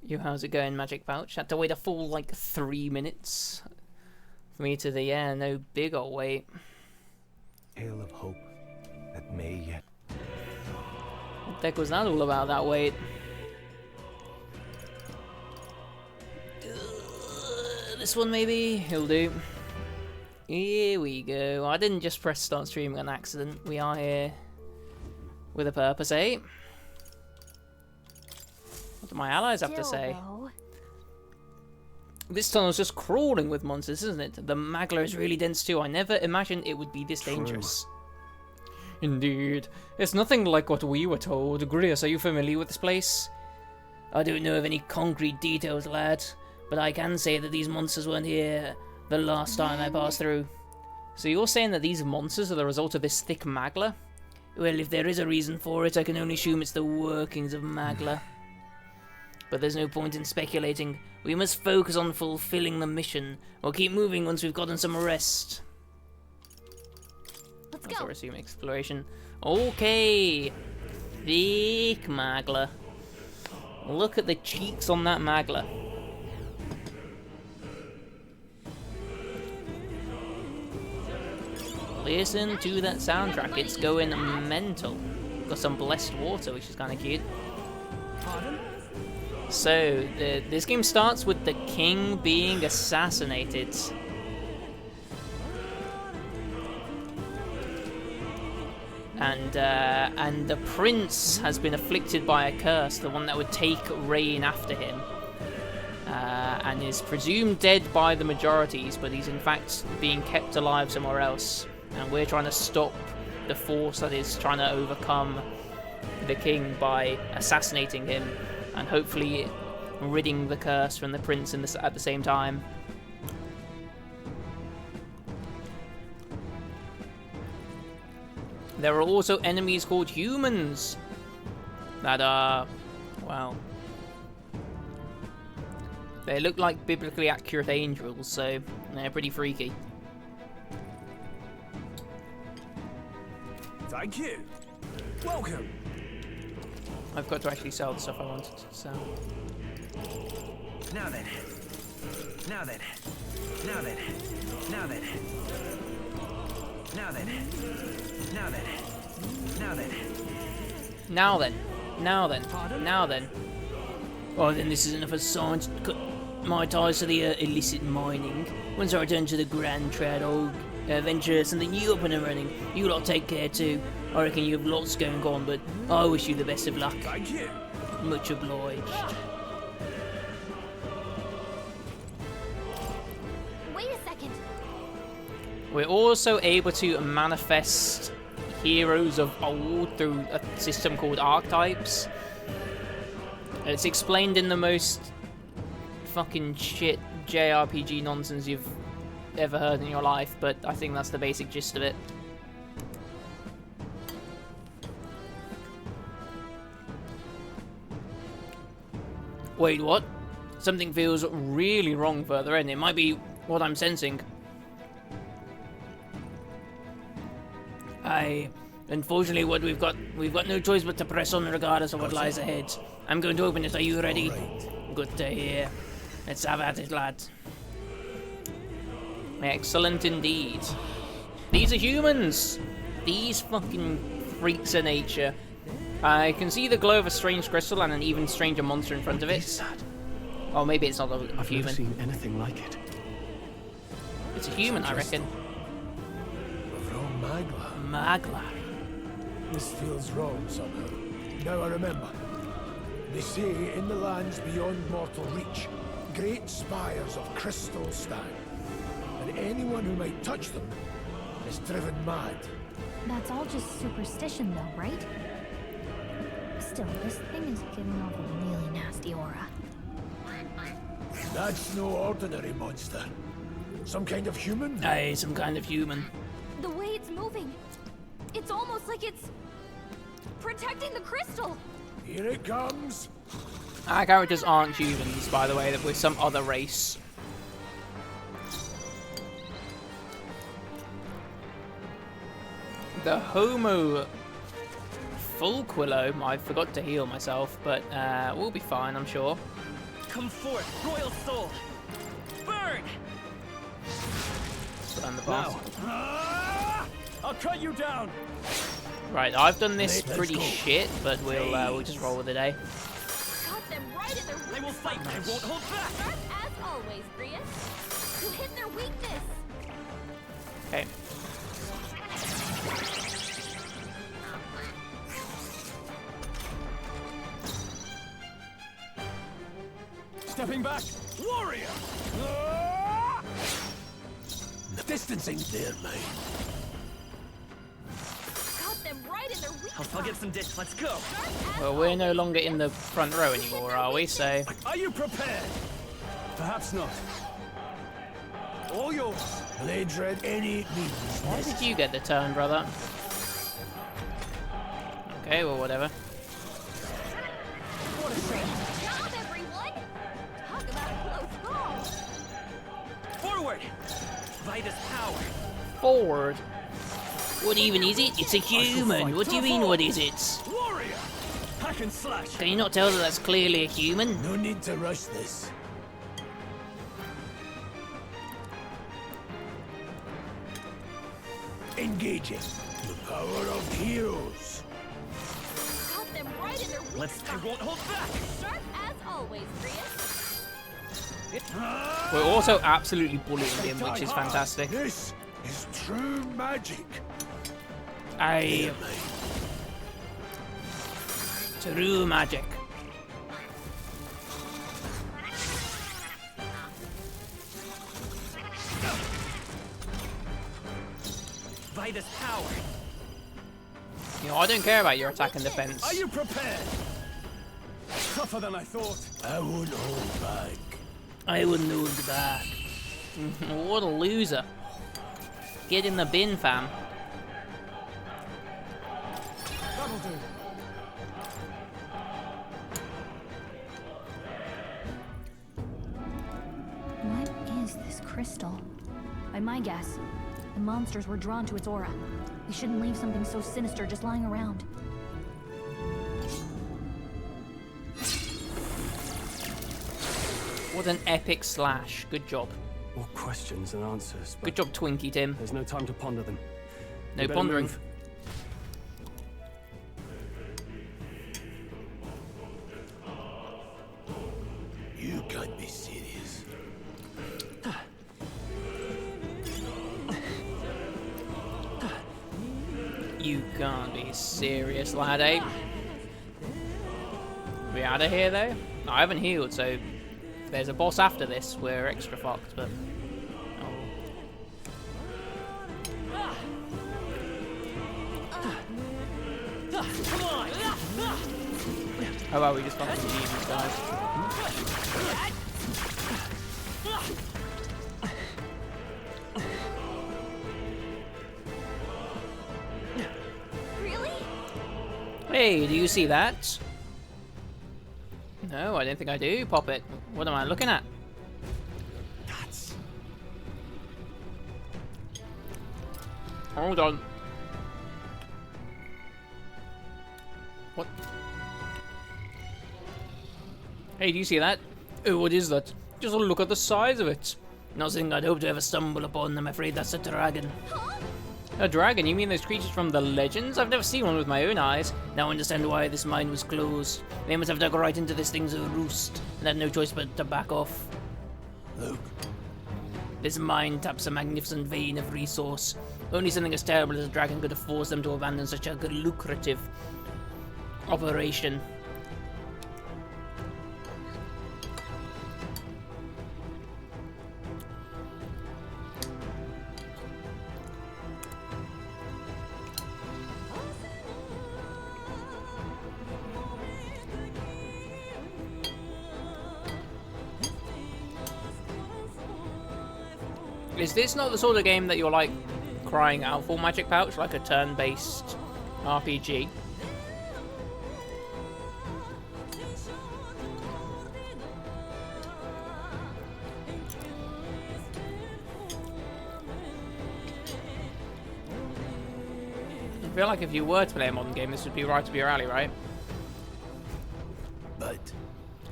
Yo, how's it going, Magic Pouch? Had to wait a full, like, 3 minutes for me to the no big ol' wait. Tale of hope that may yet. What the heck was that all about, that wait? This one, maybe? He'll do. Here we go. I didn't just press start streaming on accident. We are here with a purpose, eh? What do my allies have to say? This tunnel's just crawling with monsters, isn't it? The Magla is really dense too. I never imagined it would be this dangerous. Indeed. It's nothing like what we were told. Grius, are you familiar with this place? I don't know of any concrete details, lad, but I can say that these monsters weren't here the last time I passed through. So you're saying that these monsters are the result of this thick Magla? Well, if there is a reason for it, I can only assume it's the workings of Magla. But there's no point in speculating. We must focus on fulfilling the mission, or keep moving once we've gotten some rest. Let's go. Resume exploration. Okay. Thick Magla. Look at the cheeks on that Magla. Listen to that soundtrack. It's going mental. Got some blessed water, which is kind of cute. Pardon? So, this game starts with the king being assassinated. And the prince has been afflicted by a curse, the one that would take reign after him. And is presumed dead by the majorities, but he's in fact being kept alive somewhere else. And we're trying to stop the force that is trying to overcome the king by assassinating him. And hopefully ridding the curse from the prince at the same time. There are also enemies called humans that are, well, they look like biblically accurate angels, so they're pretty freaky. Thank you. Welcome. I've got to actually sell the stuff I wanted to sell. Now then. Now then. Now then. Now then. Now then. Now then. Now then. Now then. Now then. Now then. Oh, then this is enough of science. Cut my ties to the illicit mining. Once I return to the Grand Trad, I'll venture something new up and running. You lot take care too. I reckon you have lots going on, but I wish you the best of luck. Thank you. Much obliged. Wait a second. We're also able to manifest heroes of old through a system called archetypes. It's explained in the most fucking shit JRPG nonsense you've ever heard in your life, but I think that's the basic gist of it. Wait, what? Something feels really wrong further in. It might be what I'm sensing. Unfortunately, what we've got no choice but to press on regardless of what lies ahead. I'm going to open it. Are you ready? Right. Good to hear. Let's have at it, lad. Excellent indeed. These are humans. These fucking freaks of nature. I can see the glow of a strange crystal and an even stranger monster in front of it. What is that? Oh, maybe it's not a I've human. never seen anything like it. It's a human, I reckon. From Magla. Magla. This feels wrong somehow. Now I remember. They say in the lands beyond mortal reach, great spires of crystal stand. And anyone who might touch them is driven mad. That's all just superstition though, right? Still, this thing is giving off a really nasty aura. That's no ordinary monster. Some kind of human? Aye, some kind of human. The way it's moving, it's almost like it's protecting the crystal. Here it comes. Our characters aren't humans, by the way, that we're some other race. The Homo Fulquillo, I forgot to heal myself, but we'll be fine, I'm sure. Come forth, royal soul. Burn! Burn the boss. I'll cut you down. Right, I've done this Let's pretty go. shit, but we'll just roll with it, eh? Got them right in their weak I will fight. I won't hold back. Sharp as always, Grius. You hit their weakness. Okay. Stepping back, warrior. Distancing their mind. Got them right in their weak I'll get some ditch. Let's go. Well, we're no longer in the front row anymore, are we? So, Are you prepared? Perhaps not. All yours. Blade dread any means. why did you get the turn, brother? Okay, well, whatever. What a shame. job, everyone. Talk about a close call. Forward. Vitus power. Forward. What even is it? It's a human. What do you mean, what is it? Warrior. Hack and slash. Can you not tell that that's clearly a human? No need to rush this. Engaging. The power of heroes. Got them right in their weak Let's. I won't hold back. Sharp as always, Grius. We're also absolutely bullying him, which is fantastic. This is true magic. Aye. True magic. Vitus power. You know, I don't care about your attack and defense. Are you prepared? Tougher than I thought. I won't hold back. I wouldn't hold back. What a loser. Get in the bin, fam. That'll do. What is this crystal? By my guess, the monsters were drawn to its aura. We shouldn't leave something so sinister just lying around. What an epic slash. Good job. More questions than answers, but Good job, Twinkie Tim. there's no time to ponder them. No You better pondering. move. You can't be serious. You can't be serious, lad, eh? We out of here, though? No, I haven't healed, so if there's a boss after this, we're extra fucked, but... Oh. Come on. How about we just fucking leave these guys? Really? Hey, do you see that? No, I don't think I do, Poppet. What am I looking at? That's. Hold on. What? Hey, do you see that? Oh, what is that? Just look at the size of it. Nothing I'd hope to ever stumble upon. I'm afraid that's a dragon. A dragon? You mean those creatures from the legends? I've never seen one with my own eyes. Now I understand why this mine was closed. They must have dug right into this thing's roost and had no choice but to back off. Look, This mine taps a magnificent vein of resource. Only something as terrible as a dragon could have forced them to abandon such a lucrative operation. Is this not the sort of game that you're like crying out for, Magic Pouch, like a turn-based RPG? I feel like if you were to play a modern game, this would be right up your alley, right? but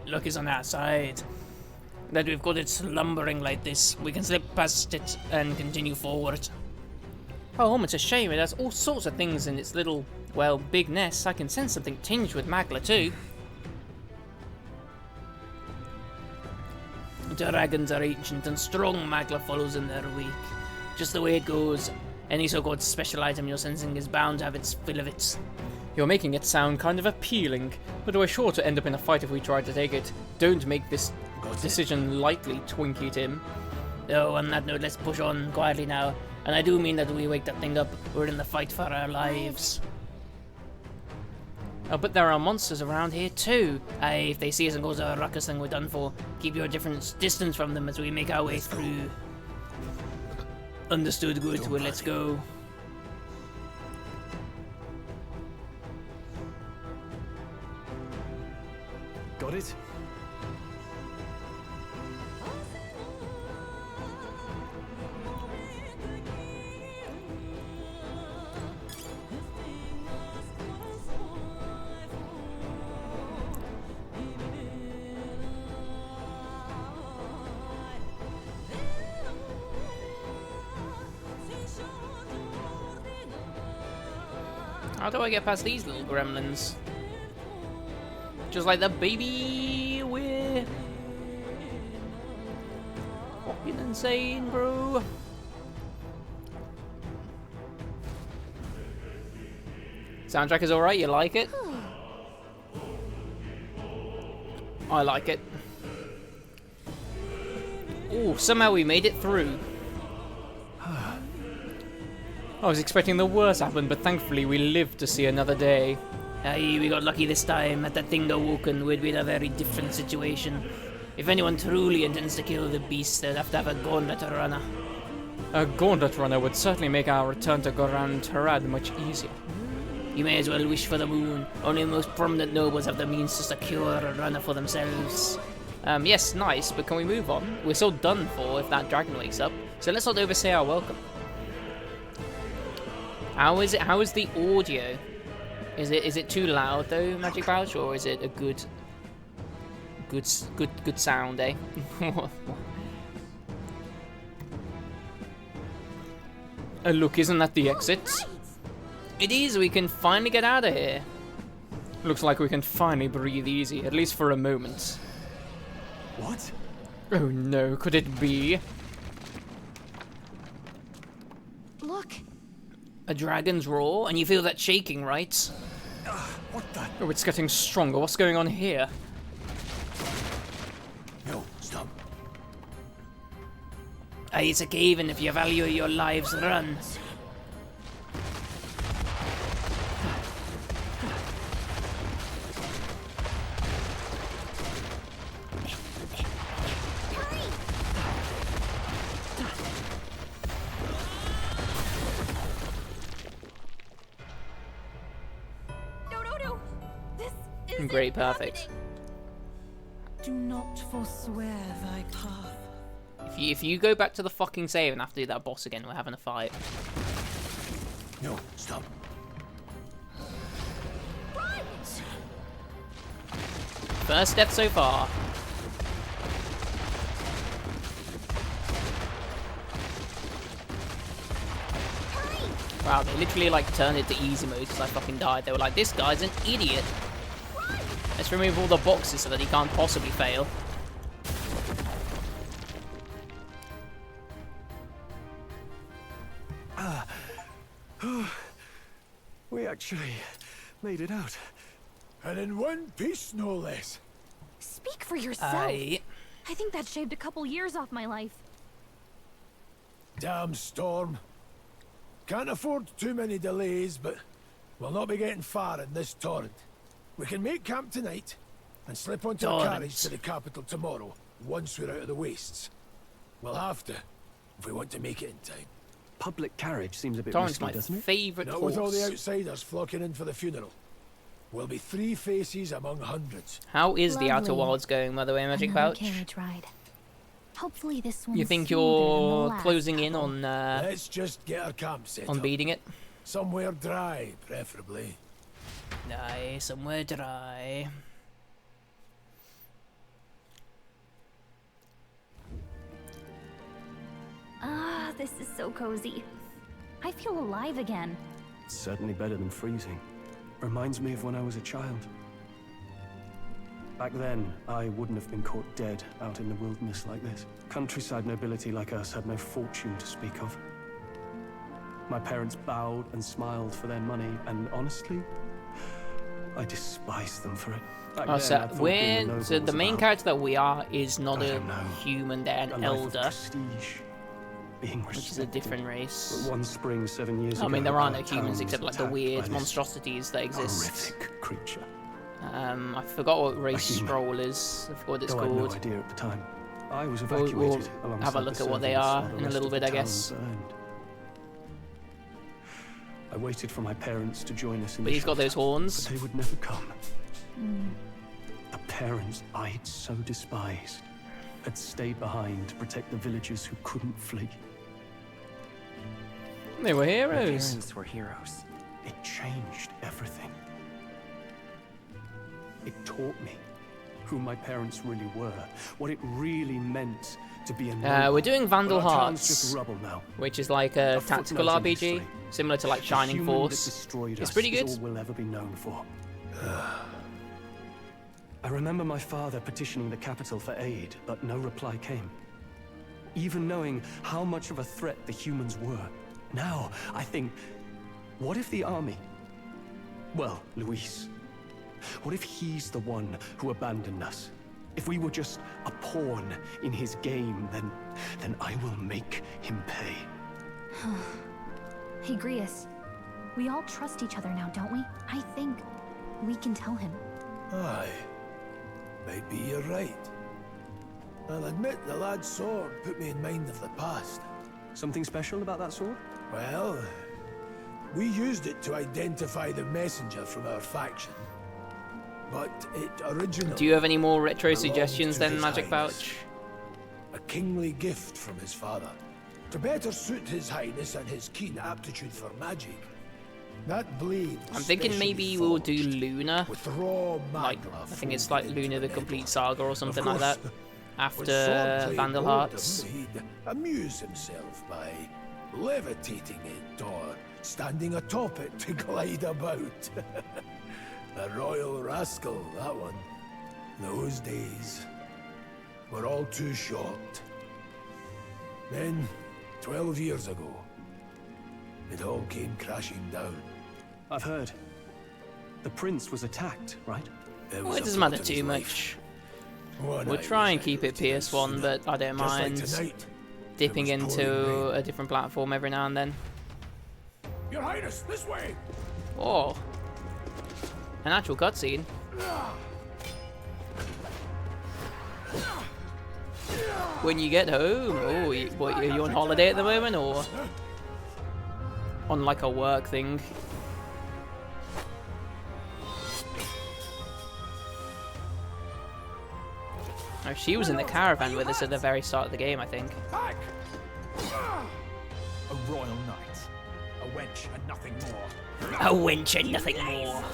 Luck is on our side. that we've got it slumbering like this. We can slip past it and continue forward. Oh, it's a shame. It has all sorts of things in its little, well, big nest. I can sense something tinged with magla too. Dragons are ancient and strong. Magla follows in their wake. Just the way it goes. Any so-called special item you're sensing is bound to have its fill of it. You're making it sound kind of appealing, but we're sure to end up in a fight if we try to take it. Don't make this decision lightly, Twinkie Tim. Oh, on that note, let's push on quietly now. And I do mean that we wake that thing up. We're in the fight for our lives. Oh, but there are monsters around here too. Aye, if they see us and cause a ruckus, then we're done for. Keep your different distance from them as we make our way through. Understood, good. Well, let's go. Got it? How do I get past these little gremlins? Just like the baby, we're fucking insane, bro. Soundtrack is alright, you like it? I like it. Ooh, somehow we made it through. I was expecting the worst to happen, but thankfully we lived to see another day. Aye, we got lucky this time. Had that thing awoken, we'd be in a very different situation. If anyone truly intends to kill the beast, they'd have to have a gauntlet runner. A gauntlet runner would certainly make our return to Goran Tarad much easier. You may as well wish for the moon. Only the most prominent nobles have the means to secure a runner for themselves. Yes, nice, but can we move on? We're so done for if that dragon wakes up. So let's not overstay our welcome. How is it? How is the audio? Is it too loud though, Magic Pouch, or is it a good sound, eh? Look, isn't that the exit? It is. We can finally get out of here. Looks like we can finally breathe easy, at least for a moment. What? Oh no, could it be? Look. A dragon's roar, and you feel that shaking, right? What the? Oh, it's getting stronger. What's going on here? No, stop. Aye, it's a cave, and if you value your lives, run. Great, perfect. Do not forswear thy path. If you go back to the fucking save and have to do that boss again, we're having a fight. No, stop. First step so far. Wow, they literally like turned it to easy mode because I fucking died. They were like, this guy's an idiot. Let's remove all the boxes so that he can't possibly fail. We actually made it out. And in one piece, no less. Speak for yourself. Aye. I think that shaved a couple years off my life. Damn storm. Can't afford too many delays, but we'll not be getting far in this torrent. We can make camp tonight and slip onto a carriage to the capital tomorrow, once we're out of the wastes. We'll have to, if we want to make it in time. Public carriage seems a bit Torrent's risky, my doesn't it? favourite Not horse. with all the outsiders flocking in for the funeral. We'll be 3 faces among hundreds. How is the Outer Lovely. Wilds going, by the way, Magic Another Pouch? carriage ride. Hopefully this one's You think smoother than the you're last closing in couple. on Let's just get our camp set up. beating it? Somewhere dry, preferably. Aye, somewhere dry. this is so cozy. I feel alive again. It's certainly better than freezing. Reminds me of when I was a child. Back then, I wouldn't have been caught dead out in the wilderness like this. Countryside nobility like us had no fortune to speak of. My parents bowed and smiled for their money, and honestly, I despise them for it. Back then, I thought being a noble so the was main about, character that we are is not I a don't know, human, they're an a life of elder, prestige, being which is a respected. different race. But one spring 7 years ago, I mean, there are no our humans town except was like the attacked weird by this monstrosities that exist. horrific creature. I forgot what race human. Scroll is. I forgot what it's Though I had no called. idea at the time. I was We'll evacuated have a alongside look the at what they servants are while the in a rest little of the bit, I town guess. burned. I waited for my parents to join us in But the he's got shelter, those horns. but they would never come. The parents I'd so despised had stayed behind to protect the villagers who couldn't flee. They were My heroes. parents were heroes. It changed everything. It taught me who my parents really were, what it really meant to be a noble. We're doing Vandal But our town's Hearts, just rubble now. which is like a footnote tactical in RPG, history. similar to like The Shining human that Force. destroyed It's us pretty is good. all we'll ever be known for. I remember my father petitioning the capital for aid, but no reply came. Even knowing how much of a threat the humans were. Now, I think, what if the army? Well, Luis. What if he's the one who abandoned us? If we were just a pawn in his game, then I will make him pay. Hey, Grius. We all trust each other now, don't we? I think we can tell him. Aye. Maybe you're right. I'll admit the lad's sword put me in mind of the past. Something special about that sword? Well, we used it to identify the messenger from our faction. But it originally... Do you have any more retro belonged suggestions to then, His Magic Highness. Pouch? A kingly gift from his father. To better suit His Highness and his keen aptitude for magic. That blade was I'm thinking specially maybe we'll do forged Luna. with raw Like, magma I think it's folded like into Luna the metal. Complete Saga or something Of like that. course, when After Swordblade Vandal bored Hearts. him, he'd amuse himself by levitating it or standing atop it to glide about. A royal rascal, that one. Those days were all too short. Then, 12 years ago, it all came crashing down. I've heard. The prince was attacked, right? There Well, was it a doesn't thought matter of too his life. much. One We'll eye try and was keep it out with PS1, sooner. but I don't Just like mind tonight, dipping it was pouring into rain. a different platform every now and then. Your Highness, this way! Oh, an actual cutscene. When you get home, oh, what, are you on holiday at the moment, or on like a work thing? Oh, she was in the caravan with us at the very start of the game, I think. Back! A royal knight. A wench and nothing more. A wench and nothing more.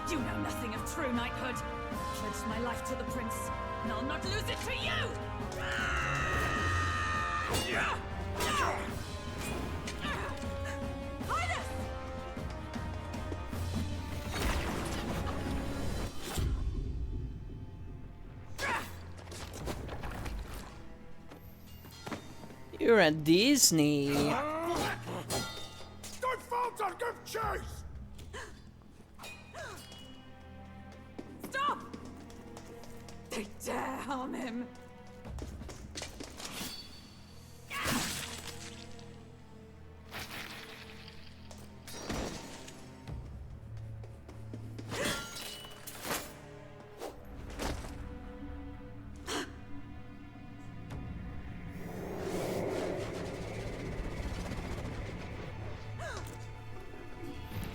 You know nothing of true knighthood. I pledged my life to the prince, and I'll not lose it to you! Highness! You're at Disney. Don't falter, give chase! Stop! They dare harm him.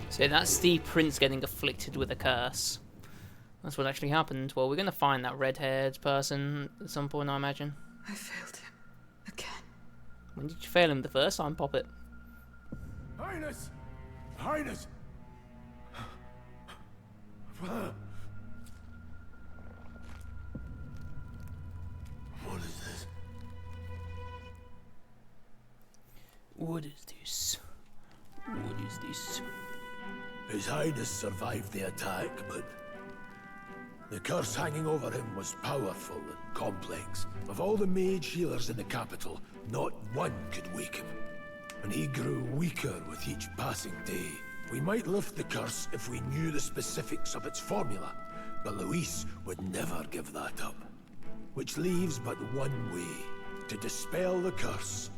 So that's the prince getting afflicted with a curse. That's what actually happened. Well, we're going to find that red-haired person at some point, I imagine. I failed him. Again. When did you fail him the first time, Poppet? Highness! Highness! What is this? What is this? His Highness survived the attack, but the curse hanging over him was powerful and complex. Of all the mage healers in the capital, not one could wake him. And he grew weaker with each passing day. We might lift the curse if we knew the specifics of its formula, but Luis would never give that up. Which leaves but one way to dispel the curse.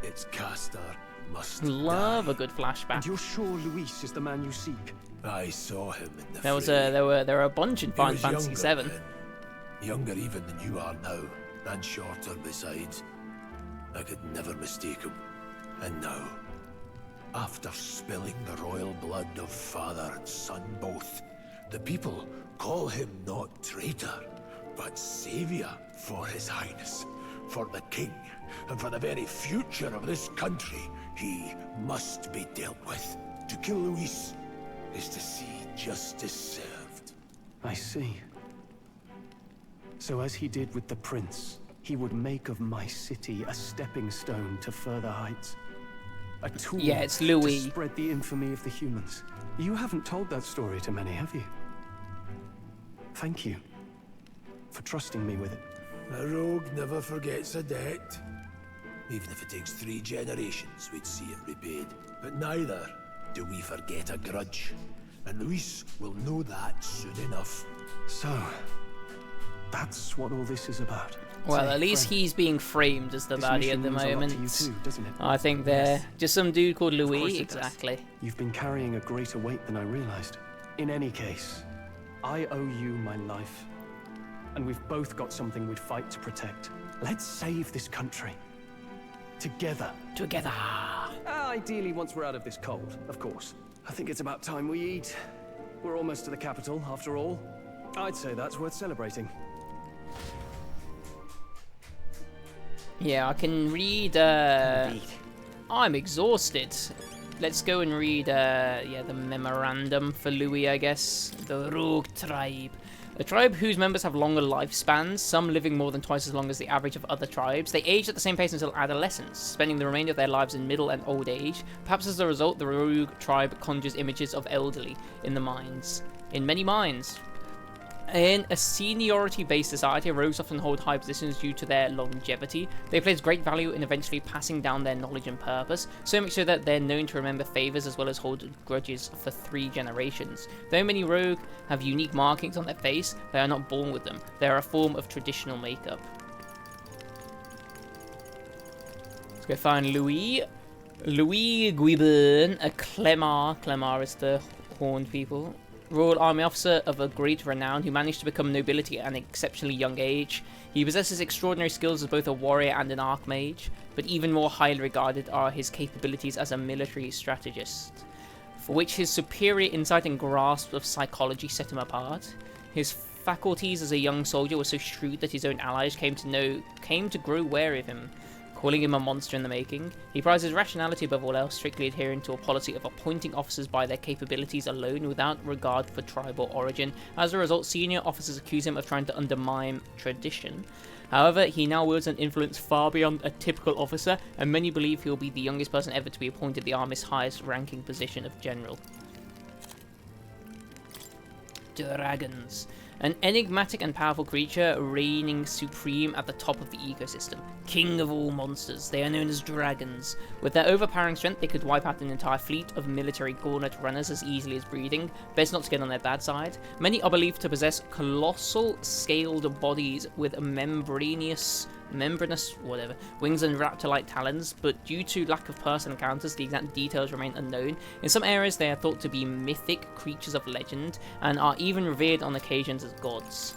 Its caster must Love die. a good flashback. And you're sure Luis is the man you seek? I saw him in the There was fray. there were a bunch in He Final was Fantasy younger VII. then. Younger even than you are now, and shorter besides. I could never mistake him. And now, after spilling the royal blood of father and son both, the people call him not traitor, but savior for his highness, for the king, and for the very future of this country. He must be dealt with. To kill Luis is to see justice served. I see. So as he did with the prince, he would make of my city a stepping stone to further heights. A tool Yeah, it's to Louis. spread the infamy of the humans. You haven't told that story to many, have you? Thank you for trusting me with it. A rogue never forgets a debt. Even if it takes 3 generations, we'd see it repaid. But neither do we forget a grudge. And Luis will know that soon enough. So, that's what all this is about. Well, Say, at least friend, he's being framed as the this baddie mission at the means a lot moment. to you too, doesn't it? I think they're just some dude called Of course Louis. it does. Exactly. You've been carrying a greater weight than I realized. In any case, I owe you my life. And we've both got something we'd fight to protect. Let's save this country. Together. Together. Ideally, once we're out of this cold, of course. I think it's about time we eat. We're almost to the capital, after all. I'd say that's worth celebrating. Yeah, I can read. Indeed. I'm exhausted. Let's go and read. Yeah, the memorandum for Louis, I guess. The Rogue Tribe. A tribe whose members have longer lifespans, some living more than twice as long as the average of other tribes. They age at the same pace until adolescence, spending the remainder of their lives in middle and old age. Perhaps as a result, the Rogue tribe conjures images of elderly in many minds. In a seniority-based society, rogues often hold high positions due to their longevity. They place great value in eventually passing down their knowledge and purpose, so much so that they're known to remember favors as well as hold grudges for 3 generations. Though many rogue have unique markings on their face, they are not born with them. They are a form of traditional makeup. Let's go find Louis. Louis Guibern, a Clemar. Clemar is the horned people. Royal Army officer of a great renown who managed to become nobility at an exceptionally young age. He possesses extraordinary skills as both a warrior and an archmage, but even more highly regarded are his capabilities as a military strategist, for which his superior insight and grasp of psychology set him apart. His faculties as a young soldier were so shrewd that his own allies came to grow wary of him, calling him a monster in the making. He prizes rationality above all else, strictly adhering to a policy of appointing officers by their capabilities alone without regard for tribe or origin. As a result, senior officers accuse him of trying to undermine tradition. However, he now wields an influence far beyond a typical officer, and many believe he will be the youngest person ever to be appointed the Army's highest ranking position of general. Dragons. An enigmatic and powerful creature reigning supreme at the top of the ecosystem. King of all monsters, they are known as dragons. With their overpowering strength, they could wipe out an entire fleet of military gauntlet runners as easily as breathing. Best not to get on their bad side. Many are believed to possess colossal scaled bodies with membranous wings and raptor-like talons, but due to lack of personal encounters, the exact details remain unknown. In some areas, they are thought to be mythic creatures of legend, and are even revered on occasions as gods.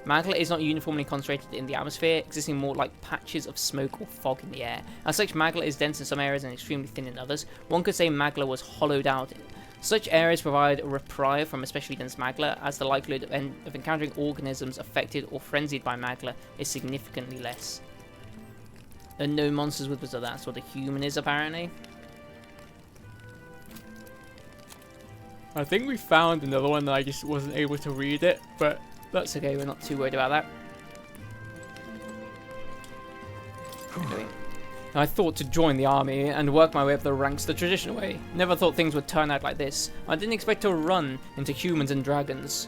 Magla is not uniformly concentrated in the atmosphere, existing more like patches of smoke or fog in the air. As such, Magla is dense in some areas and extremely thin in others. One could say Magla was hollowed out. Such areas provide a reprieve from especially dense Magla, as the likelihood of encountering organisms affected or frenzied by Magla is significantly less. And no monsters with us, so that's what a human is, apparently. I think we found another one that I just wasn't able to read it, but that's okay, we're not too worried about that. I thought to join the army and work my way up the ranks the traditional way. Never thought things would turn out like this. I didn't expect to run into humans and dragons,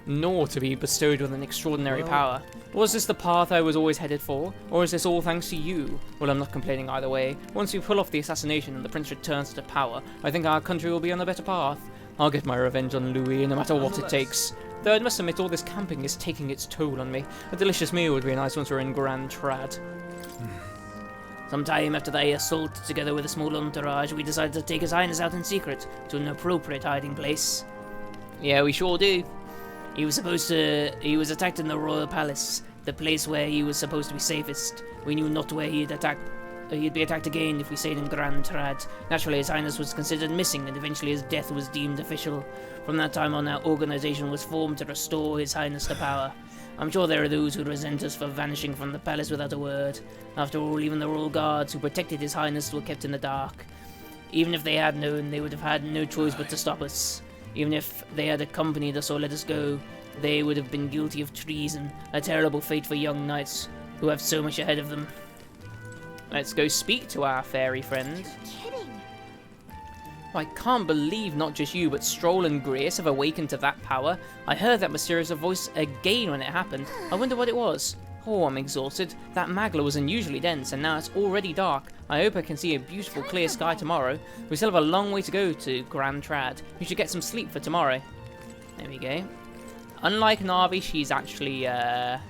nor to be bestowed with an extraordinary power. Was this the path I was always headed for, or is this all thanks to you? Well, I'm not complaining either way. Once we pull off the assassination and the prince returns to power, I think our country will be on a better path. I'll get my revenge on Louis, no matter what it takes. Though I must admit all this camping is taking its toll on me. A delicious meal would be nice once we're in Grand Trad. Some time after the assault, together with a small entourage, we decided to take His Highness out in secret to an appropriate hiding place. Yeah, we sure do. He was attacked in the royal palace, the place where he was supposed to be safest. We knew not where he'd be attacked again if we stayed in Grand Trad. Naturally, His Highness was considered missing, and eventually his death was deemed official. From that time on, our organization was formed to restore His Highness to power. I'm sure there are those who resent us for vanishing from the palace without a word. After all, even the royal guards who protected His Highness were kept in the dark. Even if they had known, they would have had no choice but to stop us. Even if they had accompanied us or let us go, they would have been guilty of treason, a terrible fate for young knights who have so much ahead of them. Let's go speak to our fairy friend. Kidding. I can't believe not just you, but Stroll and Grace have awakened to that power. I heard that mysterious voice again when it happened. I wonder what it was. Oh, I'm exhausted. That Magla was unusually dense, and now it's already dark. I hope I can see a beautiful clear sky tomorrow. We still have a long way to go to Grand Trad. We should get some sleep for tomorrow. There we go. Unlike Navi, she's actually, has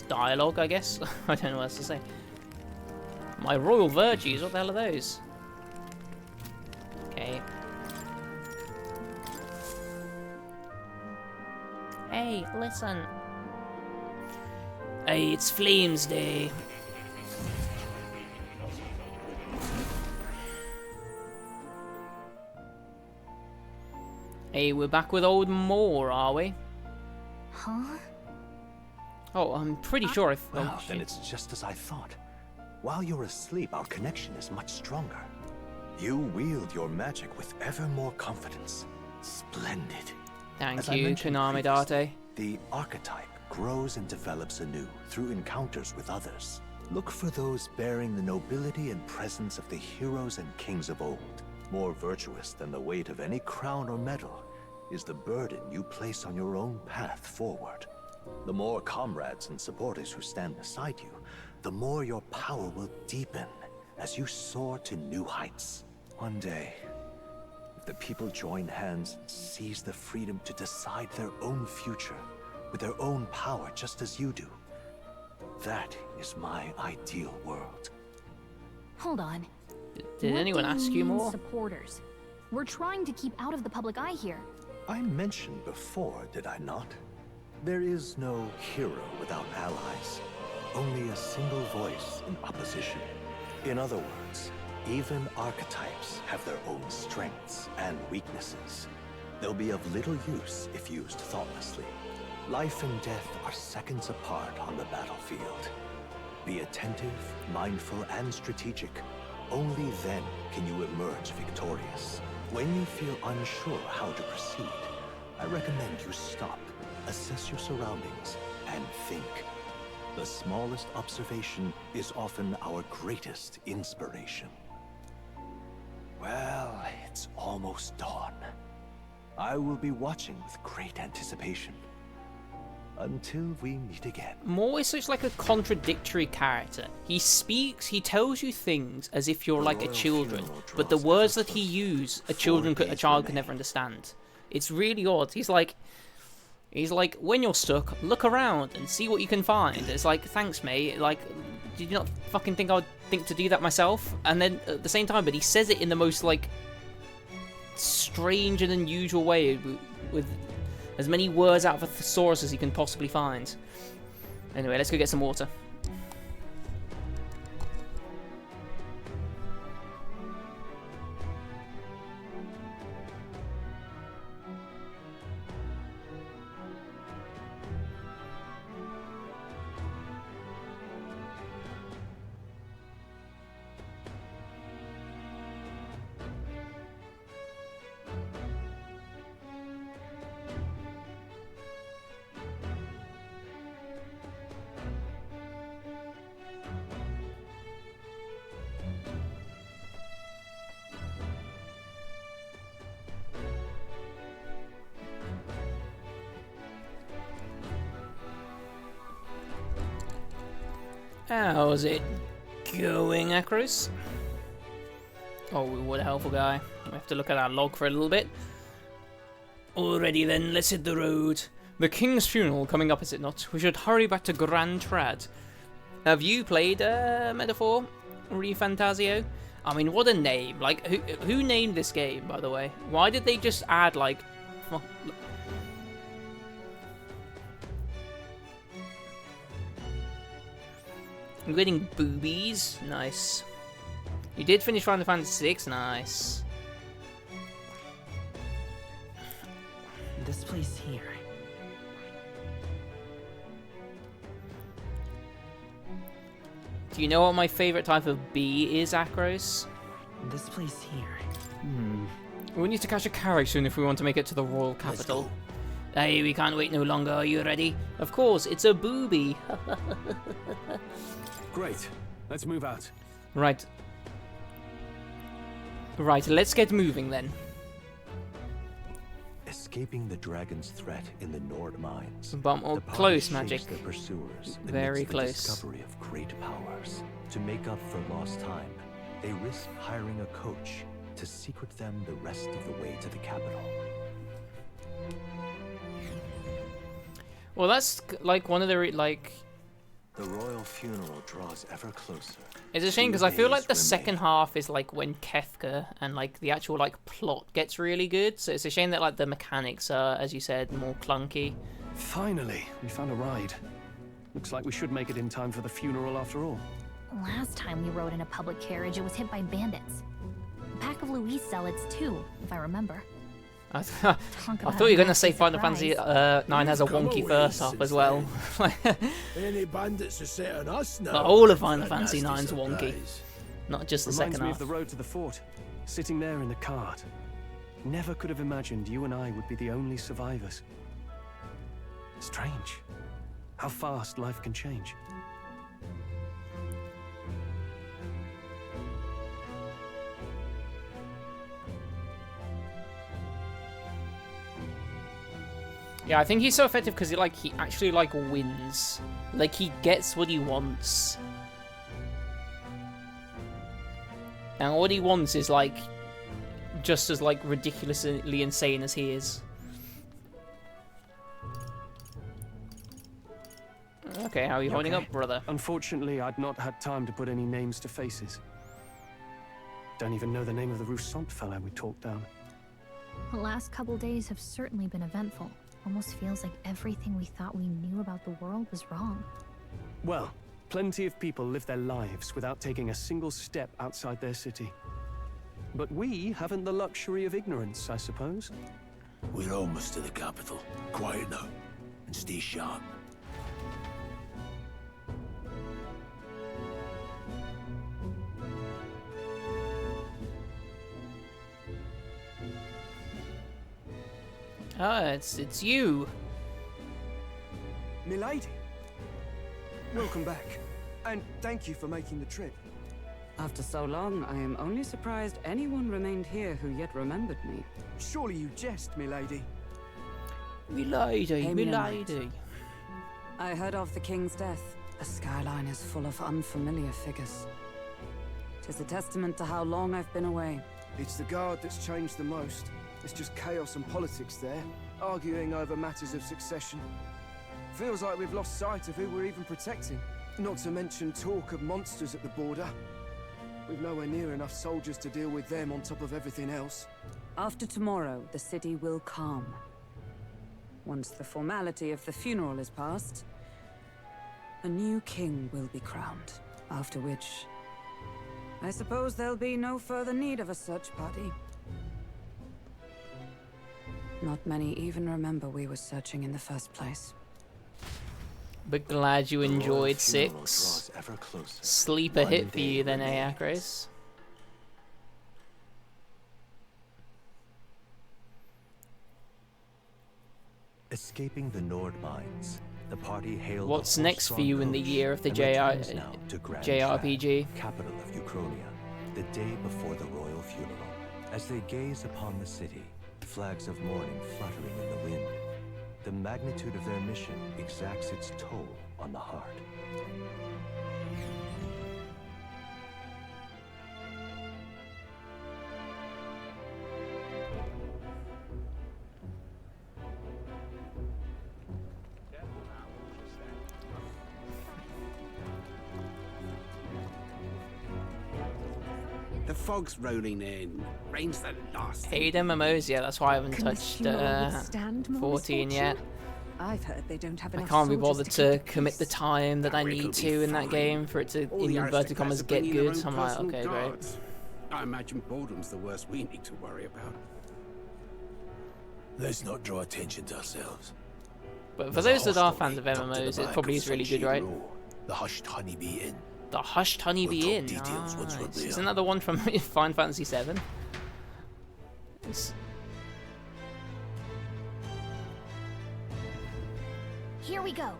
dialogue, I guess. I don't know what else to say. My royal virtues, what the hell are those? Okay. Hey, listen. Hey, it's Flames Day. Hey, we're back with old Moore, are we? Huh? Oh, I'm pretty sure if... Well, oh, then shit. it's just as I thought. While you're asleep, our connection is much stronger. You wield your magic with ever more confidence. Splendid. Thank As I you, mentioned Konami previously, Date. The archetype grows and develops anew through encounters with others. Look for those bearing the nobility and presence of the heroes and kings of old. More virtuous than the weight of any crown or medal is the burden you place on your own path forward. The more comrades and supporters who stand beside you, the more your power will deepen as you soar to new heights. One day, if the people join hands and seize the freedom to decide their own future with their own power just as you do, that is my ideal world. Hold on. Did What anyone do ask you mean more? Supporters. We're trying to keep out of the public eye here. I mentioned before, did I not? There is no hero without allies. Only a single voice in opposition. In other words, even archetypes have their own strengths and weaknesses. They'll be of little use if used thoughtlessly. Life and death are seconds apart on the battlefield. Be attentive, mindful, and strategic. Only then can you emerge victorious. When you feel unsure how to proceed, I recommend you stop, assess your surroundings, and think. The smallest observation is often our greatest inspiration. Well, it's almost dawn. I will be watching with great anticipation. Until we meet again. Moore is such like a contradictory character. He speaks, he tells you things as if you're like a children, but the words that he uses, a child could never understand. It's really odd. He's like, when you're stuck, look around and see what you can find. It's like, thanks, mate. Like, did you not fucking think I would think to do that myself? And then at the same time, but he says it in the most like strange and unusual way with as many words out of a thesaurus as he can possibly find. Anyway, let's go get some water. How's it going, Akros? Oh, what a helpful guy. We have to look at our log for a little bit. Alrighty then, let's hit the road. The king's funeral coming up, is it not? We should hurry back to Grand Trad. Have you played Metaphor? Refantazio? I mean, what a name. Like, who named this game, by the way? Why did they just add, like... You're getting boobies? Nice. You did finish Final Fantasy VI? Nice. This place here. Do you know what my favourite type of bee is, Akros? This place here. We need to catch a carriage soon if we want to make it to the royal capital. Hey, we can't wait no longer. Are you ready? Of course, it's a booby. Great. Let's move out. Right. Right, let's get moving then. Escaping the dragon's threat in the Nord mines. But the close, party magic. shapes their pursuers Very amidst close. The discovery of great powers. To make up for lost time, they risk hiring a coach to secret them the rest of the way to the capital. Well, that's like one of the The royal funeral draws ever closer. It's a shame Few because I feel like days the remain. second half is like when Kefka and like the actual like plot gets really good. So it's a shame that like the mechanics are, as you said, more clunky. Finally, we found a ride. Looks like we should make it in time for the funeral after all. Last time we rode in a public carriage, it was hit by bandits. A pack of Louise zealots too, if I remember. I thought you were gonna say Final Fantasy 9 has a wonky first half as well. Any bandits are set on us now. But all of for Final a Fantasy nasty 9's wonky, surprise. not just the Reminds second me half. of the road to the fort. Sitting there in the cart. Never could have imagined you and I would be the only survivors. Strange. How fast life can change. Yeah, I think he's so effective because he actually like wins. Like he gets what he wants. And what he wants is like just as like ridiculously insane as he is. Okay, how are you holding up, brother? Unfortunately, I'd not had time to put any names to faces. Don't even know the name of the Roussant fellow we talked down. The last couple days have certainly been eventful. Almost feels like everything we thought we knew about the world was wrong. Well, plenty of people live their lives without taking a single step outside their city. But we haven't the luxury of ignorance, I suppose. We're almost to the capital. Quiet now, and stay sharp. Ah, it's you. Milady, welcome back, and thank you for making the trip. After so long, I am only surprised anyone remained here who yet remembered me. Surely you jest, milady. Milady, Pay me a milady. I heard of the king's death. The skyline is full of unfamiliar figures. 'Tis a testament to how long I've been away. It's the guard that's changed the most. It's just chaos and politics there, arguing over matters of succession. Feels like we've lost sight of who we're even protecting. Not to mention talk of monsters at the border. We've nowhere near enough soldiers to deal with them on top of everything else. After tomorrow, the city will calm. Once the formality of the funeral is past, a new king will be crowned. After which, I suppose there'll be no further need of a search party. Not many even remember we were searching in the first place. But glad you The royal enjoyed funeral 6. draws ever closer. Sleeper One hit for day you then, remains. Akros. Escaping the Nord mines, the party hailed. What's a next for horse-drawn you in the coach year of the and JR returns now to Grand JRPG? Trad, capital of Uchronia, the day before the royal funeral. As they gaze upon the city, flags of mourning fluttering in the wind, the magnitude of their mission exacts its toll on the heart. The fog's rolling in. Rain's the last thing. Hate MMOs, yeah, that's why I haven't Can touched the funeral withstand more 14 yet. misfortune? I've heard they don't have I enough can't be soldiers bothered keep to the commit the peace. time that I Rick will need be to in that fine. game for it to, All in the inverted aristocrats commas, are get bringing their good. own So I'm like, personal okay, great. guards. I imagine boredom's the worst we need to worry about. Let's not draw attention to ourselves. But for those that are fans of MMOs, it probably is really good, right? The Hushed Honeybee Inn. The Hushed Honeybee We'll Inn. talk details once we're Nice. there. Isn't that the one from Final Fantasy VII? Here we go.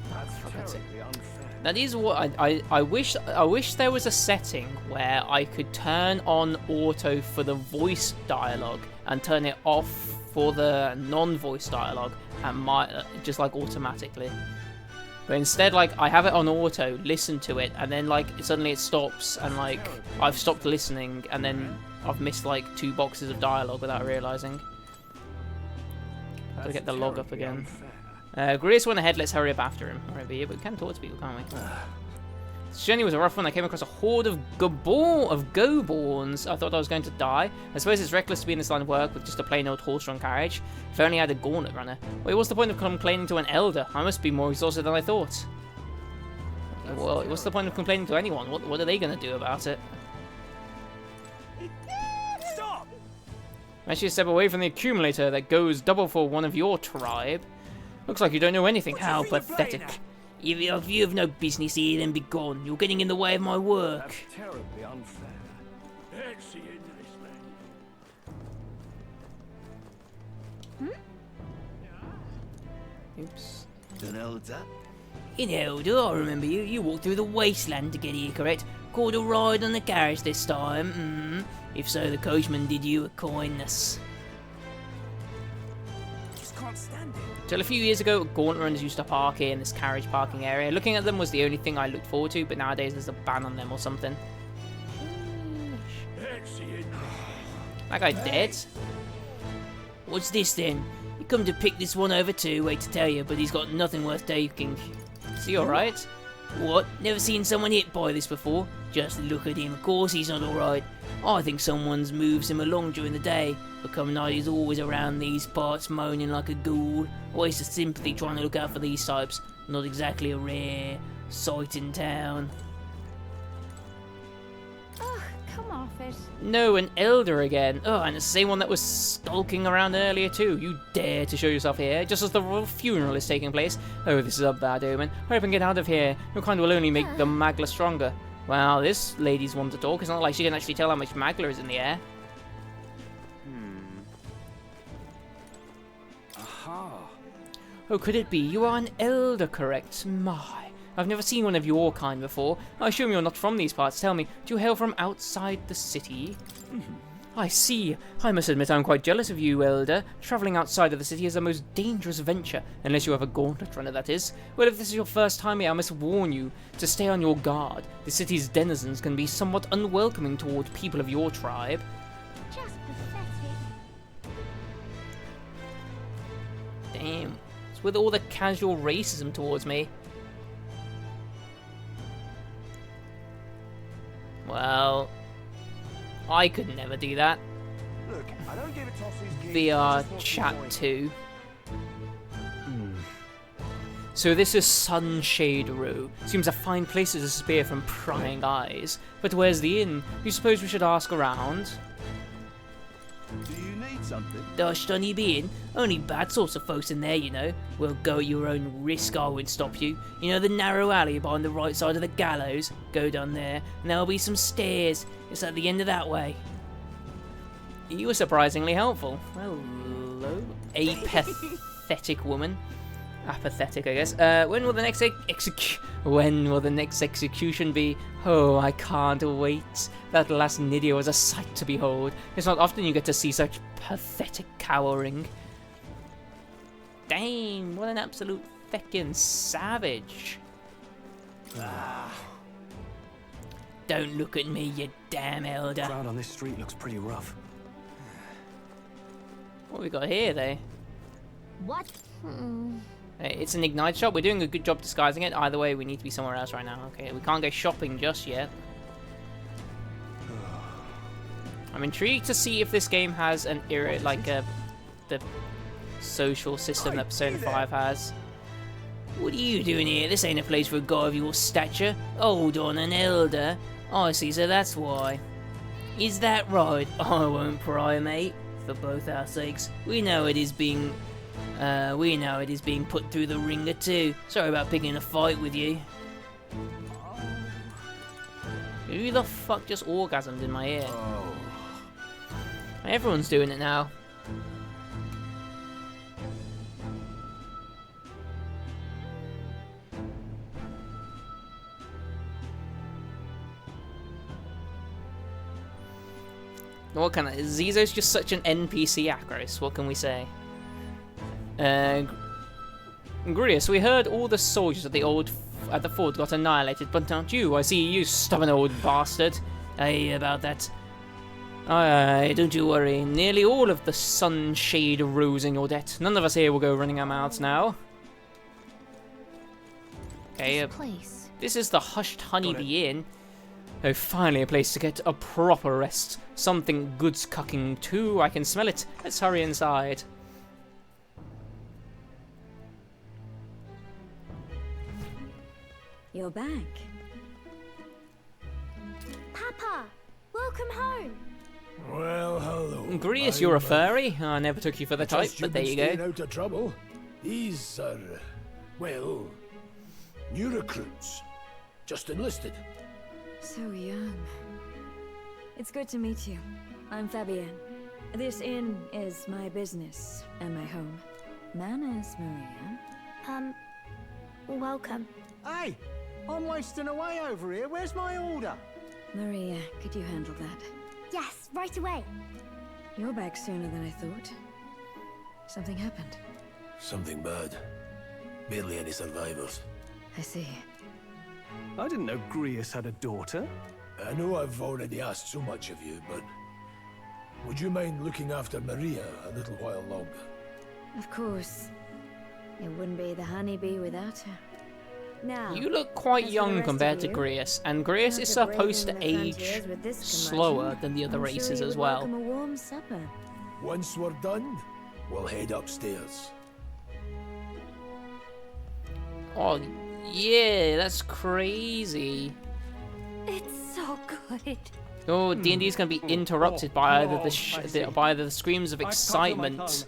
That's terribly unfair. That is what I wish there was a setting where I could turn on auto for the voice dialogue and turn it off for the non-voice dialogue and just like automatically. But instead, like, I have it on auto, listen to it, and then like suddenly it stops and like I've stopped listening and then I've missed like 2 boxes of dialogue without realizing. Gotta get the log up again. Greer's went ahead, let's hurry up after him. Alright, but yeah, we can talk to people, can't we? This journey was a rough one. I came across a horde of go-borns. I thought I was going to die. I suppose it's reckless to be in this line of work with just a plain old horse-drawn carriage. If only I had a gauntlet runner. Wait, what's the point of complaining to an elder? I must be more exhausted than I thought. Well, what's the point of complaining to anyone? What are they going to do about it? Stop! I should step away from the accumulator that goes double for one of your tribe. Looks like you don't know anything. How pathetic. If you have no business here, then be gone. You're getting in the way of my work. That's terribly unfair. Let's see into this land. Oops. Don't know what's up. In Elder, I remember you. You walked through the wasteland to get here, correct? Called a ride on the carriage this time. If so, the coachman did you a kindness. Just can't stand it. Till a few years ago, gauntlet runners used to park here in this carriage parking area. Looking at them was the only thing I looked forward to, but nowadays there's a ban on them or something. Let's see into That guy dead? What's this then? You come to pick this one over too, wait to tell you, but he's got nothing worth taking. Is he alright? What? Never seen someone hit by this before? Just look at him, of course he's not alright. I think someone's moves him along during the day, but come night he's always around these parts moaning like a ghoul. A waste of sympathy trying to look out for these types. Not exactly a rare sight in town. Ugh, come off it. No, an elder again. Oh, and it's the same one that was skulking around earlier too. You dare to show yourself here, just as the royal funeral is taking place. Oh, this is a bad omen. Hurry up and get out of here. Your kind will only make the Magla stronger. Wow, this lady's one to talk. It's not like she can actually tell how much Magla is in the air. Aha. Oh, could it be? You are an elder, correct? My, I've never seen one of your kind before. I assume you're not from these parts. Tell me, do you hail from outside the city? I see. I must admit I'm quite jealous of you, elder. Travelling outside of the city is a most dangerous venture, unless you have a gauntlet runner, that is. Well, if this is your first time here, I must warn you to stay on your guard. The city's denizens can be somewhat unwelcoming toward people of your tribe. Just pathetic. Damn. It's with all the casual racism towards me. Well, I could never do that. Look, I don't give a toss who's king. VR chat 2. So this is Sunshade Row. Seems a fine place to disappear from prying eyes. But where's the inn? You suppose we should ask around? Do you need something? Dosh Dunny being? Only bad sorts of folks in there, you know. Well, go at your own risk, I won't stop you. You know the narrow alley behind the right side of the gallows? Go down there, and there'll be some stairs. It's at the end of that way. You were surprisingly helpful. Hello. A pathetic woman. Apathetic, I guess. When will the next execution be? Oh, I can't wait. That last Nidia was a sight to behold. It's not often you get to see such pathetic cowering. Dang, what an absolute feckin' savage. Don't look at me, you damn elder. The crowd on this street looks pretty rough. What we got here, though? What? Hey, it's an Ignite shop. We're doing a good job disguising it. Either way, we need to be somewhere else right now. Okay, we can't go shopping just yet. I'm intrigued to see if this game has an era like the social system that Persona 5 has. What are you doing here? This ain't a place for a guy of your stature. Hold on, an elder. I see, so that's why. Is that right? I won't pry, mate. For both our sakes, we know it is being put through the ringer too. Sorry about picking a fight with you. Who the fuck just orgasmed in my ear? Everyone's doing it now. What can I... Zizo's just such an NPC Acros, what can we say? Grius, we heard all the soldiers at the fort got annihilated, but not you. I see you, stubborn old bastard. Aye, about that. Aye, don't you worry. Nearly all of the sunshade rose in your debt. None of us here will go running our mouths now. Okay, this is the Hushed Honeybee Inn. Oh, finally a place to get a proper rest. Something good's cooking too, I can smell it. Let's hurry inside. You're back. Papa, welcome home. Well, hello. Grius, you're a furry. I never took you for the type, but there you go. Out of trouble. These are, well, new recruits. Just enlisted. So young. It's good to meet you. I'm Fabienne. This inn is my business and my home. Manners, Maria. Welcome. Hey, I'm wasting away over here. Where's my order? Maria, could you handle that? Yes, right away. You're back sooner than I thought. Something happened. Something bad. Barely any survivors. I see. I didn't know Grius had a daughter. I know I've already asked so much of you, but would you mind looking after Maria a little while longer? Of course. It wouldn't be the honeybee without her. Now, You look quite young compared to Grius, and Grius is supposed to age slower than the other races as well. A warm supper. Once we're done, we'll head upstairs. Oh, yeah, that's crazy. It's so good. Oh, D&D's going to be interrupted by either the screams of excitement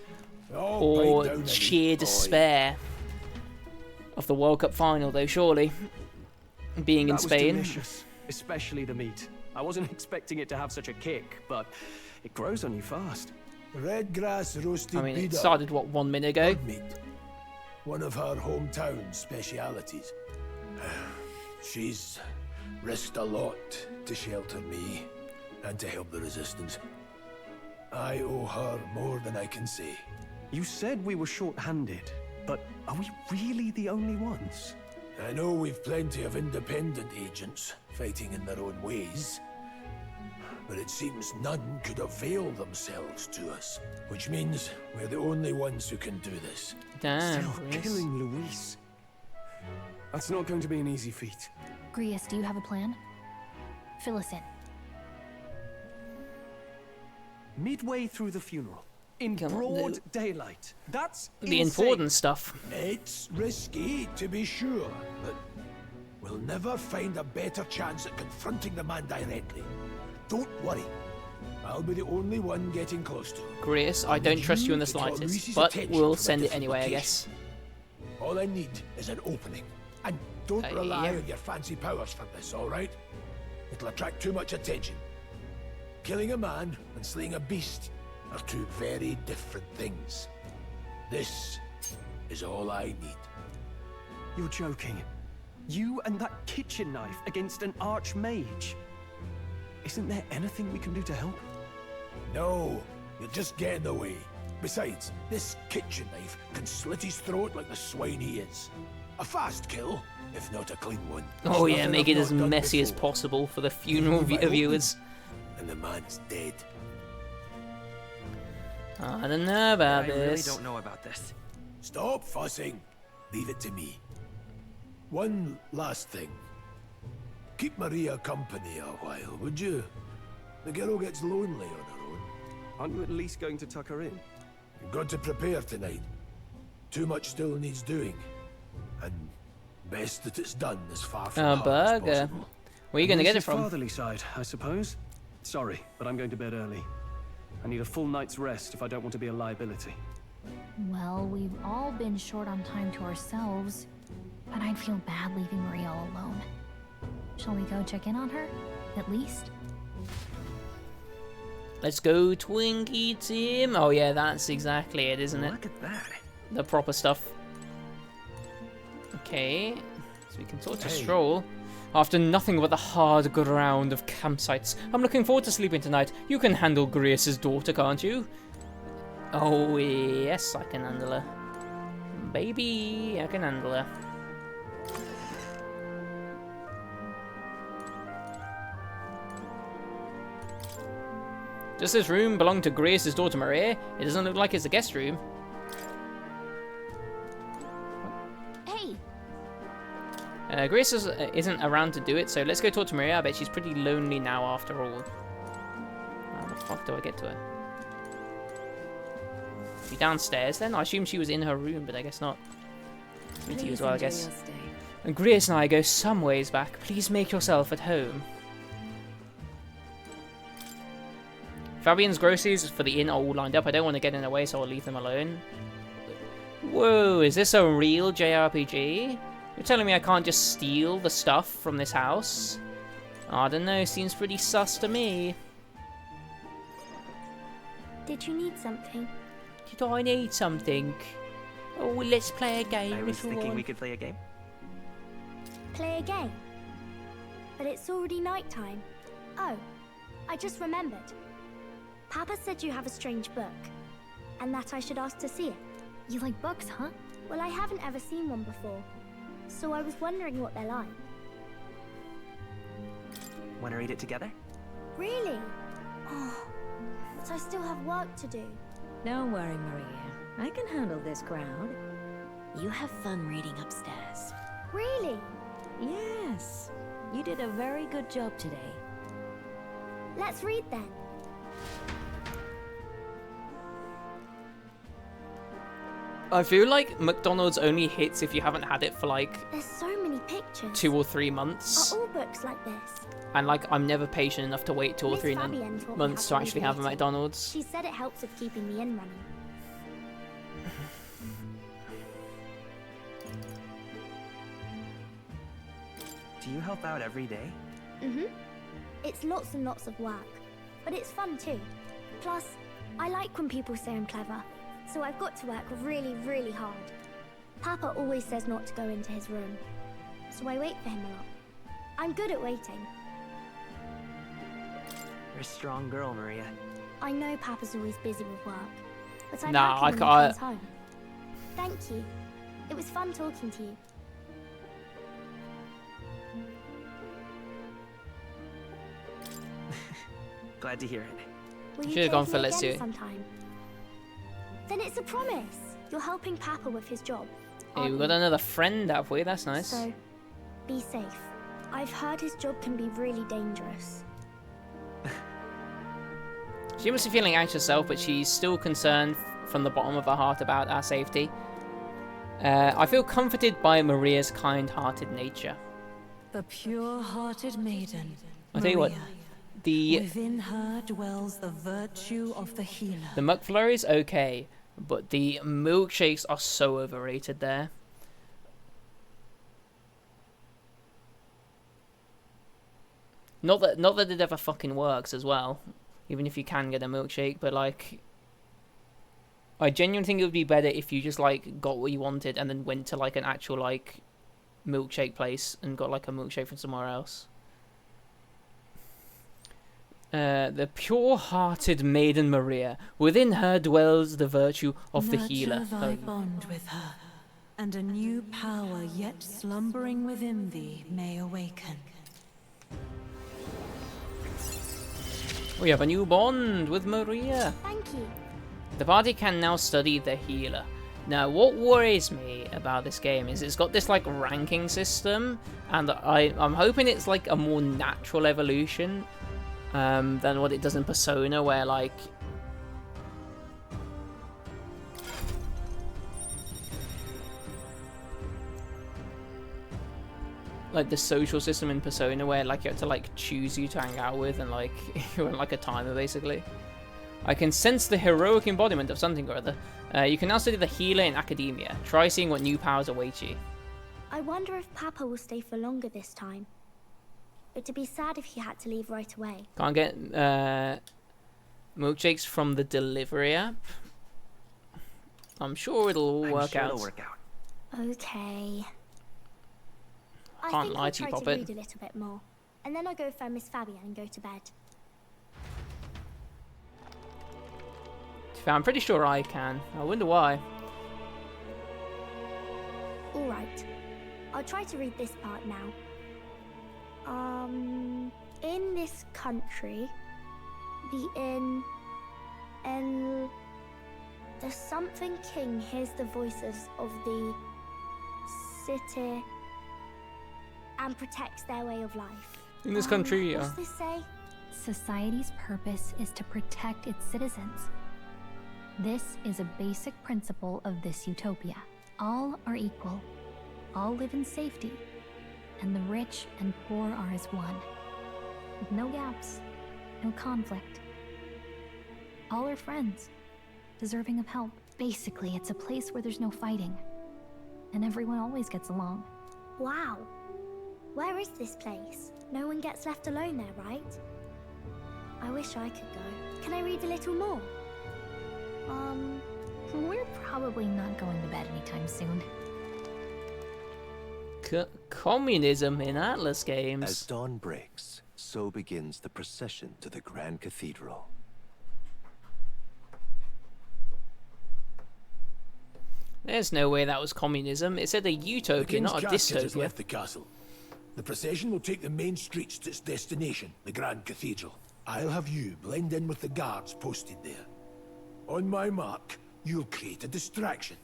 or sheer despair of the World Cup final, though, surely. Being in Spain. Was delicious, especially the meat. I wasn't expecting it to have such a kick, but it grows on you fast. Red grass roasted I mean, it beater. started, what, 1 minute ago? Bird meat. One of her hometown specialities. She's risked a lot to shelter me and to help the resistance. I owe her more than I can say. You said we were short-handed, but are we really the only ones? I know we've plenty of independent agents fighting in their own ways, but it seems none could avail themselves to us, which means we're the only ones who can do this. Damn, Still killing Luis. That's not going to be an easy feat. Grius, do you have a plan? Fill us in. Midway through the funeral, in broad daylight. That's the insane. important stuff. It's risky, to be sure, but we'll never find a better chance at confronting the man directly. Don't worry. I'll be the only one getting close to him. Grius, I don't trust you in the slightest, but we'll send it anyway, I guess. All I need is an opening. And don't rely on your fancy powers for this, alright? It'll attract too much attention. Killing a man and slaying a beast are two very different things. This is all I need. You're joking. You and that kitchen knife against an archmage. Isn't there anything we can do to help? No, you'll just get in the way. Besides, this kitchen knife can slit his throat like the swine he is. A fast kill, if not a clean one. Oh It's yeah, nothing make I've it as not done messy as before. possible for the funeral Move it viewers. open, and the man's dead. I don't know about I really this. don't know about this. Stop fussing. Leave it to me. One last thing. Keep Maria company a while, would you? The girl gets lonely on her own. Aren't you at least going to tuck her in? You've got to prepare tonight. Too much still needs doing. And best that it's done as far from A home as burger. possible. Where are you going to get it His from? fatherly side, I suppose. Sorry, but I'm going to bed early. I need a full night's rest if I don't want to be a liability. Well, we've all been short on time to ourselves, but I'd feel bad leaving Maria all alone. Shall we go check in on her, at least? Let's go, Twinkie Tim. Oh yeah, that's exactly it, isn't it? Look at that. The proper stuff. Okay, so we can sort of stroll. After nothing but the hard ground of campsites, I'm looking forward to sleeping tonight. You can handle Grace's daughter, can't you? Oh yes, I can handle her. Baby, I can handle her. Does this room belong to Grace's daughter Maria? It doesn't look like it's a guest room. Hey! Grace isn't around to do it, so let's go talk to Maria. I bet she's pretty lonely now after all. How the fuck do I get to her? She downstairs then? I assume she was in her room, but I guess not. Me too as well, I guess. And Grace and I go some ways back. Please make yourself at home. Fabian's groceries for the inn are all lined up. I don't want to get in the way, so I'll leave them alone. Whoa, is this a real JRPG? You're telling me I can't just steal the stuff from this house? I don't know, seems pretty sus to me. Did you need something? Did I need something? Oh, let's play a game. I was thinking we could play a game. Play a game? But it's already nighttime. Oh, I just remembered. Papa said you have a strange book, and that I should ask to see it. You like books, huh? Well, I haven't ever seen one before, so I was wondering what they're like. Want to read it together? Really? Oh, but I still have work to do. Don't worry, Maria. I can handle this crowd. You have fun reading upstairs. Really? Yes. You did a very good job today. Let's read then. I feel like McDonald's only hits if you haven't had it for like There's so many pictures. 2 or 3 months. Are all books like this? And like, I'm never patient enough to wait 2 or 3 Fabienne taught me months how to actually have a read it. McDonald's. She said it helps with keeping the inn running. Do you help out every day? Mm-hmm. It's lots and lots of work, but it's fun too. Plus, I like when people say I'm clever, so I've got to work really, really hard. Papa always says not to go into his room, so I wait for him a lot. I'm good at waiting. You're a strong girl, Maria. I know Papa's always busy with work, but I Nah, like him when I he comes home. Thank you. It was fun talking to you. Glad to hear it. Will you Should've take gone for me let's again do it. sometime? Then it's a promise. You're helping Papa with his job. Hey, we've got another friend, have we? That's nice. So, be safe. I've heard his job can be really dangerous. She must be feeling anxious herself, but she's still concerned from the bottom of her heart about our safety. I feel comforted by Maria's kind-hearted nature. The pure-hearted maiden. I'll tell you what, Within her dwells the virtue of the healer. the McFlurry's okay, but the milkshakes are so overrated there. Not that it ever fucking works as well, even if you can get a milkshake, but like, I genuinely think it would be better if you just like got what you wanted and then went to like an actual like milkshake place and got like a milkshake from somewhere else. The pure-hearted maiden Maria, within her dwells the virtue of the healer. Nurture thy bond with her, and a new power yet slumbering within thee may awaken. We have a new bond with Maria. Thank you. The party can now study the healer. Now, what worries me about this game is it's got this like ranking system, and I'm hoping it's like a more natural evolution. than what it does in Persona, where like the social system in Persona, where like you have to like choose who to hang out with, and like you're on like a timer basically. I can sense the heroic embodiment of something or other. You can now study the healer in academia. Try seeing what new powers await you. I wonder if Papa will stay for longer this time. It'd be sad if he had to leave right away. Can't get milkshakes from the delivery app. I'm sure it'll all work out. Okay. I Can't think lie I'll to you, try to Poppet. read a little bit more, and then I'll go find Miss Fabian and go to bed. I'm pretty sure I can. I wonder why. All right. I'll try to read this part now. In this country, the something king hears the voices of the city and protects their way of life. In this country, What's this say? Society's purpose is to protect its citizens. This is a basic principle of this utopia. All are equal. All live in safety. And the rich and poor are as one. With no gaps, no conflict. All are friends, deserving of help. Basically, it's a place where there's no fighting. And everyone always gets along. Wow. Where is this place? No one gets left alone there, right? I wish I could go. Can I read a little more? We're probably not going to bed anytime soon. Communism in Atlas games. As dawn breaks, so begins the procession to the Grand Cathedral. There's no way that was communism. It said a utopia, not a has dystopia. left the castle. The procession will take the main streets to its destination, the Grand Cathedral. I'll have you blend in with the guards posted there. On my mark, you'll create a distraction.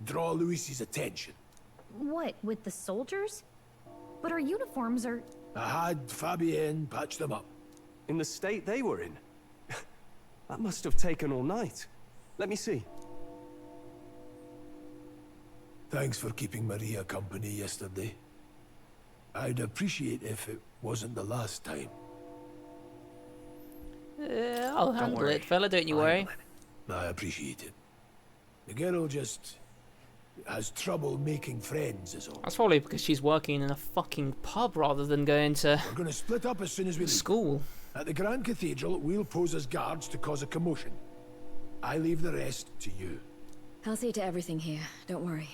Draw Luis's attention. What, with the soldiers? But our uniforms are... I had Fabienne patch them up. In the state they were in? That must have taken all night. Let me see. Thanks for keeping Maria company yesterday. I'd appreciate if it wasn't the last time. I'll handle it, fella, don't you worry. I appreciate it. The girl just has trouble making friends, is all. That's probably because she's working in a fucking pub rather than going to We're gonna split up as soon as we leave. school. At the Grand Cathedral, we'll pose as guards to cause a commotion. I leave the rest to you. I'll see to everything here. Don't worry.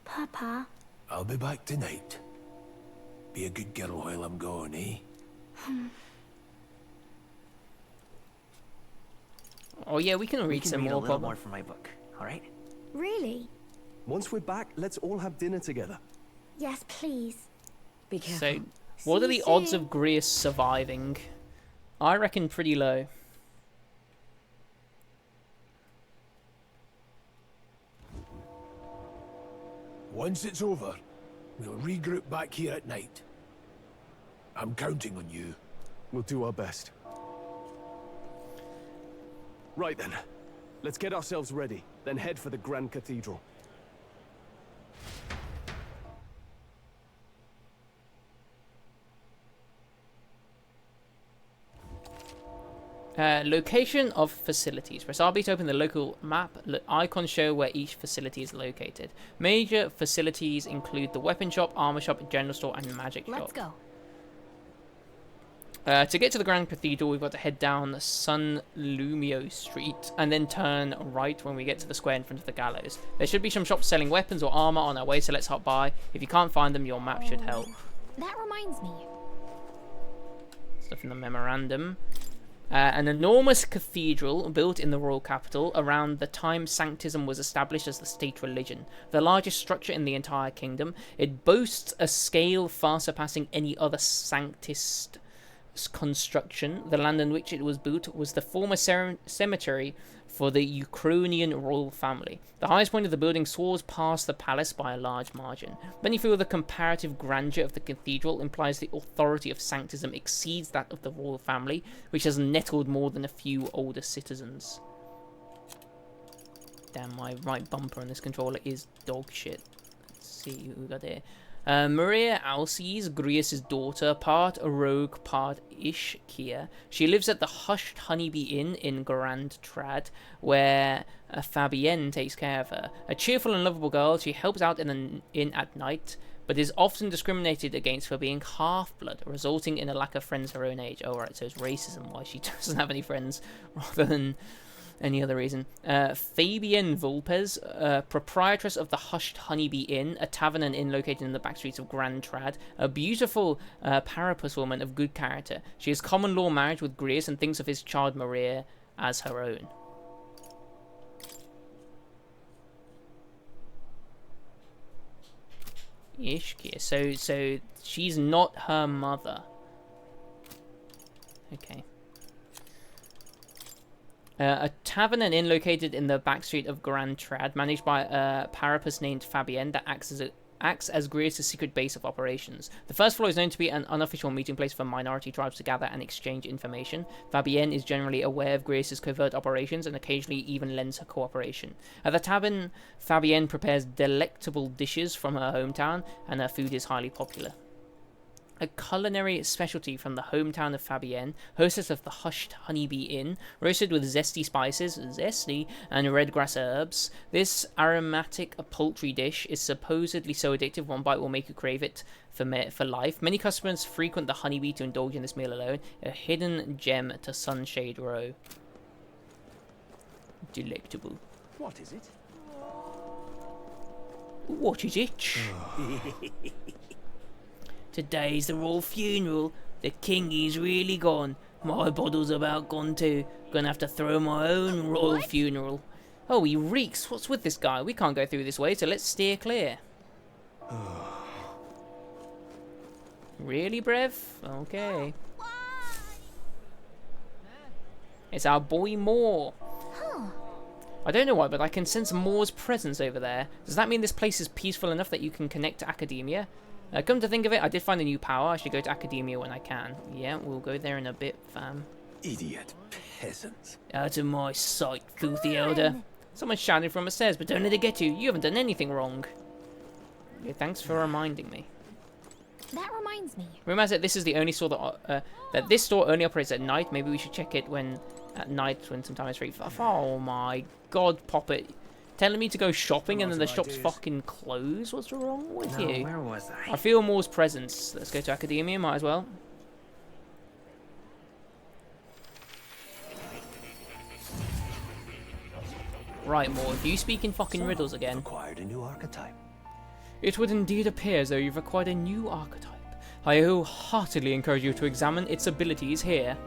Papa. I'll be back tonight. Be a good girl while I'm gone, eh? Oh yeah, we can read some read more. a little more from my book, all right? Really? Once we're back, let's all have dinner together. Yes, please. Be careful. So, what are See the you odds soon. of Greer surviving? I reckon pretty low. Once it's over, we'll regroup back here at night. I'm counting on you. We'll do our best. Right then. Let's get ourselves ready, then head for the Grand Cathedral. Location of facilities. Press RB to open the local map. Icons show where each facility is located. Major facilities include the weapon shop, armor shop, general store, and magic shop. Let's go. To get to the Grand Cathedral, we've got to head down Sun Lumio Street and then turn right when we get to the square in front of the gallows. There should be some shops selling weapons or armor on our way, so let's hop by. If you can't find them, your map should help. That reminds me. Stuff in the memorandum. An enormous cathedral built in the royal capital around the time Sanctism was established as the state religion, the largest structure in the entire kingdom. It boasts a scale far surpassing any other Sanctist construction, the land on which it was built was the former cemetery for the Ukrainian royal family. The highest point of the building soars past the palace by a large margin. Many feel the comparative grandeur of the cathedral implies the authority of sanctism exceeds that of the royal family, which has nettled more than a few older citizens. Damn, my right bumper on this controller is dog shit. Let's see who we got here. Maria Alces, Grius' daughter, part rogue, part Ishkia. She lives at the Hushed Honeybee Inn in Grand Trad, where Fabienne takes care of her. A cheerful and lovable girl, she helps out in an inn at night, but is often discriminated against for being half-blood, resulting in a lack of friends her own age. Oh, right, so it's racism why she doesn't have any friends, rather than any other reason. Fabienne Vulpes, proprietress of the Hushed Honeybee Inn, a tavern and inn located in the back streets of Grand Trad, a beautiful parapus woman of good character. She has common law marriage with Grius and thinks of his child Maria as her own. Ishkia. So she's not her mother. Okay. A tavern and inn located in the backstreet of Grand Trad, managed by a parapus named Fabienne that acts as Grius' secret base of operations. The first floor is known to be an unofficial meeting place for minority tribes to gather and exchange information. Fabienne is generally aware of Grius' covert operations and occasionally even lends her cooperation. At the tavern, Fabienne prepares delectable dishes from her hometown, and her food is highly popular. A culinary specialty from the hometown of Fabienne, hostess of the Hushed Honeybee Inn, roasted with zesty spices, and red grass herbs. This aromatic poultry dish is supposedly so addictive one bite will make you crave it for life. Many customers frequent the Honeybee to indulge in this meal alone, a hidden gem to Sunshade Row. Delectable. What is it? What is it? Today's the royal funeral. The king is really gone. My bottle's about gone too. Gonna have to throw my own royal funeral. Oh, he reeks. What's with this guy? We can't go through this way, so let's steer clear. Really, Brev? Okay. It's our boy Moore. I don't know why, but I can sense Moore's presence over there. Does that mean this place is peaceful enough that you can connect to academia? Come to think of it, I did find a new power. I should go to academia when I can. Yeah, we'll go there in a bit, fam. Idiot peasants. Out of my sight, filthy elder. Someone's shouting from upstairs, but don't let it get you. You haven't done anything wrong. Yeah, thanks for reminding me. That reminds me. Reminds that this is the only store that this store only operates at night. Maybe we should check it at night when some time is free. Oh my god, Poppet. Telling me to go shopping and then the shop's fucking closed? What's wrong with you? Where was I? I feel Moore's presence. Let's go to academia, might as well. Right, Moore, if you speak in fucking riddles again. Acquired a new archetype. It would indeed appear as though you've acquired a new archetype. I wholeheartedly encourage you to examine its abilities here.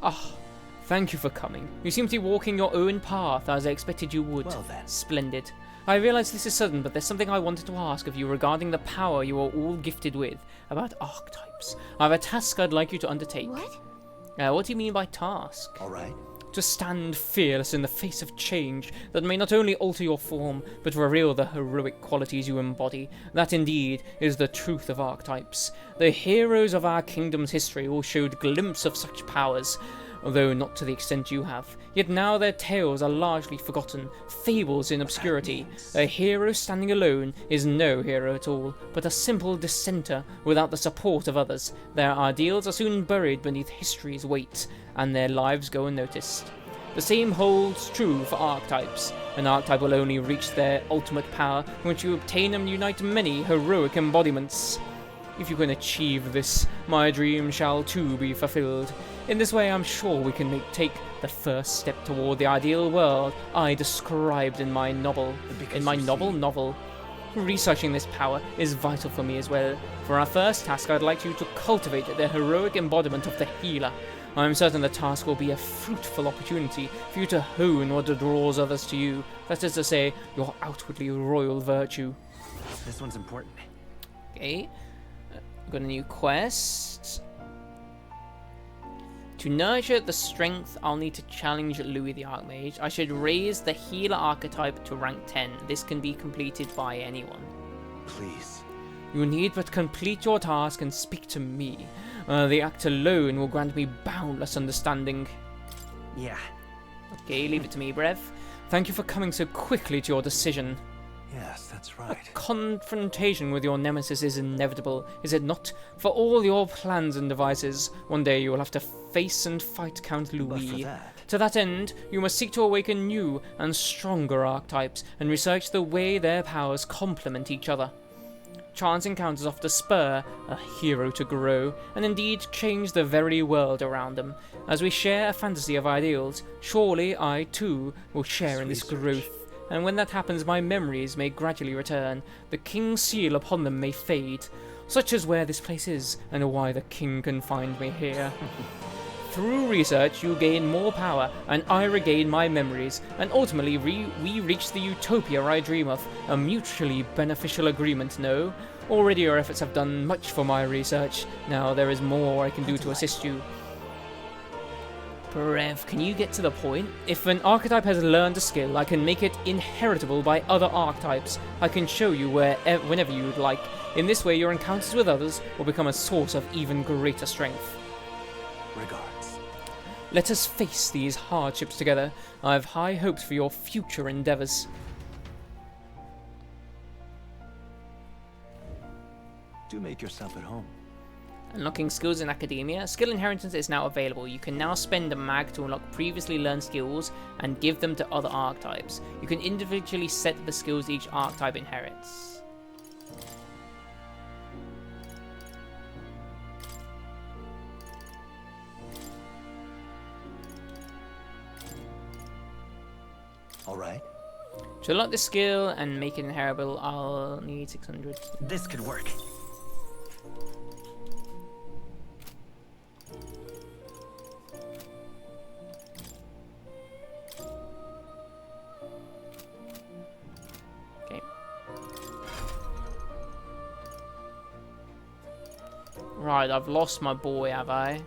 Ah, thank you for coming. You seem to be walking your own path, as I expected you would. Well then. Splendid. I realize this is sudden, but there's something I wanted to ask of you regarding the power you are all gifted with, about archetypes. I have a task I'd like you to undertake. What do you mean by task? All right. To stand fearless in the face of change that may not only alter your form, but reveal the heroic qualities you embody. That indeed is the truth of archetypes. The heroes of our kingdom's history all showed glimpses of such powers, although not to the extent you have. Yet now their tales are largely forgotten, fables in obscurity. A hero standing alone is no hero at all, but a simple dissenter without the support of others. Their ideals are soon buried beneath history's weight, and their lives go unnoticed. The same holds true for archetypes. An archetype will only reach their ultimate power once you obtain and unite many heroic embodiments. If you can achieve this, my dream shall too be fulfilled. In this way, I'm sure we can take the first step toward the ideal world I described in my novel. Novel. Researching this power is vital for me as well. For our first task, I'd like you to cultivate the heroic embodiment of the healer. I'm certain the task will be a fruitful opportunity for you to hone what draws others to you. That is to say, your outwardly royal virtue. This one's important. Okay. Got a new quest. To nurture the strength, I'll need to challenge Louis the Archmage. I should raise the healer archetype to rank 10. This can be completed by anyone. Please. You need but complete your task and speak to me. The act alone will grant me boundless understanding. Yeah. Okay, leave it to me, Brev. Thank you for coming so quickly to your decision. Yes, that's right. A confrontation with your nemesis is inevitable, is it not? For all your plans and devices, one day you will have to face and fight Count Louis. To that end, you must seek to awaken new and stronger archetypes and research the way their powers complement each other. Chance encounters often spur a hero to grow, and indeed change the very world around them. As we share a fantasy of ideals, surely I too will share in this growth. And when that happens, my memories may gradually return. The king's seal upon them may fade. Such is where this place is, and why the king can find me here. Through research, you gain more power, and I regain my memories, and ultimately we reach the utopia I dream of, a mutually beneficial agreement, no? Already your efforts have done much for my research. Now there is more I can do to assist you. Brev, can you get to the point? If an archetype has learned a skill, I can make it inheritable by other archetypes. I can show you whenever you would like. In this way, your encounters with others will become a source of even greater strength. Regards. Let us face these hardships together. I have high hopes for your future endeavors. Do make yourself at home. Unlocking skills in Academia. Skill inheritance is now available. You can now spend a mag to unlock previously learned skills and give them to other archetypes. You can individually set the skills each archetype inherits. Alright. To unlock this skill and make it inheritable, I'll need 600. This could work. Right, I've lost my boy, have I?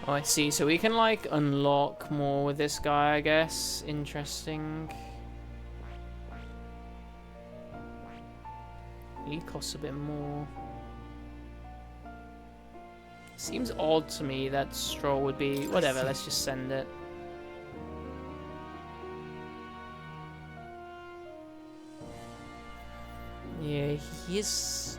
Oh, I see. So we can, like, unlock more with this guy, I guess. Interesting. He costs a bit more. Seems odd to me that Stroll would be... Whatever, let's just send it. Yeah, he is...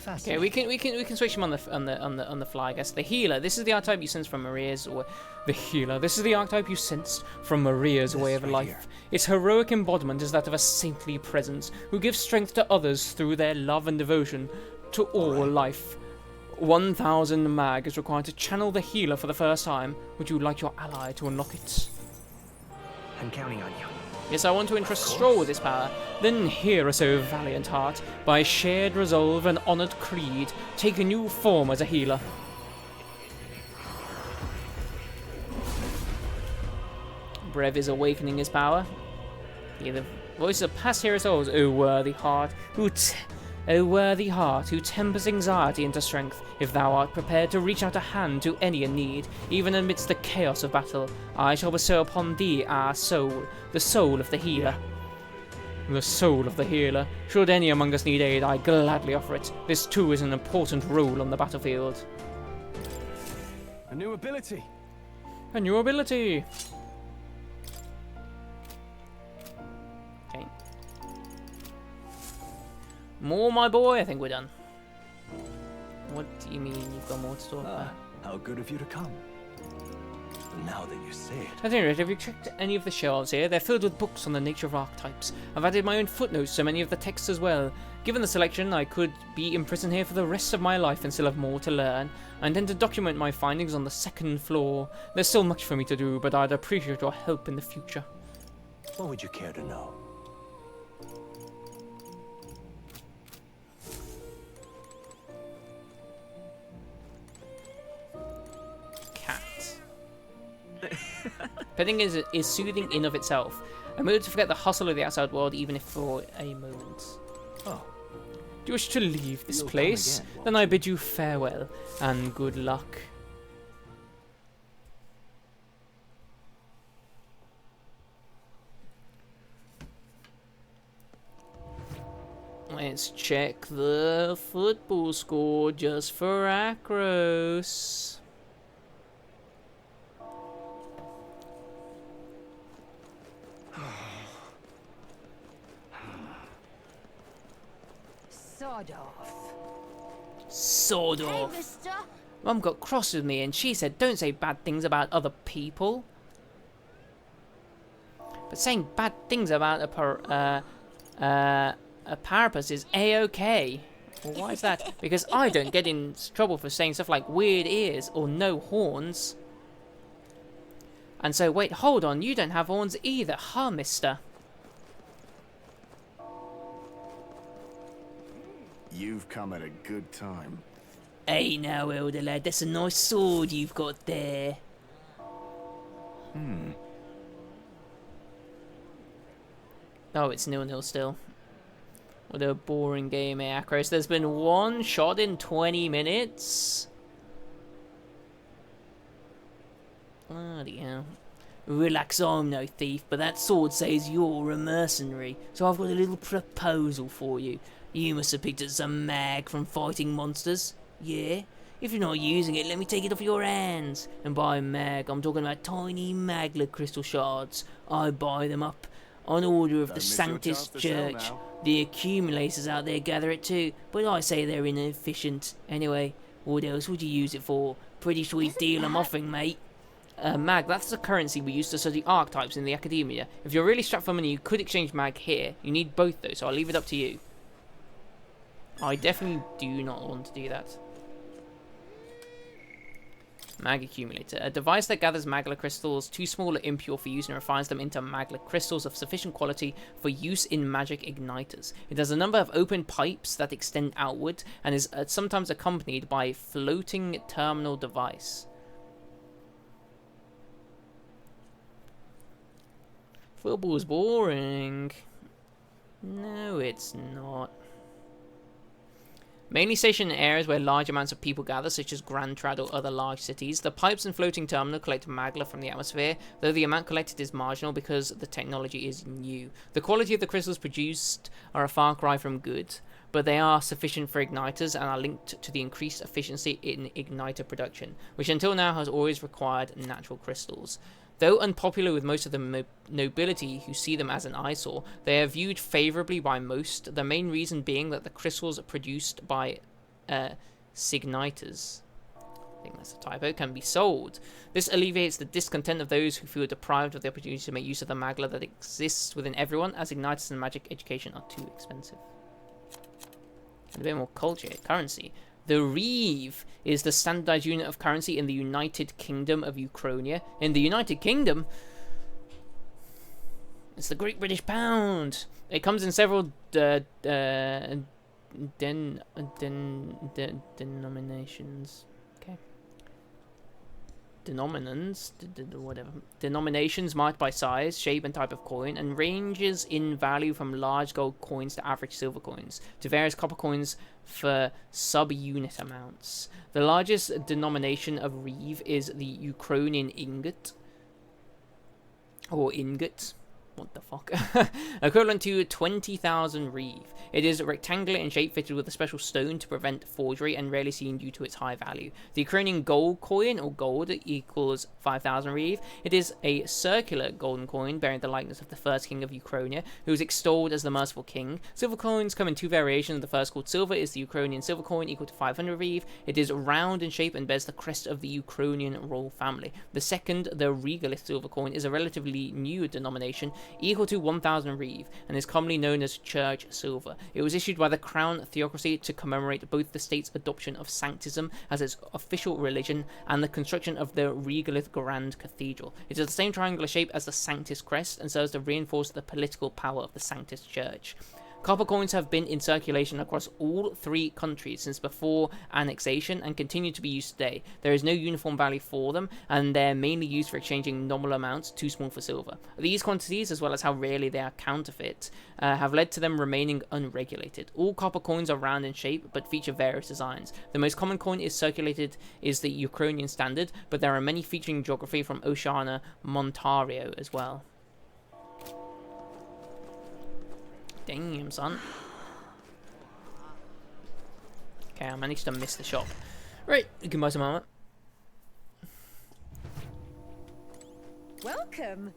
Okay, we can switch him on the fly, I guess. The healer. This is the archetype you sense from Maria's the healer. This is the archetype you sensed from Maria's way of life. Its heroic embodiment is that of a saintly presence who gives strength to others through their love and devotion to all life. 1,000 mag is required to channel the healer for the first time. Would you like your ally to unlock it? I'm counting on you. Yes, I want to entrust Stroll with this power. Then hear us, O valiant heart, by shared resolve and honoured creed, take a new form as a healer. Brev is awakening his power. Hear the voice of past hero souls, O worthy heart, O worthy heart, who tempers anxiety into strength, if thou art prepared to reach out a hand to any in need, even amidst the chaos of battle, I shall bestow upon thee our soul, the soul of the healer. The soul of the healer. Should any among us need aid, I gladly offer it. This too is an important role on the battlefield. A new ability. A new ability. Okay. More, my boy. I think we're done. What do you mean you've got more to talk about? How good of you to come. Now that you say it. At any rate, have you checked any of the shelves here? They're filled with books on the nature of archetypes. I've added my own footnotes to many of the texts as well. Given the selection, I could be imprisoned here for the rest of my life and still have more to learn. I intend to document my findings on the second floor. There's still much for me to do, but I'd appreciate your help in the future. What would you care to know? Petting is soothing in of itself. I'm able to forget the hustle of the outside world even if for a moment. Oh. Do you wish to leave this place? Then I bid you farewell and good luck. Let's check the football score just for Akros. Sod off. Sod off. Hey, mister. Mum got cross with me and she said don't say bad things about other people. But saying bad things about a parapus is a-okay. Well, why is that? Because I don't get in trouble for saying stuff like weird ears or no horns. And so, wait, hold on, you don't have horns either, huh, mister? You've come at a good time. Hey now, elder lad, that's a nice sword you've got there. Oh, it's 0-0 still. What a boring game, Akros. There's been one shot in 20 minutes. Bloody hell. Relax, I'm no thief, but that sword says you're a mercenary, so I've got a little proposal for you. You must have picked up some mag from fighting monsters. Yeah? If you're not using it, let me take it off your hands. And by mag, I'm talking about tiny magla crystal shards. I buy them up on order of the Sanctus Church. The accumulators out there gather it too, but I say they're inefficient. Anyway, what else would you use it for? Pretty sweet deal I'm offering, mate. Mag, that's the currency we use to study archetypes in the academia. If you're really strapped for money, you could exchange mag here. You need both though, so I'll leave it up to you. I definitely do not want to do that. Mag accumulator. A device that gathers magla crystals too small or impure for use and refines them into magla crystals of sufficient quality for use in magic igniters. It has a number of open pipes that extend outward and is sometimes accompanied by a floating terminal device. Football's boring. No, it's not. Mainly stationed in areas where large amounts of people gather, such as Grand Trad or other large cities, the pipes and floating terminal collect magla from the atmosphere, though the amount collected is marginal because the technology is new. The quality of the crystals produced are a far cry from good, but they are sufficient for igniters and are linked to the increased efficiency in igniter production, which until now has always required natural crystals. Though unpopular with most of the nobility who see them as an eyesore, they are viewed favourably by most, the main reason being that the crystals produced by signiters, I think that's a typo, can be sold. This alleviates the discontent of those who feel deprived of the opportunity to make use of the magla that exists within everyone, as igniters and magic education are too expensive. And a bit more culture here. Currency. The Reeve is the standardized unit of currency in the United Kingdom of Ukrainia. In the United Kingdom, it's the Great British Pound. It comes in several denominations. Okay. Denominations marked by size, shape, and type of coin, and ranges in value from large gold coins to average silver coins, to various copper coins for sub-unit amounts. The largest denomination of Reeve is the Ukrainian ingot, or ingot. What the fuck? Equivalent to 20,000 reeve. It is rectangular in shape, fitted with a special stone to prevent forgery, and rarely seen due to its high value. The Ukrainian gold coin, or gold, equals 5,000 reeve. It is a circular golden coin bearing the likeness of the first king of Ukrainia, who is extolled as the merciful king. Silver coins come in two variations. The first, called silver, is the Ukrainian silver coin, equal to 500 reeve. It is round in shape and bears the crest of the Ukrainian royal family. The second, the regalist silver coin, is a relatively new denomination, equal to 1,000 reeve, and is commonly known as church silver. It was issued by the crown theocracy to commemorate both the state's adoption of sanctism as its official religion and the construction of the regalith grand cathedral. It is the same triangular shape as the Sanctus crest and serves to reinforce the political power of the Sanctus church. Copper coins have been in circulation across all three countries since before annexation and continue to be used today. There is no uniform value for them, and they're mainly used for exchanging nominal amounts too small for silver. These quantities, as well as how rarely they are counterfeit, have led to them remaining unregulated. All copper coins are round in shape, but feature various designs. The most common coin is the Ukrainian standard, but there are many featuring geography from Oceania, Montario as well. Damn, son. Okay, I managed to miss the shop. Right, you can buy some armor. Welcome.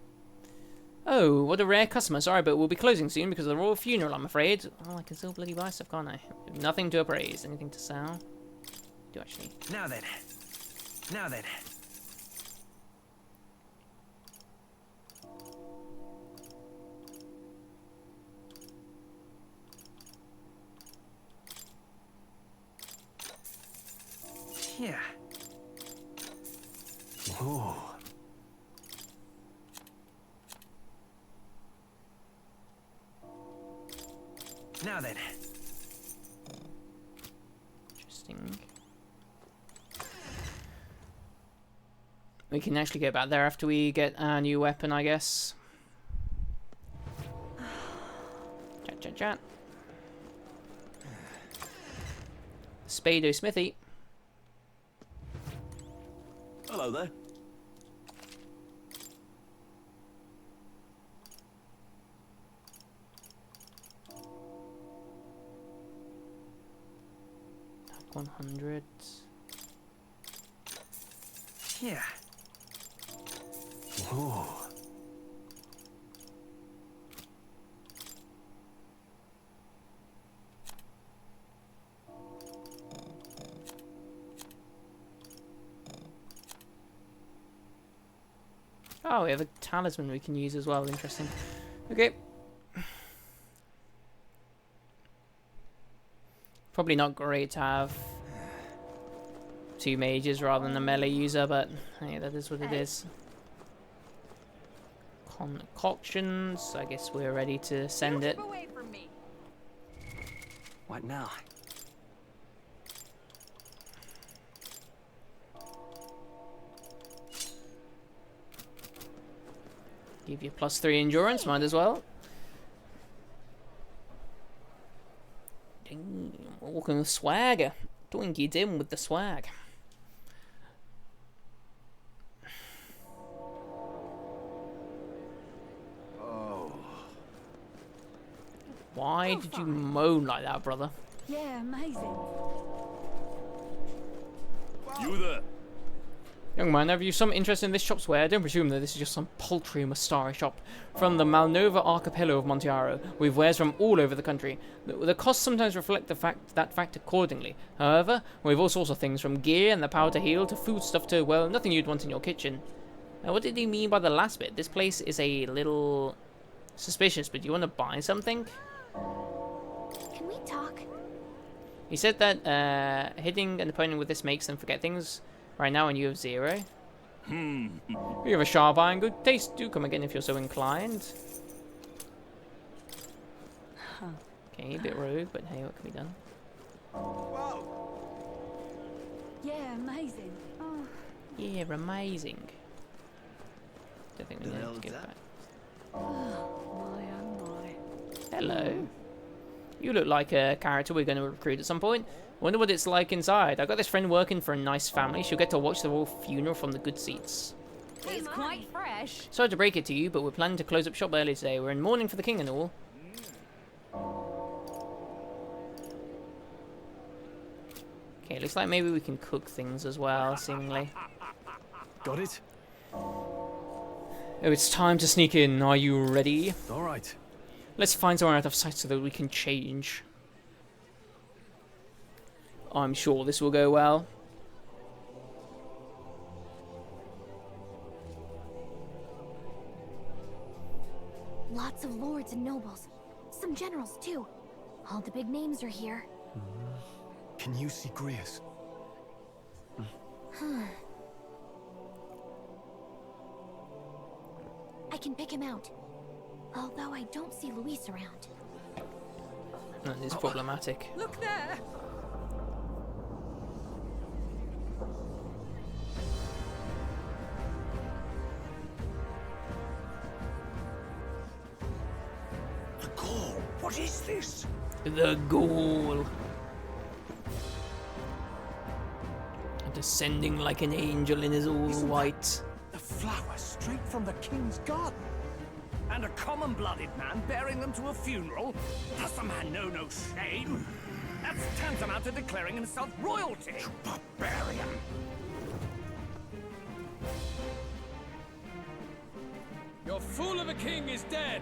Oh, what a rare customer. Sorry, but we'll be closing soon because of the royal funeral, I'm afraid. Oh, I can still bloody buy stuff, can't I? Nothing to appraise. Anything to sell? Do actually. Now then. Now then. Yeah. Whoa. Now then. Interesting. We can actually get back there after we get our new weapon, I guess. Chat, chat, chat. Spado Smithy. Hello there. Top 100. Yeah. Whoa. Oh, we have a talisman we can use as well. Interesting. Okay. Probably not great to have two mages rather than a melee user, but hey, that is what it is. Concoctions. I guess we're ready to send it. What now? Give you +3 endurance, might as well. Dang, walking with swagger. Doing it in with the swag. Oh. Why did you moan like that, brother? Yeah, amazing. You there? Young man, have you some interest in this shop's ware? Don't presume that this is just some paltry Mastari shop. From the Malnova archipelago of Montiaro, we've wares from all over the country. The costs sometimes reflect that fact accordingly. However, we've all sorts of things, from gear and the power to heal to foodstuff to, well, nothing you'd want in your kitchen. What did he mean by the last bit? This place is a little suspicious, but do you want to buy something? Can we talk? He said that hitting an opponent with this makes them forget things. Right now, and you have 0. You have a sharp eye and good taste. Do come again if you're so inclined. Okay, a bit rogue, but hey, what can be done? Yeah, amazing. Oh. Yeah, amazing. Don't think we need to get back. Oh, my. Hello. You look like a character we're going to recruit at some point. Wonder what it's like inside. I got this friend working for a nice family. She'll get to watch the royal funeral from the good seats. It's quite fresh. Sorry to break it to you, but we're planning to close up shop early today. We're in mourning for the king and all. Okay, looks like maybe we can cook things as well, seemingly. Got it? Oh, it's time to sneak in. Are you ready? All right. Let's find somewhere out of sight so that we can change. I'm sure this will go well. Lots of lords and nobles. Some generals, too. All the big names are here. Can you see Grius? I can pick him out. Although I don't see Luis around. That is problematic. Look there. The Gaul! What is this? The Gaul. Descending like an angel in his all white. The flower straight from the king's garden. And a common-blooded man bearing them to a funeral? Does the man know no shame? That's tantamount to declaring himself royalty. You barbarian! Your fool of a king is dead.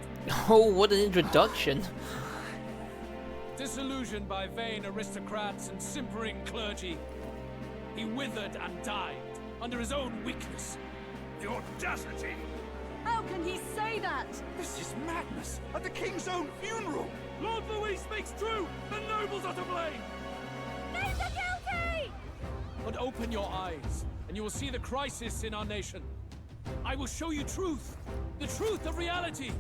Oh, what an introduction. Disillusioned by vain aristocrats and simpering clergy, he withered and died under his own weakness. The audacity! How can he say that? This is madness! At the king's own funeral! Lord Louis speaks true! The nobles are to blame! Names are guilty! But open your eyes, and you will see the crisis in our nation. I will show you truth, the truth of reality.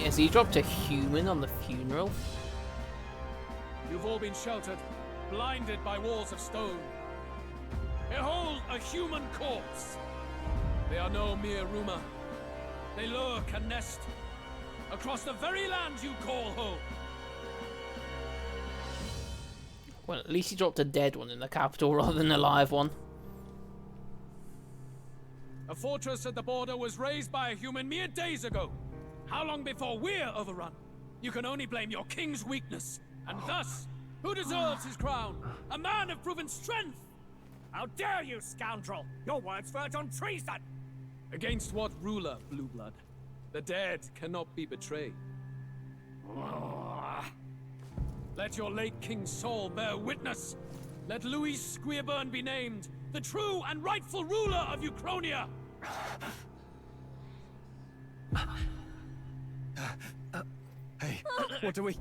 Has he dropped a human on the funeral? You've all been sheltered, blinded by walls of stone. Behold a human corpse! They are no mere rumor. They lurk and nest across the very land you call home. Well, at least he dropped a dead one in the capital rather than a live one. A fortress at the border was raised by a human mere days ago. How long before we're overrun? You can only blame your king's weakness. And thus, who deserves his crown? A man of proven strength! How dare you, scoundrel! Your words verge on treason! Against what ruler, Blue Blood? The dead cannot be betrayed. Let your late king's soul bear witness. Let Louis Squeerburn be named the true and rightful ruler of Uchronia. Hey, what do we...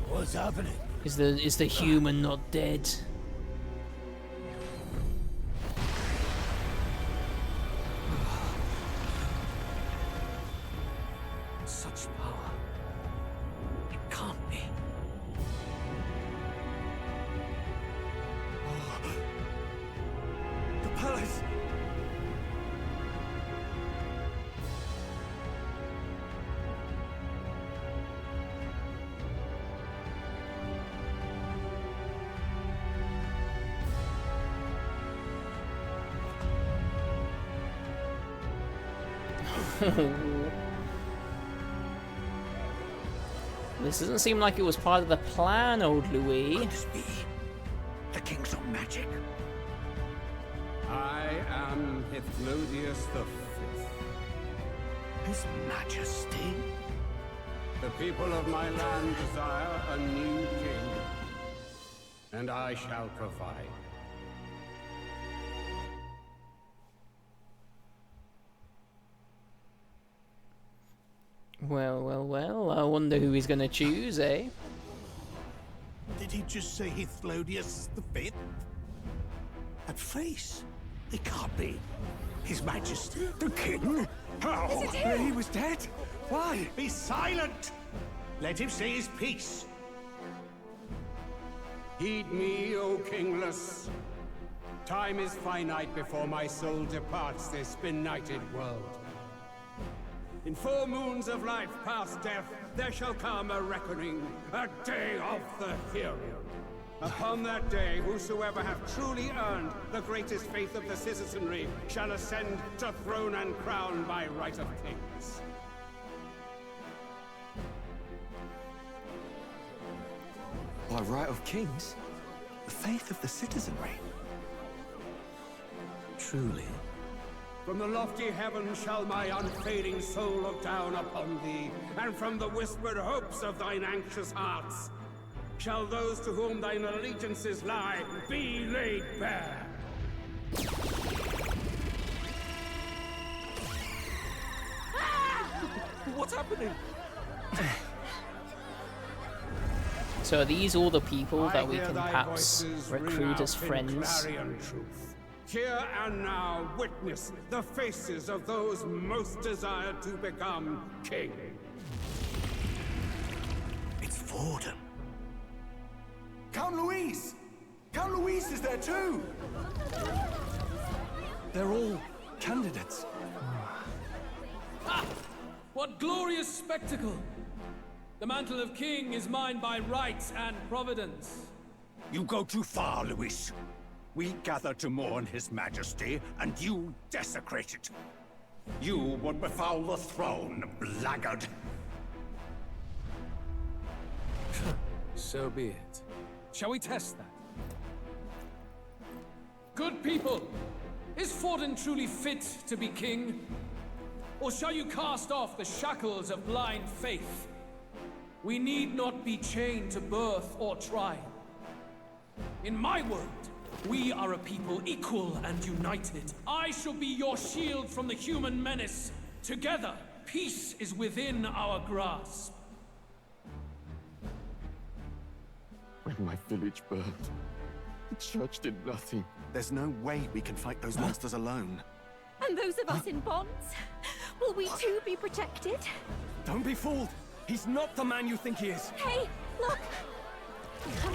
What's happening? Is the human not dead? Such power. It can't be. The palace! This doesn't seem like it was part of the plan, old Louis. Could this be the king's own magic? I am Hithlodius the Fifth. His Majesty? The people of my land desire a new king, and I shall provide. Well, well, well. I wonder who he's going to choose, eh? Did he just say Hithlodius the Fifth? That face? It can't be. His Majesty? The King? How? Is it him? He was dead? Why? Be silent! Let him say his piece. Heed me, O kingless. Time is finite before my soul departs this benighted world. In 4 moons of life past death, there shall come a reckoning, a day of the hero. Upon that day, whosoever hath truly earned the greatest faith of the citizenry shall ascend to throne and crown by right of kings. By right of kings? The faith of the citizenry? Truly? From the lofty heavens shall my unfading soul look down upon thee, and from the whispered hopes of thine anxious hearts shall those to whom thine allegiances lie be laid bare. What's happening? So are these all the people that we can perhaps recruit as friends? Here and now witness the faces of those most desired to become king. It's Vorden. Count Louise! Count Louise is there too! They're all candidates. Ah! What glorious spectacle! The mantle of king is mine by right and providence. You go too far, Louis. We gather to mourn his majesty, and you desecrate it. You would befoul the throne, blackguard. So be it. Shall we test that? Good people, is Vorden truly fit to be king? Or shall you cast off the shackles of blind faith? We need not be chained to birth or trial. In my world, we are a people equal and united. I shall be your shield from the human menace. Together, peace is within our grasp. When my village burned, the church did nothing. There's no way we can fight those monsters alone. And those of us in bonds? Will we too be protected? Don't be fooled! He's not the man you think he is! Hey, look!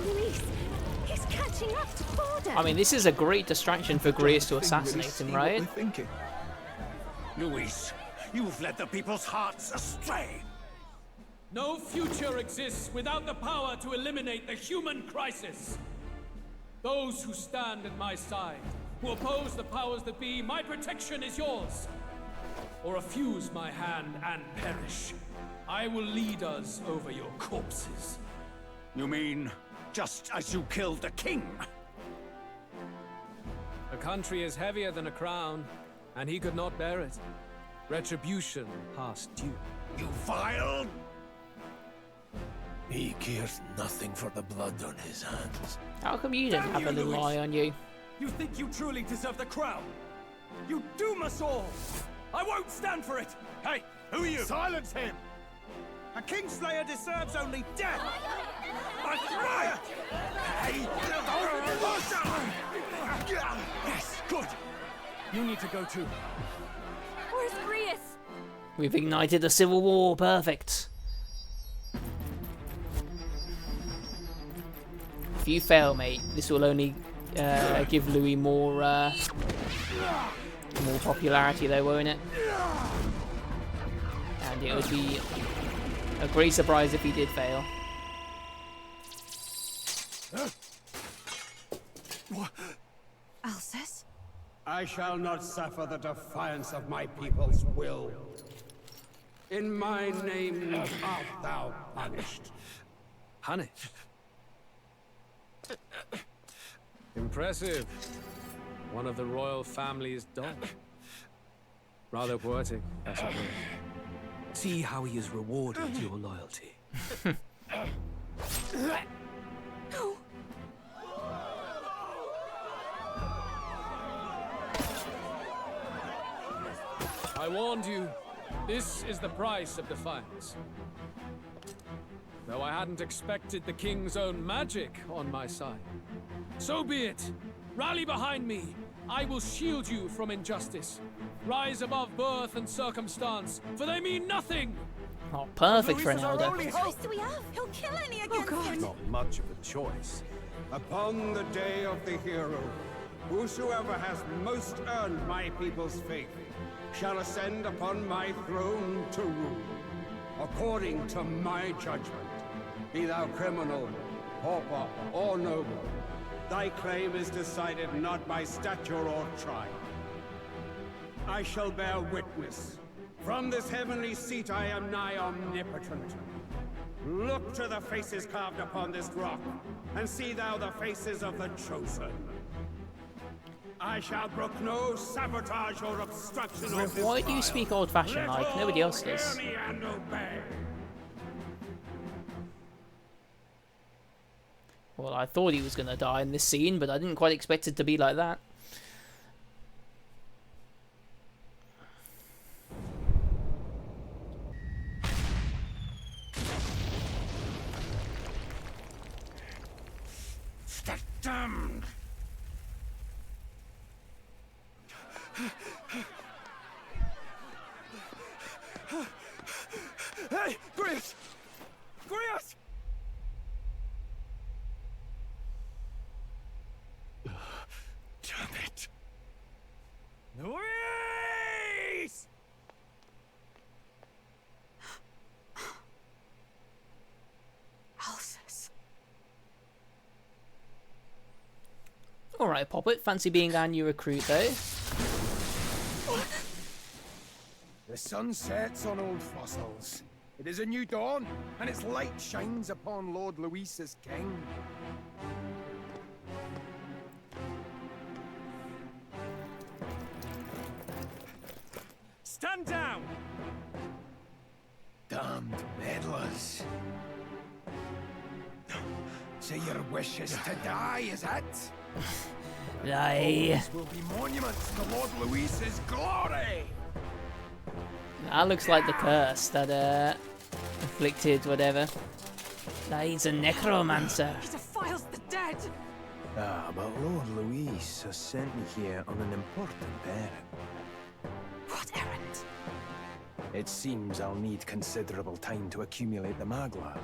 Luis, he's catching up to Vorden! I mean, this is a great distraction for Grace to assassinate him, right? Luis, you've led the people's hearts astray! No future exists without the power to eliminate the human crisis. Those who stand at my side, who oppose the powers that be, my protection is yours. Or refuse my hand and perish. I will lead us over your corpses. You mean, just as you killed the king? A country is heavier than a crown, and he could not bear it. Retribution past due. You vile... He cares nothing for the blood on his hands. How come you didn't have a little eye on you? You think you truly deserve the crown? You doom us all! I won't stand for it! Hey, who are you? Silence him! A Kingslayer deserves only death! That's right! Hey! Yes, good! You need to go too. Where's Grius? We've ignited a civil war, perfect. If you fail, mate, this will only give Louis more popularity, though, won't it? And it would be a great surprise if he did fail. Alcest? I shall not suffer the defiance of my people's will. In my name art thou punished. Punished? Impressive. One of the royal family's dog. Rather poetic, I suppose. See how he has rewarded your loyalty. I warned you. This is the price of defiance. Though I hadn't expected the king's own magic on my side. So be it. Rally behind me. I will shield you from injustice. Rise above birth and circumstance, for they mean nothing. Oh, perfect for an elder. What choice do we have? He'll kill any against him. Not much of a choice. Upon the day of the hero, Whosoever has most earned my people's faith shall ascend upon my throne to rule, according to my judgment. Be thou criminal, pauper, or noble, thy claim is decided not by stature or tribe. I shall bear witness. From this heavenly seat I am nigh omnipotent. Look to the faces carved upon this rock, and see thou the faces of the chosen. I shall brook no sabotage or obstruction of this Why do you trial. speak old-fashioned like Let nobody all else does? hear me and obey. Well, I thought he was going to die in this scene, but I didn't quite expect it to be like that. The damned! Hey, Grius! Grius! Damn it! Luis! Alsus. Alright, Poppet, fancy being our new recruit though. The sun sets on old fossils. It is a new dawn, and its light shines upon Lord Luis as king. Stand down! Damned meddlers. So your wish is to die, is it? Die. Those will be monuments to Lord Luis's glory! That looks like the curse that afflicted whatever. Nah, he's a necromancer. He defiles the dead! Ah, but Lord Luis has sent me here on an important errand. What errand? It seems I'll need considerable time to accumulate the Magla.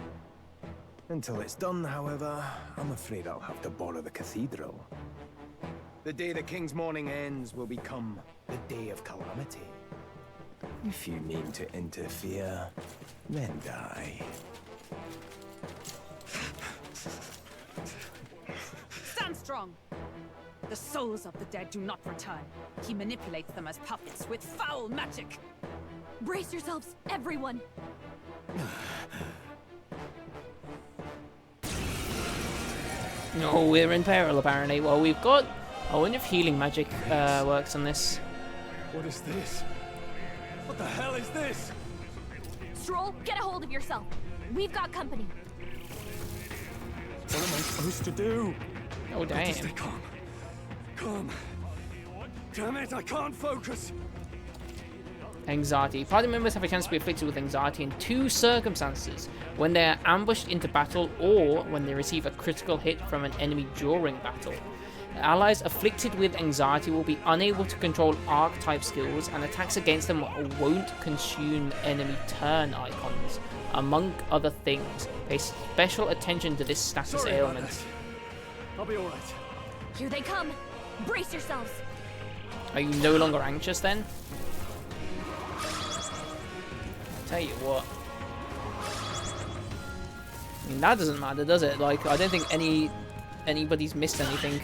Until it's done, however, I'm afraid I'll have to borrow the cathedral. The day the King's morning ends will become the day of calamity. If you mean to interfere, then die. Stand strong! The souls of the dead do not return. He manipulates them as puppets with foul magic. Brace yourselves, everyone! No, we're in peril apparently. Well, we've got... I wonder if healing magic works on this. What is this? What the hell is this? Stroll, get a hold of yourself. We've got company. What am I supposed to do? Oh, Got to damn. stay calm. Calm. Damn it, I can't focus. Anxiety. Party members have a chance to be afflicted with anxiety in two circumstances: when they are ambushed into battle or when they receive a critical hit from an enemy during battle. Allies afflicted with anxiety will be unable to control archetype skills, and attacks against them won't consume enemy turn icons. Among other things, pay special attention to this status Sorry about ailment. that. I'll be alright. Here they come. Brace yourselves. Are you no longer anxious then? Tell you what. I mean, that doesn't matter, does it? Like, I don't think anybody's missed anything.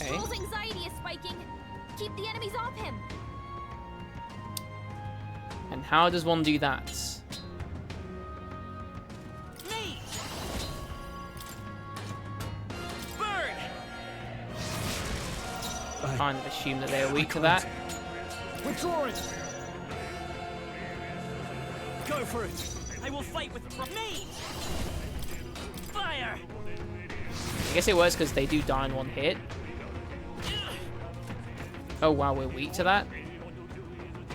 Okay. Stroll's anxiety is spiking. Keep the enemies off him. And how does one do that? Me! Burn! I kind of assume that they are weak to that. Withdrawing! Go for it! I will fight with me! Fire! I guess it works because they do die in one hit. Oh wow, we're weak to that.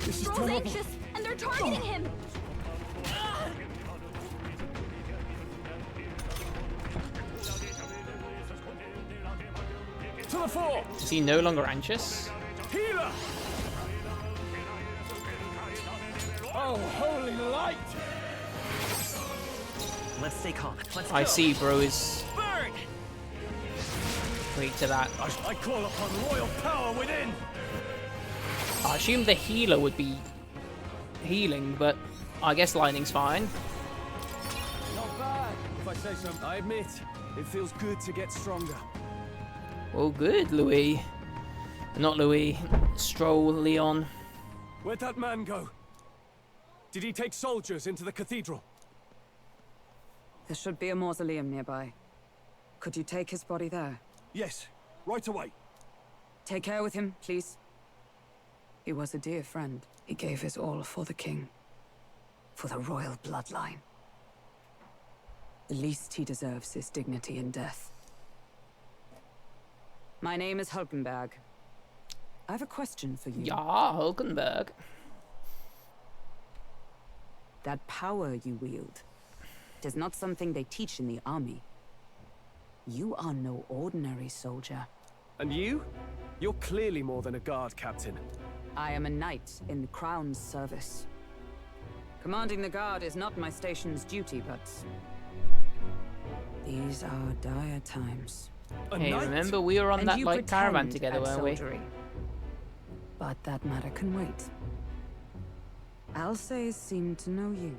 This is Stroll's terrible. anxious, and they're targeting him. To the fore! Is he no longer anxious? Healer! Oh, holy light! Let's stay calm. Let's I go. see, bro is... Burn! weak to that. I call upon royal power within. I assume the healer would be healing, but I guess lightning's fine. Not bad, if I say so. I admit, it feels good to get stronger. Well, good, Louis. Not Louis. Stroll Leon. Where'd that man go? Did he take soldiers into the cathedral? There should be a mausoleum nearby. Could you take his body there? Yes, right away. Take care with him, please. He was a dear friend. He gave his all for the king. For the royal bloodline. The least he deserves is dignity in death. My name is Hulkenberg. I have a question for you. Ja, Hulkenberg. That power you wield, it is not something they teach in the army. You are no ordinary soldier. And you? You're clearly more than a guard captain. I am a knight in the Crown's service. Commanding the guard is not my station's duty, but these are dire times. Hey, remember we were on that like caravan together, weren't we? But that matter can wait. Alsace seemed to know you.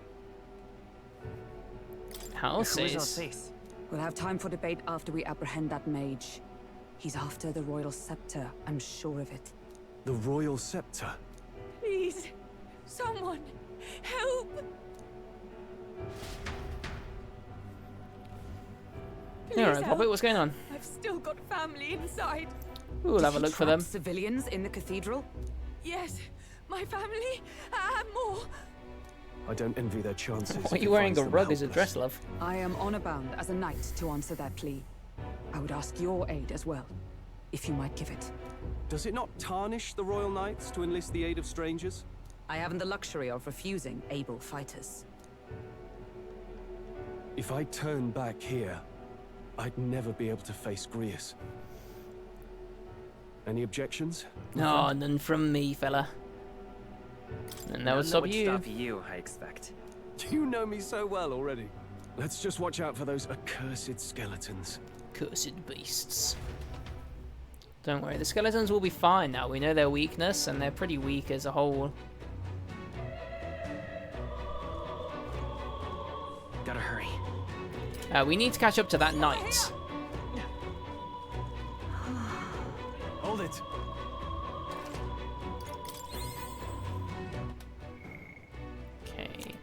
Alsace? We'll have time for debate after we apprehend that mage. He's after the royal scepter, I'm sure of it. The royal scepter? Please, someone, help! Alright, Poppet, what's going on? I've still got family inside. Ooh, we'll have a look for them. Civilians in the cathedral? Yes, my family and more. I don't envy their chances. Why are you wearing a rug as a dress, love? I am honor bound as a knight to answer that plea. I would ask your aid as well, if you might give it. Does it not tarnish the Royal Knights to enlist the aid of strangers? I haven't the luxury of refusing able fighters. If I turn back here, I'd never be able to face Grius. Any objections? No, none from me, fella. And that would stop you. Stop you, I expect. You know me so well already. Let's just watch out for those accursed skeletons. Cursed beasts. Don't worry, the skeletons will be fine now. We know their weakness, and they're pretty weak as a whole. Gotta hurry. We need to catch up to that knight. Hold it. Okay.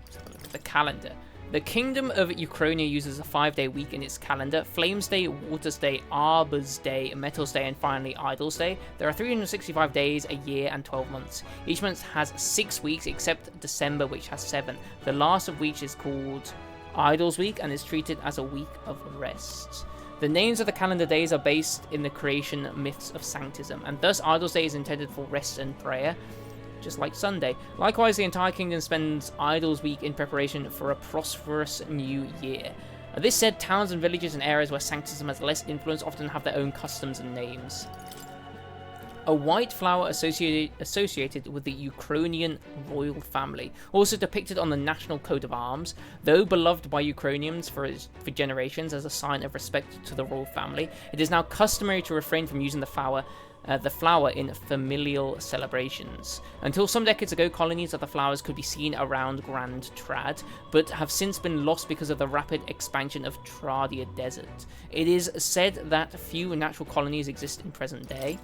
Let's have a look at the calendar. The Kingdom of Ukrainia uses a 5-day week in its calendar: Flames Day, Waters Day, Arbor's Day, Metals Day, and finally Idols Day. There are 365 days a year and 12 months. Each month has 6 weeks except December, which has 7. The last of which is called Idols Week and is treated as a week of rest. The names of the calendar days are based in the creation myths of Sanctism, and thus Idols Day is intended for rest and prayer, just like Sunday. Likewise, the entire kingdom spends Idols Week in preparation for a prosperous new year. This said, towns and villages and areas where Sanctism has less influence often have their own customs and names. A white flower associated with the Ukrainian royal family, also depicted on the national coat of arms. Though beloved by Ukrainians for generations as a sign of respect to the royal family, it is now customary to refrain from using the flower in familial celebrations. Until some decades ago, colonies of the flowers could be seen around Grand Trad, but have since been lost because of the rapid expansion of Tradia Desert. It is said that few natural colonies exist in present day.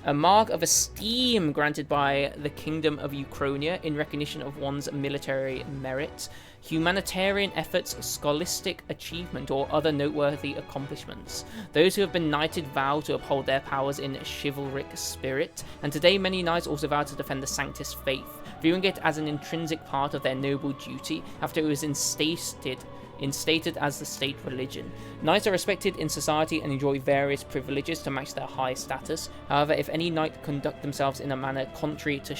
A mark of esteem granted by the Kingdom of Ukrainia in recognition of one's military merit, humanitarian efforts, scholastic achievement, or other noteworthy accomplishments. Those who have been knighted vow to uphold their powers in chivalric spirit, and today many knights also vow to defend the Sanctus faith, viewing it as an intrinsic part of their noble duty after it was instated as the state religion. Knights are respected in society and enjoy various privileges to match their high status. However, if any knight conduct themselves in a manner contrary to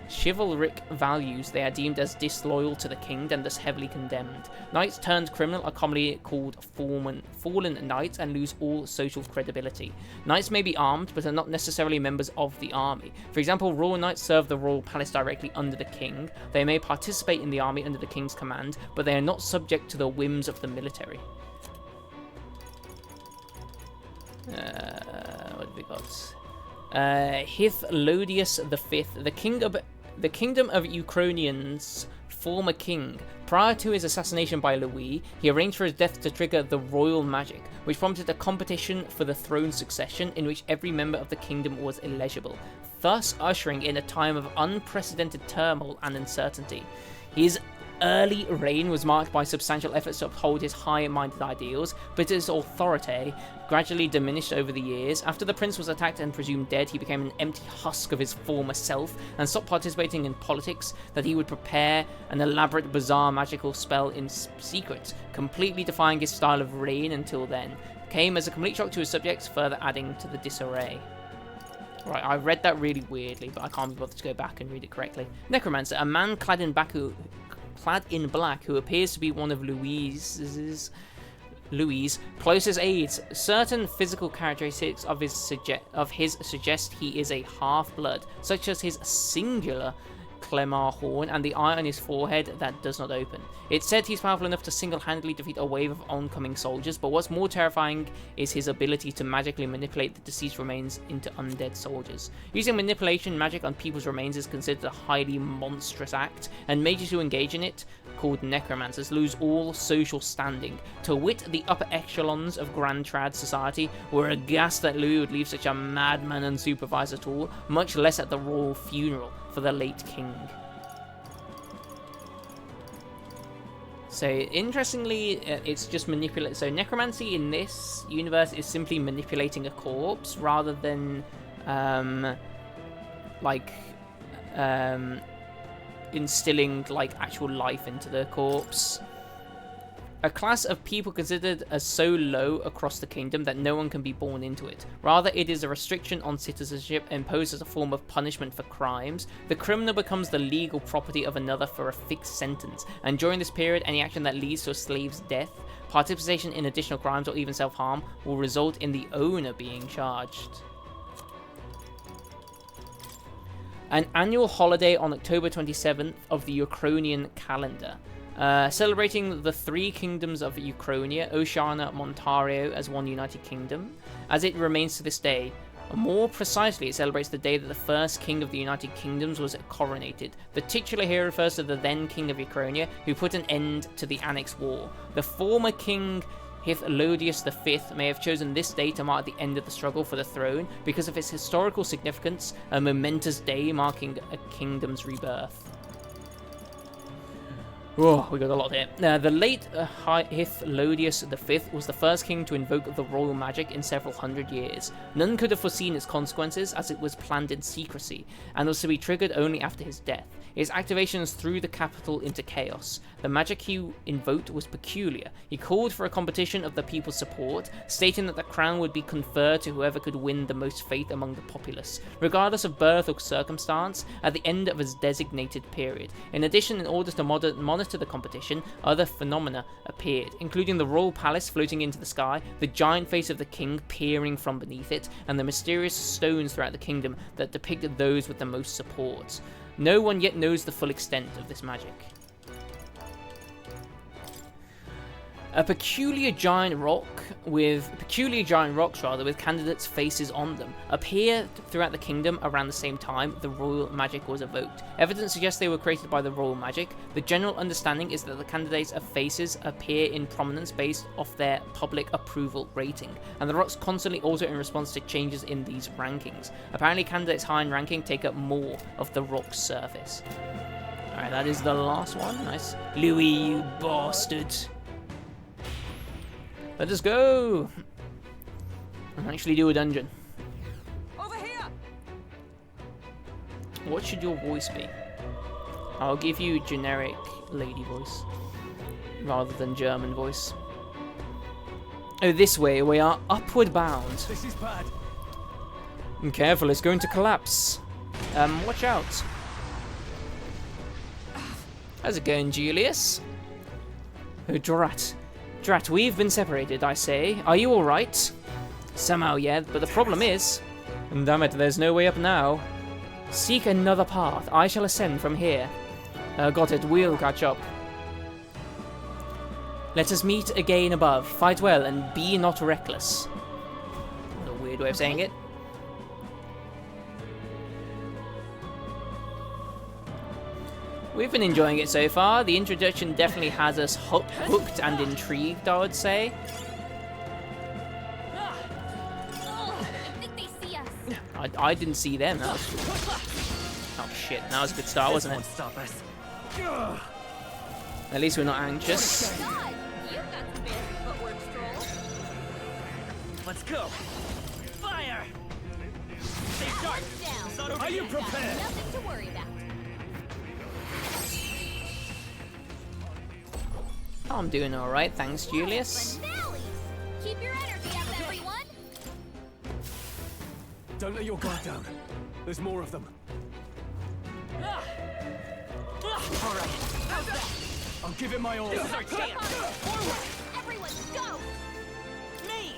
chivalric values, they are deemed as disloyal to the king and thus heavily condemned. Knights turned criminal are commonly called fallen knights and lose all social credibility. Knights may be armed, but are not necessarily members of the army. For example, royal knights serve the royal palace directly under the king. They may participate in the army under the king's command, but they are not subject to the whims of the military. What have we got? Hithlodius V, the kingdom of Ukrainians' former king. Prior to his assassination by Louis, he arranged for his death to trigger the royal magic, which prompted a competition for the throne succession in which every member of the kingdom was eligible, thus ushering in a time of unprecedented turmoil and uncertainty. His early reign was marked by substantial efforts to uphold his high-minded ideals, but his authority gradually diminished over the years. After the prince was attacked and presumed dead, he became an empty husk of his former self and stopped participating in politics, that he would prepare an elaborate, bizarre magical spell in secret, completely defying his style of reign until then. Came as a complete shock to his subjects, further adding to the disarray. Right, I read that really weirdly, but I can't be bothered to go back and read it correctly. Necromancer, a man clad in black who appears to be one of Louis' closest aides. Certain physical characteristics of his suggest he is a half-blood, such as his singular Clemar horn and the eye on his forehead that does not open. It's said he's powerful enough to single-handedly defeat a wave of oncoming soldiers, but what's more terrifying is his ability to magically manipulate the deceased remains into undead soldiers. Using manipulation magic on people's remains is considered a highly monstrous act, and mages who engage in it, called necromancers, lose all social standing. To wit, the upper echelons of Grand Trad society were aghast that Louis would leave such a madman unsupervised at all, much less at the royal funeral for the late king. So, interestingly, it's just manipulate. So, necromancy in this universe is simply manipulating a corpse rather than, instilling actual life into the corpse. A class of people considered as so low across the kingdom that no one can be born into it. Rather, it is a restriction on citizenship imposed as a form of punishment for crimes. The criminal becomes the legal property of another for a fixed sentence, and during this period, any action that leads to a slave's death, participation in additional crimes, or even self-harm will result in the owner being charged. An annual holiday on October 27th of the Ukrainian calendar, celebrating the three kingdoms of Ukrainia, Oceania, Montario as one united kingdom, as it remains to this day. More precisely, it celebrates the day that the first king of the United Kingdoms was coronated. The titular here refers to the then king of Ukrainia, who put an end to the Annex War. The former king Hithlodius V may have chosen this day to mark the end of the struggle for the throne because of its historical significance, a momentous day marking a kingdom's rebirth. Whoa, we got a lot here. The late Hithlodius V was the first king to invoke the royal magic in several hundred years. None could have foreseen its consequences, as it was planned in secrecy, and was to be triggered only after his death. Its activations threw the capital into chaos. The magic he invoked was peculiar. He called for a competition of the people's support, stating that the crown would be conferred to whoever could win the most faith among the populace, regardless of birth or circumstance, at the end of his designated period. In addition, in order to monitor the competition, other phenomena appeared, including the royal palace floating into the sky, the giant face of the king peering from beneath it, and the mysterious stones throughout the kingdom that depicted those with the most support. No one yet knows the full extent of this magic. Peculiar giant rocks with candidates' faces on them appear throughout the kingdom around the same time the royal magic was evoked. Evidence suggests they were created by the royal magic. The general understanding is that the candidates' faces appear in prominence based off their public approval rating, and the rocks constantly alter in response to changes in these rankings. Apparently, candidates high in ranking take up more of the rock's surface. Alright, that is the last one. Nice. Louis, you bastard. Let us go! And actually do a dungeon. Over here! What should your voice be? I'll give you generic lady voice, rather than German voice. Oh, this way, we are upward bound. This is bad. And careful, it's going to collapse. Watch out. How's it going, Julius? Oh, Drat, we've been separated, I say. Are you alright? Somehow, yeah, but the problem is... And damn it, there's no way up now. Seek another path. I shall ascend from here. Got it, we'll catch up. Let us meet again above. Fight well and be not reckless. weird way of saying it. We've been enjoying it so far. The introduction definitely has us hooked and intrigued, I would say. I didn't see them. That was... Oh shit, that was a good start, wasn't it? Stop us. At least we're not anxious. Let's go. Fire! Stay sharp. Are you prepared? Nothing to worry about. I'm doing alright, thanks, Julius. Keep your energy up, everyone. Don't let your guard down. There's more of them. All right. How's that? I'll give it my all. This is our chance. Forward. Everyone, go. Me.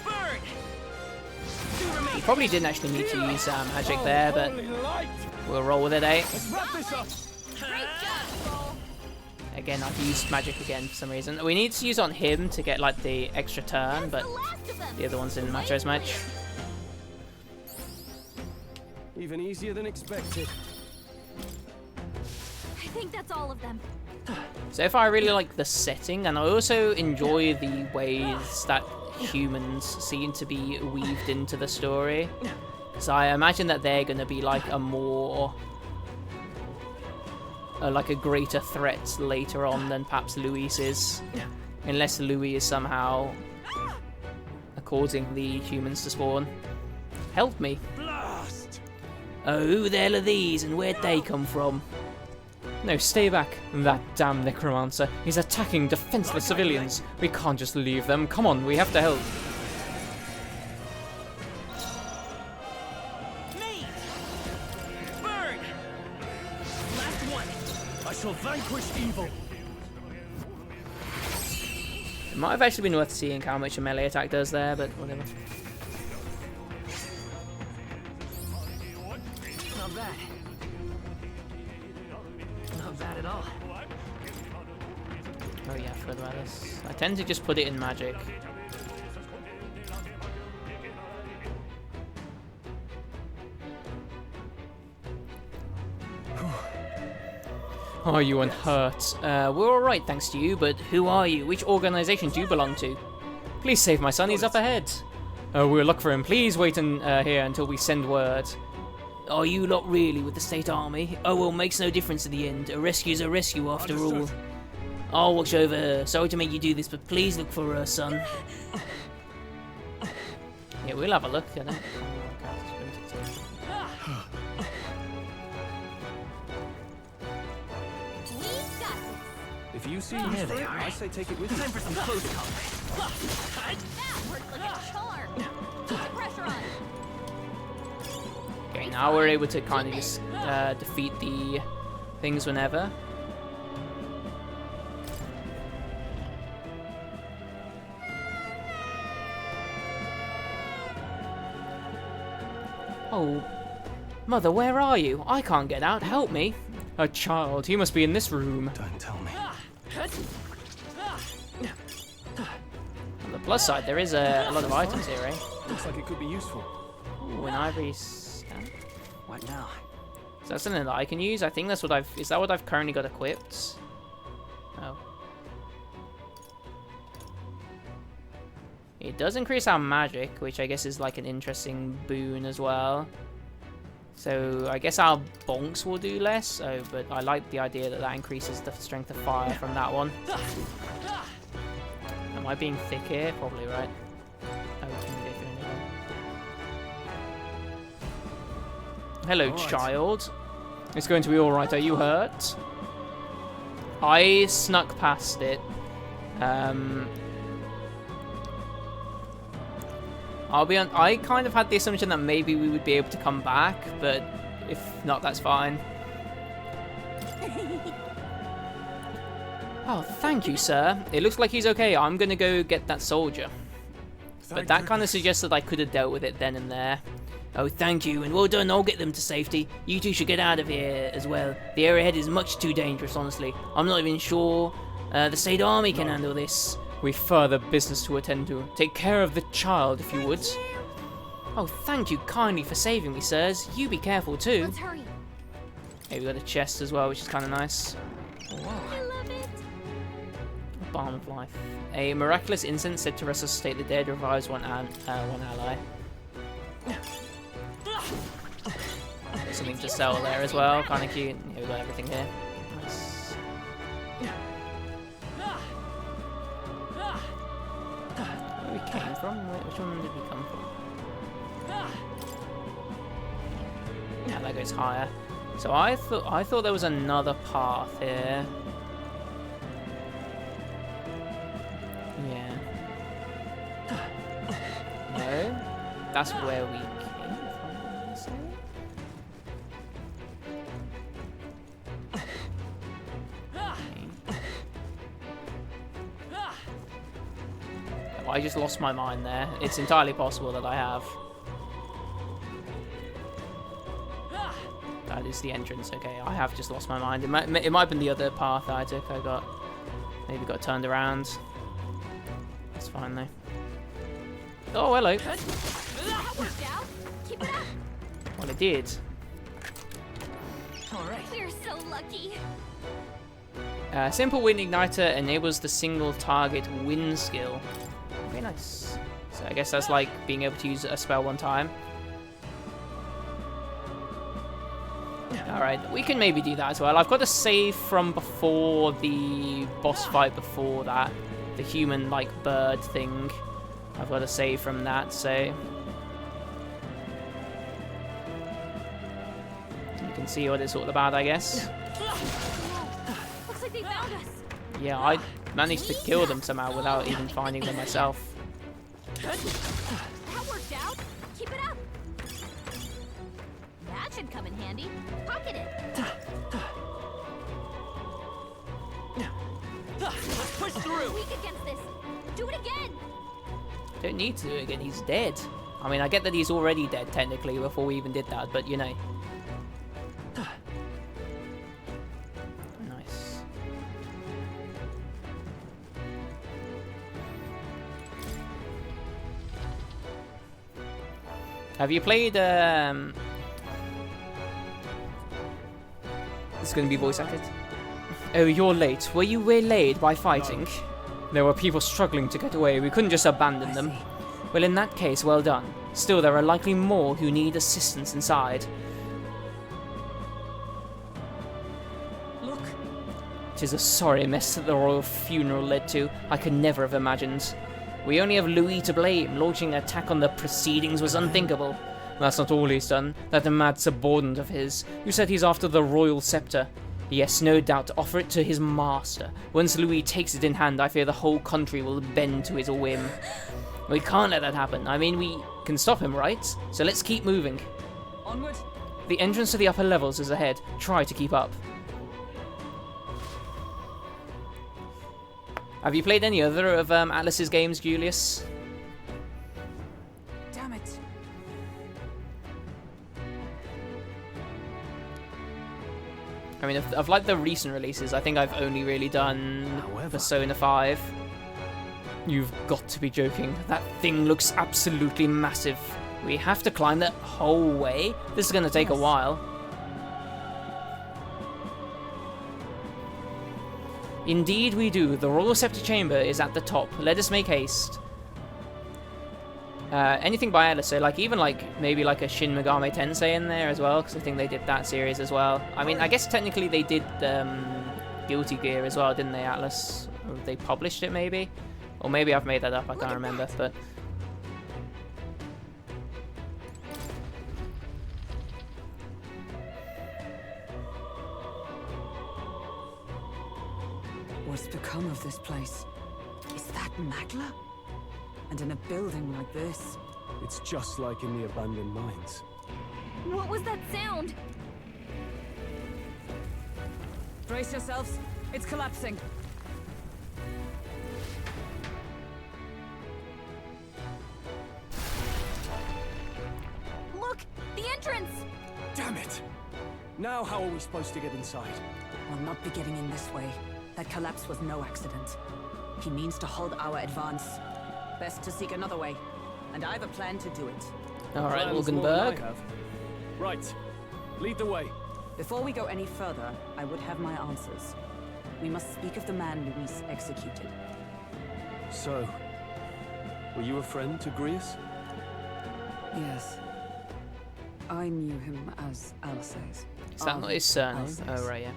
Burn. You probably didn't actually need to use magic there, but we'll roll with it, eh? Let's wrap this up. Great job, Roll. Again, I've used magic again for some reason. We need to use on him to get like the extra turn, but the other ones didn't matter as much. Even easier than expected. I think that's all of them. So far, I really like the setting, and I also enjoy the ways that humans seem to be weaved into the story. So I imagine that they're going to be like a more... like a greater threat later on than perhaps Luis is. Unless Louis is somehow causing the humans to spawn. Help me. Blast. Oh, who the hell are these and where'd they come from? No, stay back. That damn necromancer. He's attacking defenseless civilians. We can't just leave them. Come on, we have to help. Me. Burn. Last one. I shall vanquish evil. It might have actually been worth seeing how much a melee attack does there, but whatever. Not bad. Not bad at all. Oh yeah, I forgot about this. I tend to just put it in magic. Are you unhurt? We're alright thanks to you, but who are you? Which organization do you belong to? Please save my son, he's up ahead. We'll look for him. Please wait here until we send word. Are you lot really with the state army? Oh well, makes no difference in the end. A rescue's a rescue after all. I'll watch over her. Sorry to make you do this, but please look for her, son. Yeah, we'll have a look at it. If you see There they are. I say take it with you. Time for some close combat. That worked like a charm. Keep the pressure on. Okay, now we're able to kind of just defeat the things whenever. Oh, Mother, where are you? I can't get out. Help me. A child. He must be in this room. Don't tell me. On the plus side, there is a lot of items here, eh? Looks like it could be useful. Ooh, an ivory stamp. What now? Is that something that I can use? I think that's what I've... Is that what I've currently got equipped? Oh. It does increase our magic, which I guess is like an interesting boon as well. So I guess our bonks will do less. Oh, but I like the idea that that increases the strength of fire from that one. Am I being thick here? Probably, right? Oh, hello, child. It's going to be alright. Are you hurt? I snuck past it. I'll be on. I kind of had the assumption that maybe we would be able to come back, but if not, that's fine. Oh, thank you, sir. It looks like he's okay. I'm gonna go get that soldier. But that kind of suggests that I could have dealt with it then and there. Oh, thank you, and well done. I'll get them to safety. You two should get out of here as well. The area ahead is much too dangerous, honestly. I'm not even sure the state army can handle this. We've further business to attend to. Take care of the child, if you would. Oh, thank you kindly for saving me, sirs. You be careful too. Let's hurry. Hey, we got a chest as well, which is kind of nice. I love it. Balm of life. A miraculous incense said to resuscitate the dead revives one ally. Something to sell there as well. Kind of cute. Yeah, we got everything here. Nice. Where we came from? Which one did we come from? Yeah, that goes higher. So I thought there was another path here. Yeah. No, that's where we came from. Say. I just lost my mind there. It's entirely possible that I have. That is the entrance. Okay, I have just lost my mind. It might have been the other path that I took. Maybe got turned around. That's fine though. Oh, hello. Well, it did. Alright. We're so lucky. Simple wind igniter enables the single target win skill. Very nice. So I guess that's like being able to use a spell one time. Alright, we can maybe do that as well. I've got a save from before the boss fight before that. The human, like, bird thing. I've got a save from that, so... you can see what it's all about, I guess. Looks like they found us. Yeah, I managed to kill them somehow without even finding them myself. That worked out. Keep it up. That should come in handy. Pocket it. Let's push through. Weak against this. Do it again. Don't need to do it again, he's dead. I mean, I get that he's already dead, technically, before we even did that, but you know. Nice. Have you played, It's gonna be voice acted. Oh, you're late. Were you waylaid by fighting? There were people struggling to get away. We couldn't just abandon them. Well, in that case, well done. Still, there are likely more who need assistance inside. Look. 'Tis a sorry mess that the royal funeral led to. I could never have imagined. We only have Louis to blame. Launching an attack on the proceedings was unthinkable. That's not all he's done. That mad subordinate of his, who said he's after the royal scepter. Yes, no doubt to offer it to his master. Once Louis takes it in hand, I fear the whole country will bend to his whim. We can't let that happen. I mean, we can stop him, right? So let's keep moving. Onward. The entrance to the upper levels is ahead. Try to keep up. Have you played any other of Atlas's games, Julius? Damn it. I mean, of like the recent releases, I think I've only really done Persona 5. You've got to be joking. That thing looks absolutely massive. We have to climb that whole way? This is going to take a while. Indeed we do. The Royal Scepter Chamber is at the top. Let us make haste. Anything by Atlas, so like even like maybe like a Shin Megami Tensei in there as well, because I think they did that series as well. I mean, I guess technically they did Guilty Gear as well, didn't they, Atlas? Or they published it maybe? Or maybe I've made that up, I can't remember, but... What's become of this place? Is that Magla? And in a building like this? It's just like in the abandoned mines. What was that sound? Brace yourselves. It's collapsing. Look! The entrance! Damn it! Now how are we supposed to get inside? We'll not be getting in this way. That collapse was no accident. He means to halt our advance. Best to seek another way. And I've a plan to do it. Alright, Plans more than I Wolgenberg. have. Right. Lead the way. Before we go any further, I would have my answers. We must speak of the man Luis executed. So, were you a friend to Grius? Yes. I knew him as Alsace. Is that not his surname? Alsace. Oh, right, yeah.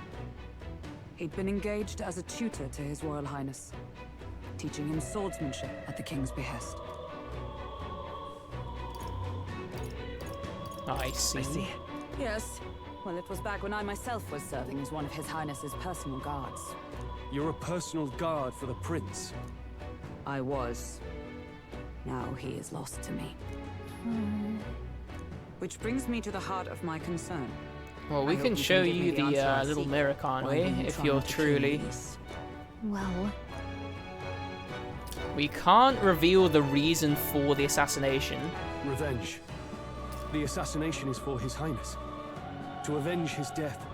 He'd been engaged as a tutor to His Royal Highness, teaching him swordsmanship at the King's behest. I see. Yes. Well, it was back when I myself was serving as one of His Highness's personal guards. You're a personal guard for the Prince. I was. Now he is lost to me. Which brings me to the heart of my concern. Well, we I can hope show give me you the answer I the little seek. mirror, can't we? Why are you If trying you're to kill truly... Luis? Well, We can't reveal the reason for the assassination. Revenge. The assassination is for His Highness. To avenge his death.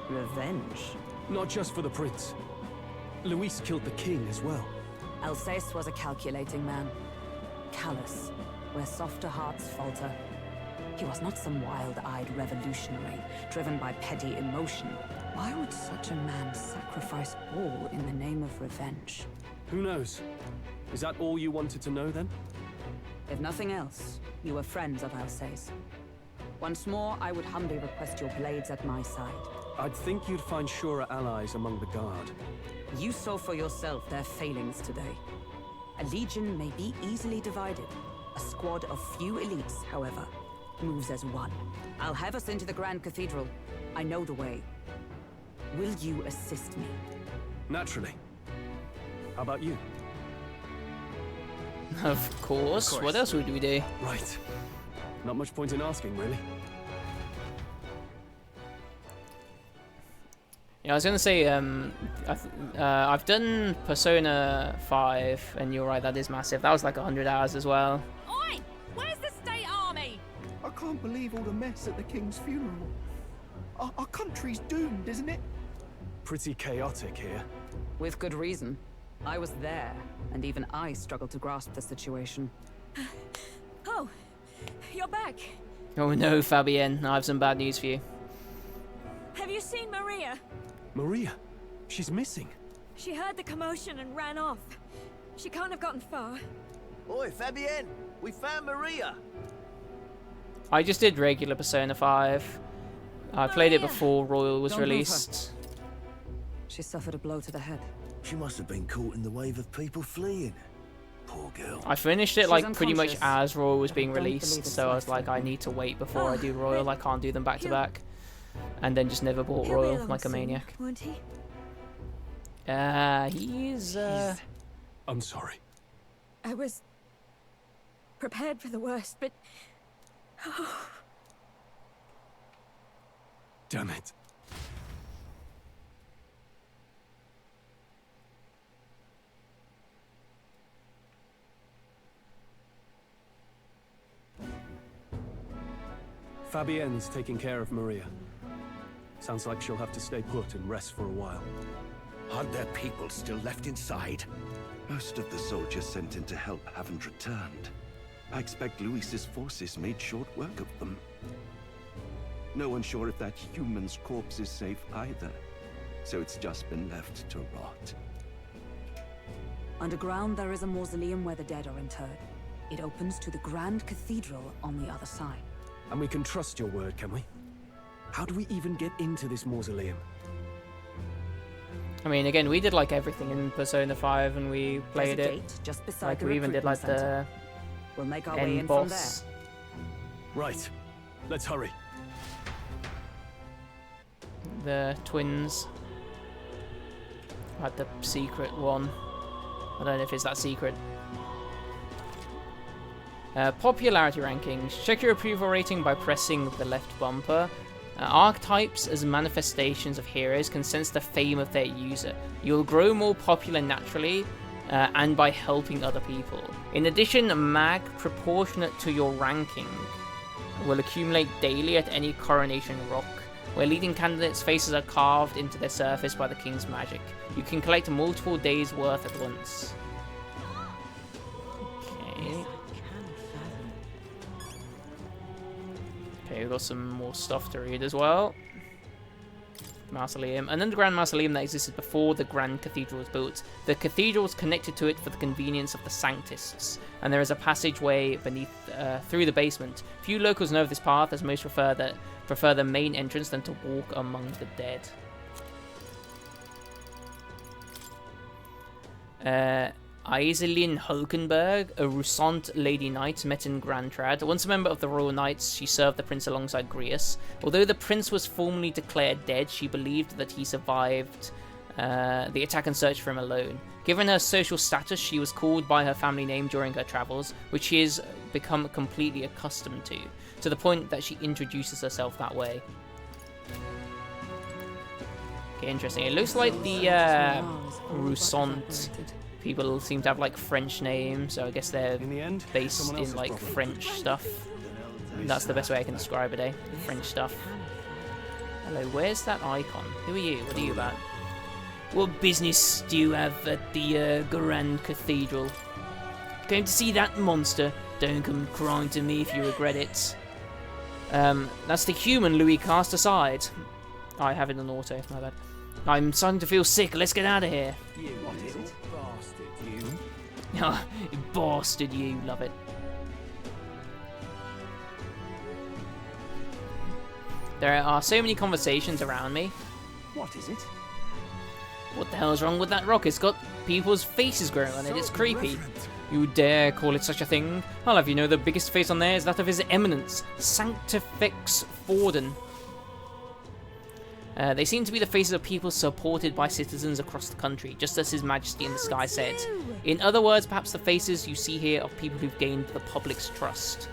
Revenge? Not just for the Prince. Luis killed the King as well. Alsace was a calculating man. Callous, where softer hearts falter. He was not some wild-eyed revolutionary, driven by petty emotion. Why would such a man sacrifice all in the name of revenge? Who knows? Is that all you wanted to know then? If nothing else, you were friends of Alsace. Once more, I would humbly request your blades at my side. I'd think you'd find surer allies among the Guard. You saw for yourself their failings today. A legion may be easily divided. A squad of few elites, however, moves as one. I'll have us into the Grand Cathedral. I know the way. Will you assist me? Naturally. How about you? Of course. What else would we do? Right. Not much point in asking, really. Yeah, I was gonna say, I've done Persona 5, and you're right, that is massive. That was like 100 hours as well. Oi! Where's the state army? I can't believe all the mess at the King's funeral. Our country's doomed, isn't it? Pretty chaotic here. With good reason. I was there, and even I struggled to grasp the situation. Oh, you're back. Oh no, Fabienne, I have some bad news for you. Have you seen Maria? Maria? She's missing. She heard the commotion and ran off. She can't have gotten far. Oi, Fabienne! We found Maria! I just did regular Persona 5. I played it before Royal was Don't move her. released. She suffered a blow to the head. She must have been caught in the wave of people fleeing. Poor girl. I finished it She's like pretty much unconscious, as Royal was but I being don't believe released, it's so I was like, I life-threatening. need to wait before I do Oh, Royal. but I can't do them back to he'll- back. And then just never bought He'll be Royal along like a soon, maniac. Won't he? He's I'm sorry. I was prepared for the worst, but Damn it. Fabienne's taking care of Maria. Sounds like she'll have to stay put and rest for a while. Aren't there people still left inside? Most of the soldiers sent in to help haven't returned. I expect Luis's forces made short work of them. No one's sure if that human's corpse is safe either, so it's just been left to rot. Underground, there is a mausoleum where the dead are interred. It opens to the Grand Cathedral on the other side. And we can trust your word, can we? How do we even get into this mausoleum? I mean, again, we did like everything in Persona 5, and we played There's a it. gate just beside Like the we even did like recruitment the center. We'll make our way end in from boss. there. Right. Let's hurry. The twins. Had the secret one. I don't know if it's that secret. Popularity rankings. Check your approval rating by pressing the left bumper. Archetypes as manifestations of heroes can sense the fame of their user. You'll grow more popular naturally and by helping other people. In addition, a mag proportionate to your ranking will accumulate daily at any coronation rock where leading candidates' faces are carved into their surface by the king's magic. You can collect multiple days' worth at once. Okay. Okay, we've got some more stuff to read as well. Mausoleum. An underground mausoleum that existed before the Grand Cathedral was built. The cathedral was connected to it for the convenience of the Sanctists, and there is a passageway beneath through the basement. Few locals know of this path, as most prefer the main entrance than to walk among the dead. Iselin Hulkenberg, a Rusant Lady Knight, met in Grand Trad. Once a member of the Royal Knights, she served the prince alongside Grius. Although the prince was formally declared dead, she believed that he survived the attack and searched for him alone. Given her social status, she was called by her family name during her travels, which she has become completely accustomed to the point that she introduces herself that way. Okay, interesting. It looks like the Rusant people seem to have like French names, so I guess they're based in like French stuff. That's the best way I can describe it, eh? French stuff. Hello, where's that icon? Who are you? What are you about? What business do you have at the Grand Cathedral? Going to see that monster? Don't come crying to me if you regret it. That's the human Louis cast aside. I have it on auto, my bad. I'm starting to feel sick, let's get out of here. You little bastard, you. Ah, bastard, you love it. There are so many conversations around me. What is it? What the hell's wrong with that rock? It's got people's faces growing on it. It's creepy. You dare call it such a thing? I'll have you know the biggest face on there is that of His Eminence, Sanctifex Forden. They seem to be the faces of people supported by citizens across the country, just as His Majesty in the Sky said. In other words, perhaps the faces you see here of people who've gained the public's trust.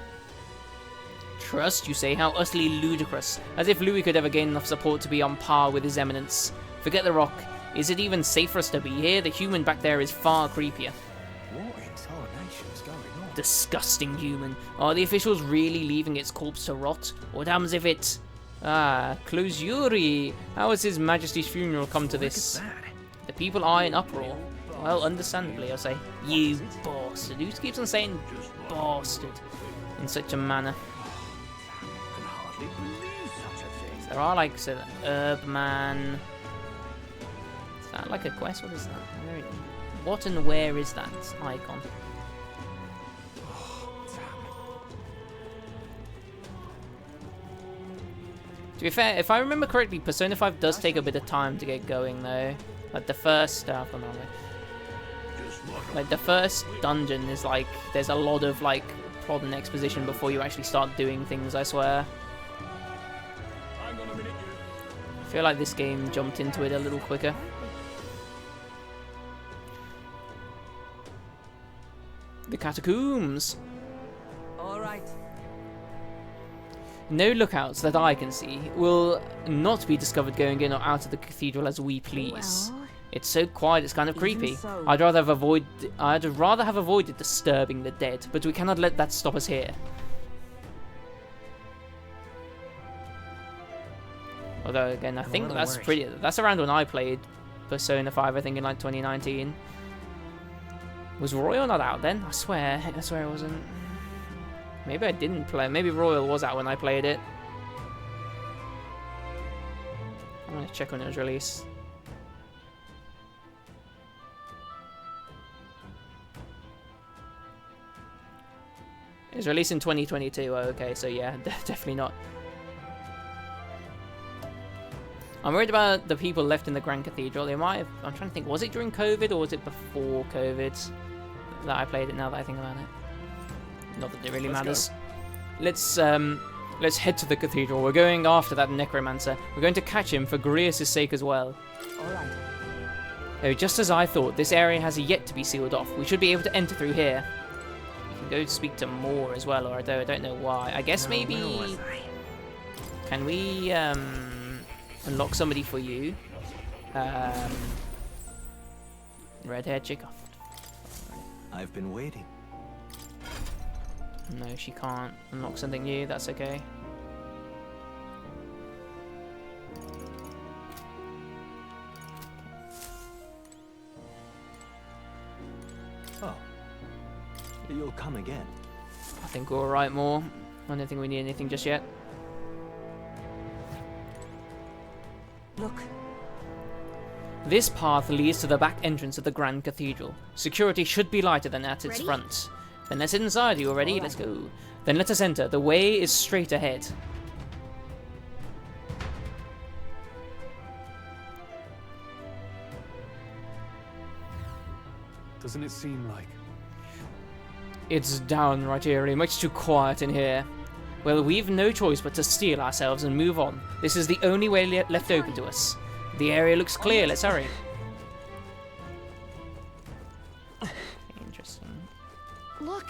Trust, you say? How utterly ludicrous. As if Louis could ever gain enough support to be on par with His Eminence. Forget the rock. Is it even safe for us to be here? The human back there is far creepier. What in tarnation's going on? Disgusting human. Are the officials really leaving its corpse to rot? What happens if it... Ah, Closuri. How has His Majesty's funeral come to this? The people are in uproar. Well, understandably, I say. You bastard. Who keeps on saying bastard in such a manner? There are like, so, Herbman. Is that like a quest? What is that? What and where is that icon? To be fair, if I remember correctly, Persona 5 does take a bit of time to get going, though. Like the first, I've gone wrong way. Like the first dungeon is like, there's a lot of like plot and exposition before you actually start doing things, I swear. I feel like this game jumped into it a little quicker. The catacombs. All right. No lookouts that I can see will not be discovered going in or out of the cathedral as we please. Well, it's so quiet, it's kind of creepy. so. I'd rather have avoided disturbing the dead, but we cannot let that stop us here. Although again, I think that's around when I played Persona 5, I think in like 2019. Was Royal not out then? I swear it wasn't. Maybe I didn't play. Maybe Royal was out when I played it. I'm gonna check when it was released. It was released in 2022. Oh, okay, so yeah, definitely not. I'm worried about the people left in the Grand Cathedral. They might have. I'm trying to think. Was it during COVID or was it before COVID that I played it? Now that I think about it. Not that it really matters. Let's head to the cathedral. We're going after that necromancer. We're going to catch him for Grius' sake as well. Alright. Oh, just as I thought, this area has yet to be sealed off. We should be able to enter through here. We can go speak to Moore as well, or I don't know why. I guess maybe... Can we unlock somebody for you? Red-haired chick. I've been waiting. No, she can't unlock something new. That's okay. You'll come again. I think we're alright, more. I don't think we need anything just yet. Look. This path leads to the back entrance of the Grand Cathedral. Security should be lighter than at its front. Then let's inside. You already? Let's go. Then let us enter. The way is straight ahead. Doesn't it seem like... It's downright eerie, much too quiet in here. Well, we've no choice but to steel ourselves and move on. This is the only way left open to us. The area looks clear, let's hurry. Interesting. Look.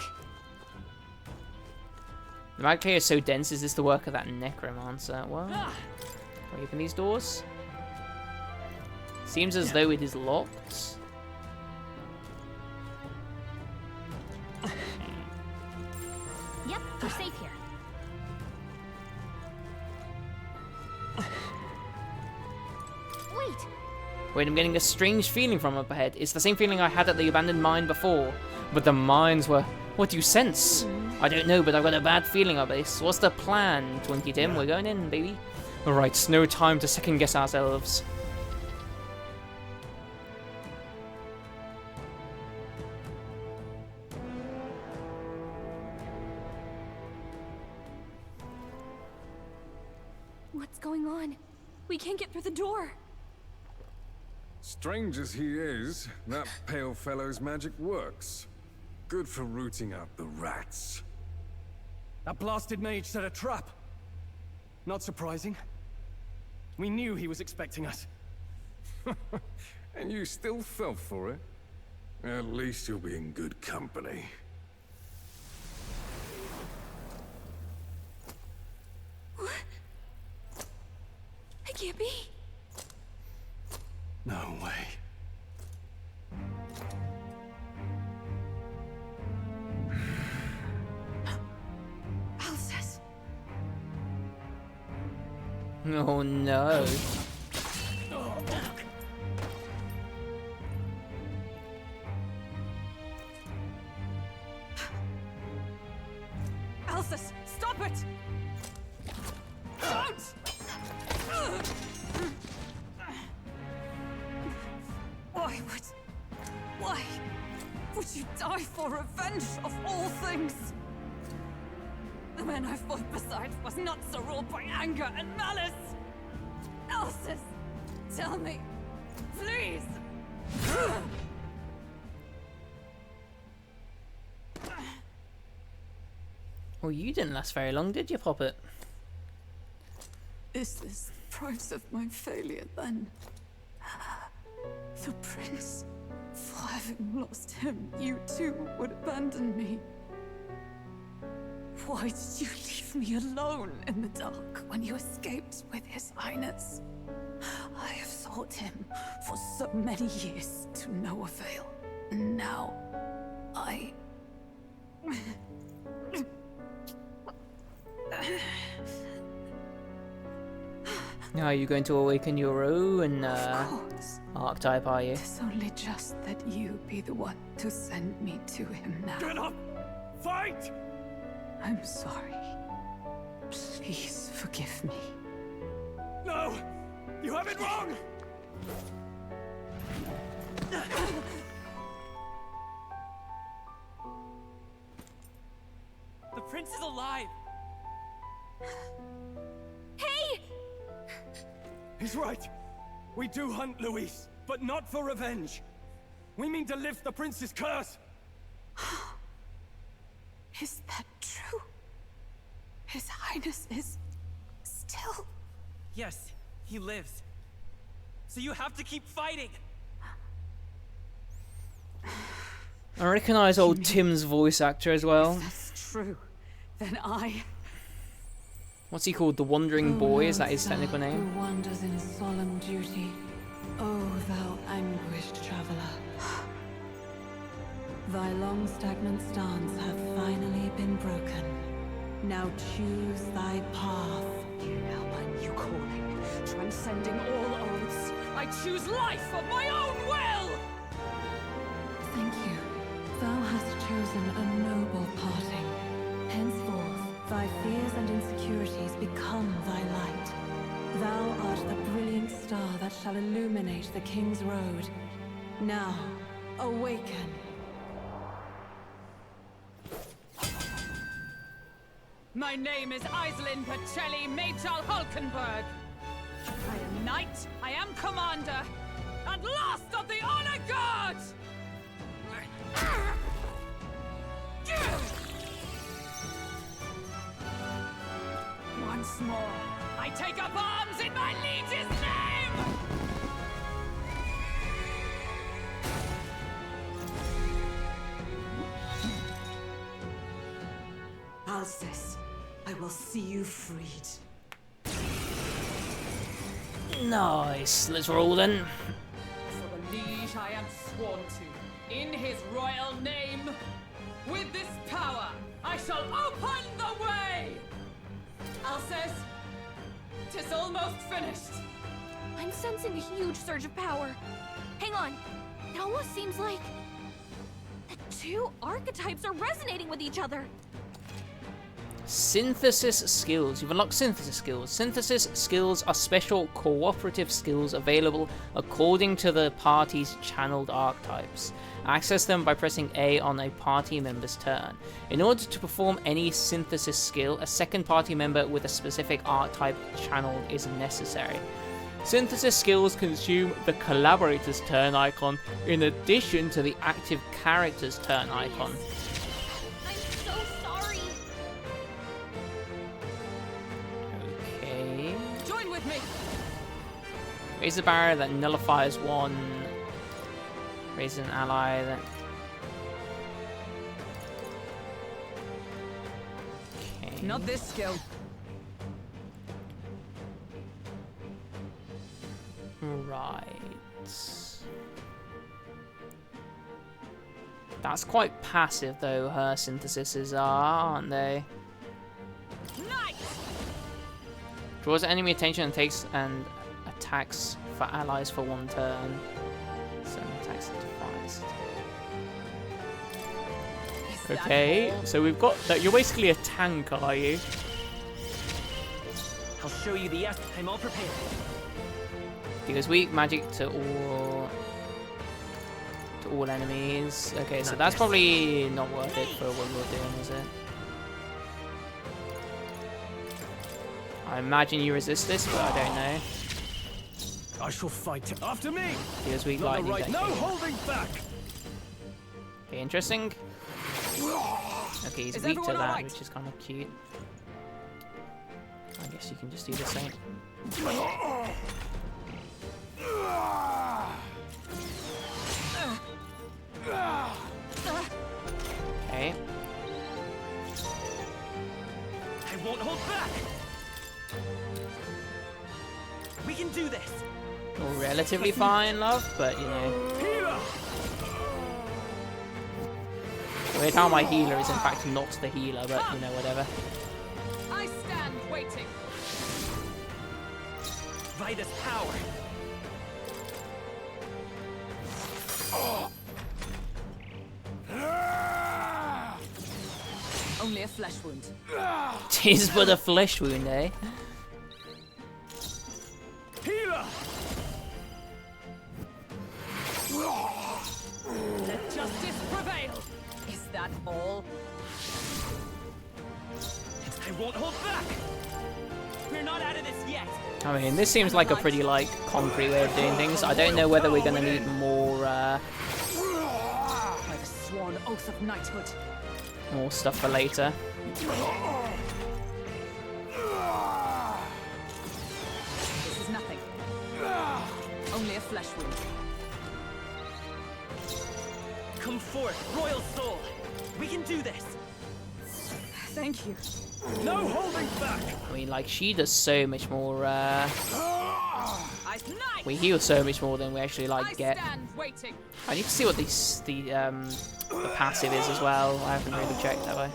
The mag clear is so dense, is this the work of that necromancer? What? Can we open these doors? Seems as though it is locked. Yep, we're safe here. Wait, I'm getting a strange feeling from up ahead. It's the same feeling I had at the abandoned mine before. But the mines were... What do you sense? I don't know, but I've got a bad feeling of this. What's the plan, Twinkie Tim? We're going in, baby. Alright, it's no time to second guess ourselves. What's going on? We can't get through the door. Strange as he is, that pale fellow's magic works. Good for rooting out the rats. That blasted mage set a trap. Not surprising. We knew he was expecting us. And you still fell for it? At least you'll be in good company. What? I can't be. No way. Alcest. Oh no. Alcest, stop it! Don't! Why would you die for revenge of all things? The man I fought beside was not so ruled by anger and malice. Alcest, tell me, please. Well, you didn't last very long, did you, Poppet? Is this the price of my failure, then? The prince? For having lost him, you too would abandon me. Why did you leave me alone in the dark when you escaped with his highness? I have sought him for so many years to no avail. And now, Now are you going to awaken your own archetype, are you? It's only just that you be the one to send me to him now. Get up! Fight! I'm sorry. Please forgive me. No! You have it wrong! The prince is alive! Hey! He's right. We do hunt Luis, but not for revenge. We mean to lift the prince's curse. Is that true? His highness is still... Yes, he lives. So you have to keep fighting! I recognise old Tim's voice actor as well. If that's true, then I... What's he called? The Wandering Boy? Is that his technical name? Who wanders in solemn duty, O thou anguished traveler. Thy long stagnant stance hath finally been broken. Now choose thy path. Hear now my new calling, transcending all oaths. I choose life of my own will! Thank you. Thou hast chosen chosen a noble parting. Henceforth, thy fears and insecurities become thy light. Thou art the brilliant star that shall illuminate the King's Road. Now, awaken. My name is Iselin Pacelli Majal Hulkenberg. I am knight, I am commander, and last of the Honor Guard! Once more, I take up arms in my liege's name! Alcest, I will see you freed. Nice. Let's roll then. For the liege I am sworn to, in his royal name, with this power, I shall open the way! Alcest, 'tis almost finished. I'm sensing a huge surge of power. Hang on. It almost seems like the two archetypes are resonating with each other. Synthesis skills. You've unlocked synthesis skills. Synthesis skills are special cooperative skills available according to the party's channeled archetypes. Access them by pressing A on a party member's turn. In order to perform any synthesis skill, a second party member with a specific archetype channeled is necessary. Synthesis skills consume the collaborator's turn icon in addition to the active character's turn icon. Raise a barrier that nullifies one. Raise an ally that... Okay. Not this skill. Right. That's quite passive though, her synthesises are, aren't they? Draws enemy attention and takes and attacks for allies for one turn. So attacks and defies. Okay, so we've got that. You're basically a tank, are you? I'll show you the S. I'm all prepared. Deals weak magic to all enemies. Okay, so that's probably not worth it for what we're doing, is it? I imagine you resist this, but I don't know. I shall fight after me. Deals weak Not lightning. right. No holding back. Okay, interesting. Okay, he's weak to that, which is kind of cute. I guess you can just do the same. Okay. I won't hold back. We can do this. Well, relatively fine, love, but you know. Weird how my healer is in fact not the healer, but you know, whatever. I stand waiting. Vitus power. Only a flesh wound. Tis but a flesh wound, eh? Healer. Let justice prevail. Is that all? I won't hold back. We're not out of this yet. I mean, this seems like a pretty, like, concrete way of doing things. I don't know whether we're going to need more, By the sworn oath of knighthood. more stuff for later. This is nothing. Only a flesh wound. Come forth, royal soul. We can do this. Thank you. No holding back. I mean, like, she does so much more, we heal so much more than we actually, like, get. I need to see what the passive is as well. I haven't really checked that way.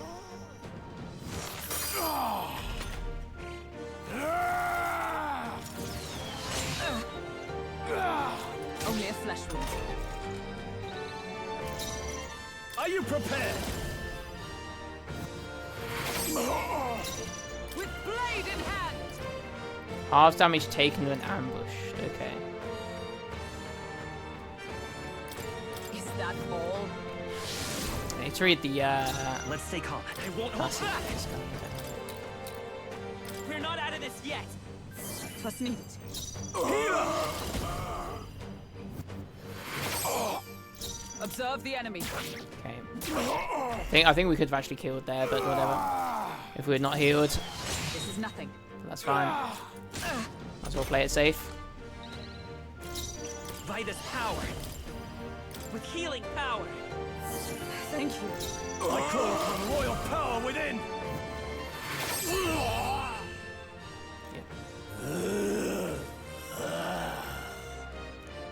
Only a flesh wound. Are you prepared? With blade in hand! Half damage taken when ambushed. Okay. Is that all? I need to read the Let's stay calm. I won't hold back! We're not out of this yet! Twas needed. Observe the enemy. Okay. I think we could have actually killed there, but whatever. If we had not healed, This is nothing. that's fine. Might as well play it safe. By this power! With healing power! Thank you. I call upon royal power within!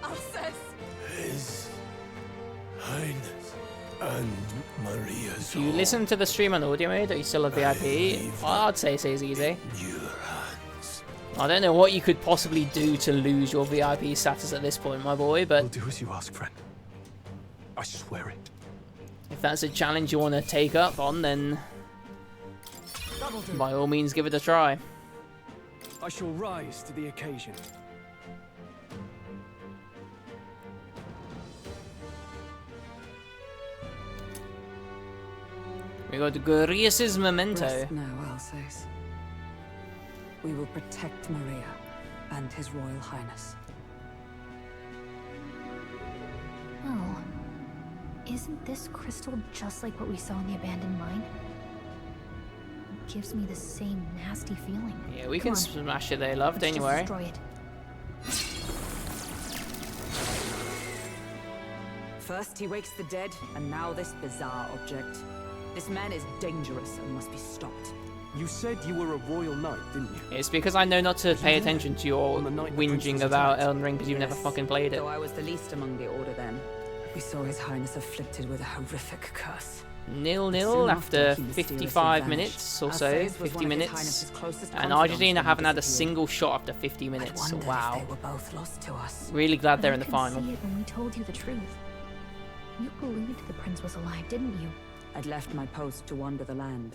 Alcest! His Highness and Maria's. If you listen to the stream on audio mode, are you still a VIP? I'd say it's easy. I don't know what you could possibly do to lose your VIP status at this point, my boy, but... I'll do as you ask, friend. I swear it. If that's a challenge you want to take up on, then... by all means, give it a try. I shall rise to the occasion. We got Gurius's memento. Rest now, Alsace. We will protect Maria and His Royal Highness. Oh, isn't this crystal just like what we saw in the abandoned mine? It gives me the same nasty feeling. Yeah, we Come can on, smash it there, love. let's Don't you just worry. destroy it. First he wakes the dead, and now this bizarre object. This man is dangerous and must be stopped. You said you were a royal knight, didn't you? It's because I know not to pay attention to your whinging about Elden Ring because you've never fucking played it. Though I was the least among the Order then. We saw His Highness afflicted with a horrific curse. 0-0 after 55 minutes or so, 50 minutes. And Argentina haven't had a single shot after 50 minutes. So wow. They were both lost to us. Really glad they're in the I final. couldn't see it when we told you the truth. You believed the prince was alive, didn't you? I'd left my post to wander the land.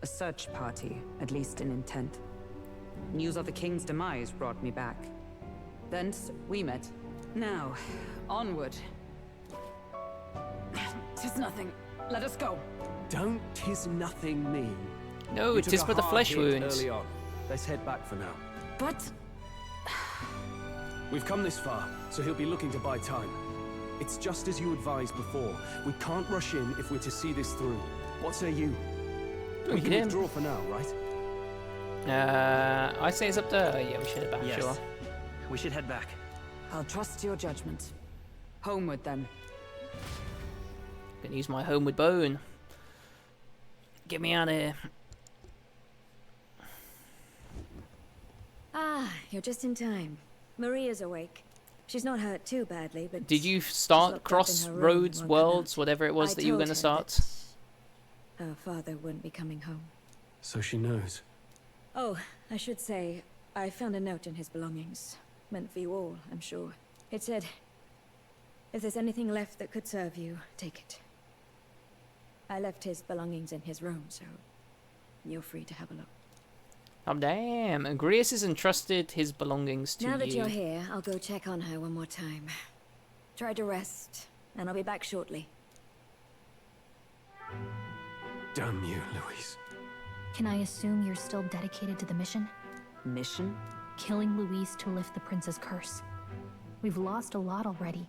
A search party, at least in intent. News of the king's demise brought me back. Thence, we met. Now, onward. Tis nothing. Let us go. Don't "tis nothing" mean. No, You it took is a but the hard flesh hit wounds. early on. Let's head back for now. But... We've come this far, so he'll be looking to buy time. It's just as you advised before. We can't rush in if we're to see this through. What say you? We can withdraw for now, right? I say it's up to... yeah, we should head back, Yes. sure. We should head back. I'll trust your judgment. Homeward, then. Gonna use my homeward bone. Get me out of here. Ah, you're just in time. Maria's awake. She's not hurt too badly, but... Did you she's start locked up in Crossroads, her room and won't come Worlds, out. whatever it was I that you were told gonna her start? that Her father wouldn't be coming home. So she knows. Oh, I should say, I found a note in his belongings. Meant for you all, I'm sure. It said, if there's anything left that could serve you, take it. I left his belongings in his room, so you're free to have a look. Oh damn, Agrius has entrusted his belongings to Now that you. you're here, I'll go check on her one more time. Try to rest, and I'll be back shortly. Damn you, Louise. Can I assume you're still dedicated to the mission? Mission? Killing Louise to lift the prince's curse. We've lost a lot already.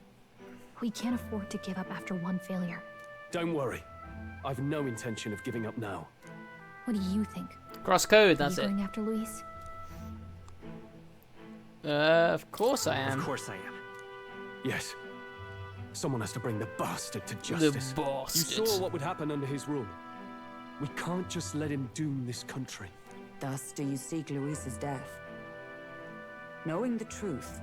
We can't afford to give up after one failure. Don't worry. I've no intention of giving up now. What do you think? Cross code, that's Are you it. going after Louise? Of course I am. Of course I am. Yes. Someone has to bring the bastard to justice. The bastard. You saw what would happen under his rule. We can't just let him doom this country. Thus do you seek Louise's death. Knowing the truth,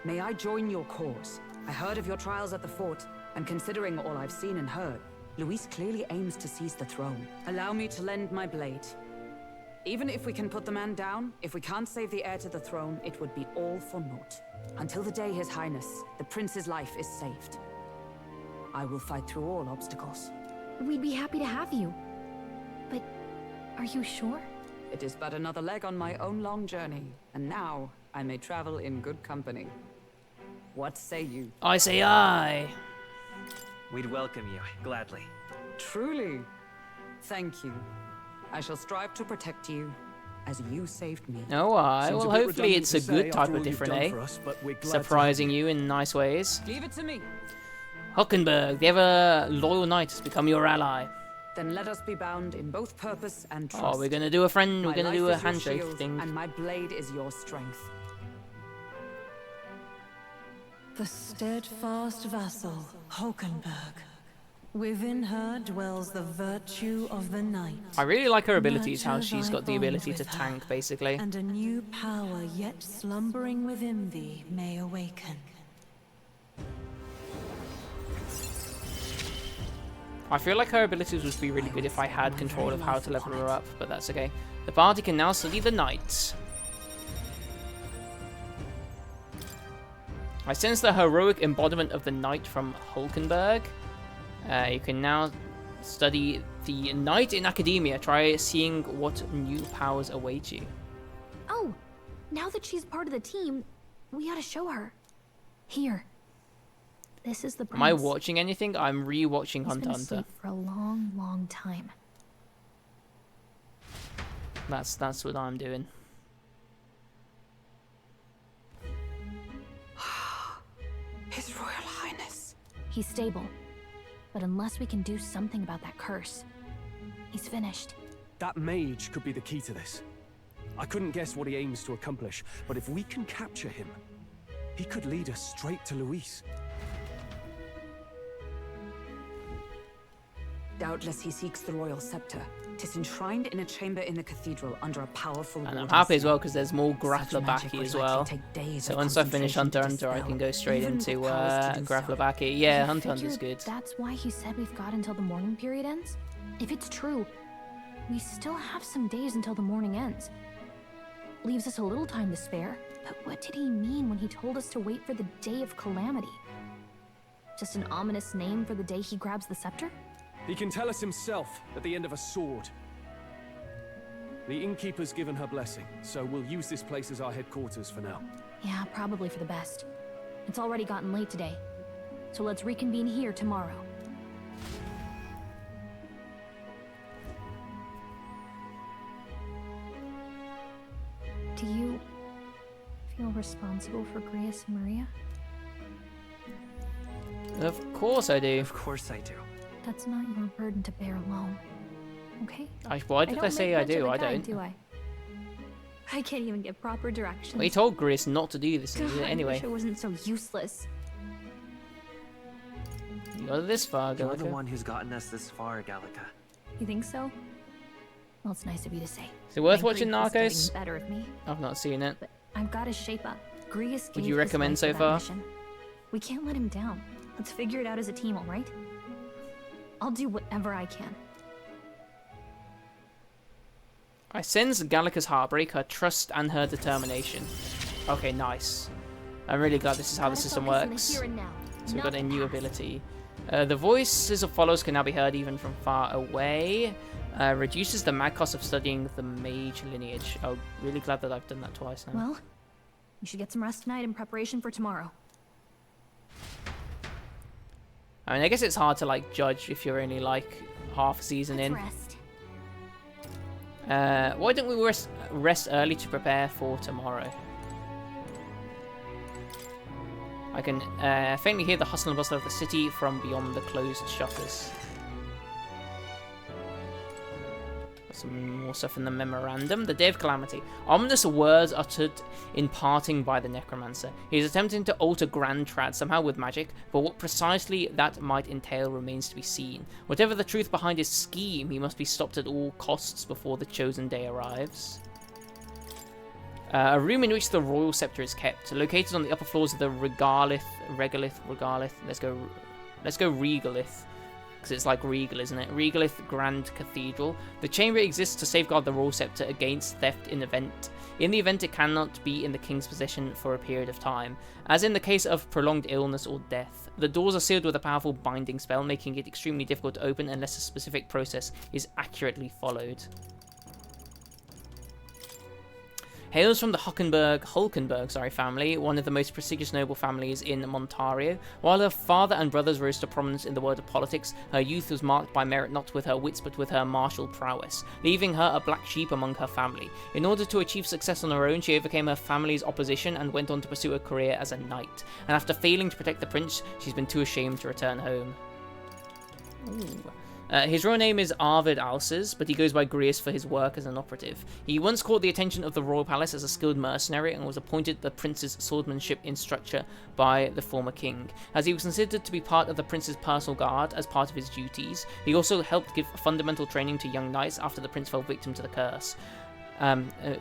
may I join your cause? I heard of your trials at the fort, and considering all I've seen and heard, Louise clearly aims to seize the throne. Allow me to lend my blade. Even if we can put the man down, if we can't save the heir to the throne, it would be all for naught. Until the day His Highness, the prince's life is saved. I will fight through all obstacles. We'd be happy to have you. But Are you sure? It is but another leg on my own long journey, and now I may travel in good company. What say you? I say aye. We'd welcome you, gladly. Truly. Thank you. I shall strive to protect you, as you saved me. Oh, aye. Seems Well, a bit hopefully redundant it's to a good say type after of all you've different, done eh? for us, but we're glad to Surprising you in nice ways. Leave it to me. Hockenberg, the ever-loyal knight, has become your ally. Then let us be bound in both purpose and trust. Oh, we're gonna do a friend, we're My gonna life do a is your handshake shield, thing. and my blade is your strength. The steadfast vassal, Hulkenberg. Within her dwells the virtue of the knight. I really like her abilities, how Nurture she's thy got the bond ability to with her, tank, basically. And a new power yet slumbering within thee may awaken. I feel like her abilities would be really good if I had control of how to level her up, but that's okay. The party can now study the knight. I sense the heroic embodiment of the knight from Hulkenberg. You can now study the knight in academia. Try seeing what new powers await you. Oh, now that she's part of the team, we gotta show her. Here. This is the prince. Am I watching anything? I'm re-watching He's Hunter been x asleep Hunter. for a long, long time. That's what I'm doing. His Royal Highness. He's stable. But unless we can do something about that curse, he's finished. That mage could be the key to this. I couldn't guess what he aims to accomplish, but if we can capture him, he could lead us straight to Luis. Doubtless he seeks the royal scepter. 'Tis enshrined in a chamber in the cathedral under a powerful And I'm warding happy as seal. well because there's more Such Grappler magic Baki would as likely well. take days So of once I finish concentration Hunter x to Hunter, I can dispel, go straight even into the powers to do Grappler so. Baki. Yeah, I Hunter x Hunter's figured good. That's why he said we've got until the mourning period ends. If it's true, we still have some days until the mourning ends. Leaves us a little time to spare. But what did he mean when he told us to wait for the day of calamity? Just an ominous name for the day he grabs the scepter? He can tell us himself at the end of a sword. The innkeeper's given her blessing, so we'll use this place as our headquarters for now. Yeah, probably for the best. It's already gotten late today. So let's reconvene here tomorrow. Do you feel responsible for Grius and Maria? Of course I do. Of course I do. That's not your burden to bear alone. Okay? Why did I don't say make I much of do? a I guide, don't. do I? I can't even get proper directions. Well, he told Gris not to do this God, I anyway. wish I wasn't so useless. You got this far, You're the Gallica. one who's gotten us this far, Gallica. You think so? Well, it's nice of you to say. Is it worth My watching grief is getting Narcos? the better of me. I've not seen it. But I've got to shape up. Grius Would gave you his recommend life so for that far? mission. We can't let him down. Let's figure it out as a team, all right? I'll do whatever I can. I sense Gallica's heartbreak, her trust, and her determination. Okay, nice. I'm really glad this is how the system Focus on the works. here and now, So we've not got a the new past. ability. The voices of follows can now be heard even from far away. Reduces the mag cost of studying the mage lineage. Oh, really glad that I've done that twice now. Well, you should get some rest tonight in preparation for tomorrow. I mean, I guess it's hard to like judge if you're only like half a season in. Rest. Why don't we rest early to prepare for tomorrow? I can faintly hear the hustle and bustle of the city from beyond the closed shutters. Some more stuff in the memorandum. The Day of Calamity. Ominous words uttered in parting by the Necromancer. He is attempting to alter Grand Trad somehow with magic, but what precisely that might entail remains to be seen. Whatever the truth behind his scheme, he must be stopped at all costs before the chosen day arrives. A room in which the royal scepter is kept, located on the upper floors of the Regalith. Let's go Regalith. Because it's like Regal, isn't it? Regalith Grand Cathedral. The chamber exists to safeguard the royal scepter against theft in the event it cannot be in the king's possession for a period of time. As in the case of prolonged illness or death, the doors are sealed with a powerful binding spell, making it extremely difficult to open unless a specific process is accurately followed. Hails from the Hulkenberg family, one of the most prestigious noble families in Montario. While her father and brothers rose to prominence in the world of politics, her youth was marked by merit not with her wits but with her martial prowess, leaving her a black sheep among her family. In order to achieve success on her own, she overcame her family's opposition and went on to pursue a career as a knight. And after failing to protect the prince, she's been too ashamed to return home. Ooh. His real name is Arvid Alces, but he goes by Grius for his work as an operative. He once caught the attention of the royal palace as a skilled mercenary and was appointed the prince's swordsmanship instructor by the former king. As he was considered to be part of the prince's personal guard as part of his duties, he also helped give fundamental training to young knights after the prince fell victim to the curse.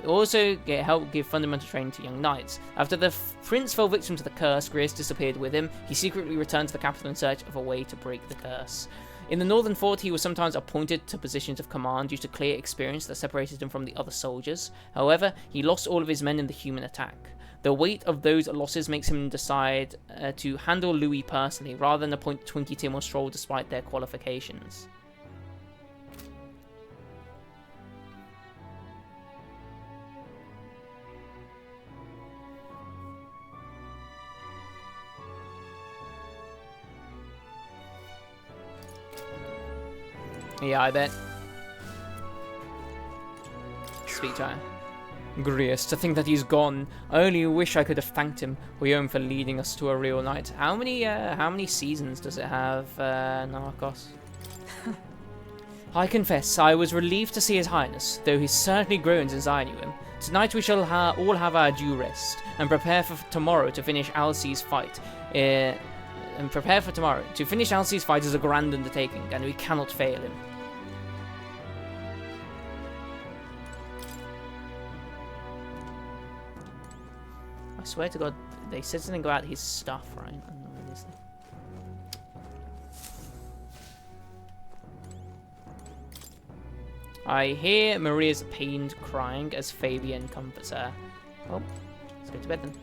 Also helped give fundamental training to young knights. After the prince fell victim to the curse, Grius disappeared with him. He secretly returned to the capital in search of a way to break the curse. In the Northern Fort, he was sometimes appointed to positions of command due to clear experience that separated him from the other soldiers. However, he lost all of his men in the human attack. The weight of those losses makes him decide to handle Louis personally, rather than appoint Twinkie Tim or Stroll despite their qualifications. Yeah, I bet. Speak to her. Grius, to think that he's gone. I only wish I could have thanked him, or Yom, for leading us to a real knight. How many seasons does it have, Narcos? I confess, I was relieved to see his highness, though he certainly groaned since I knew him. Tonight we shall all have our due rest, and prepare for tomorrow to finish Alcée's fight. To finish Alcée's fight is a grand undertaking, and we cannot fail him. I swear to God, they said something about his stuff, right? I don't know what it is. I hear Maria's pained crying as Fabian comforts her. Well, let's go to bed then.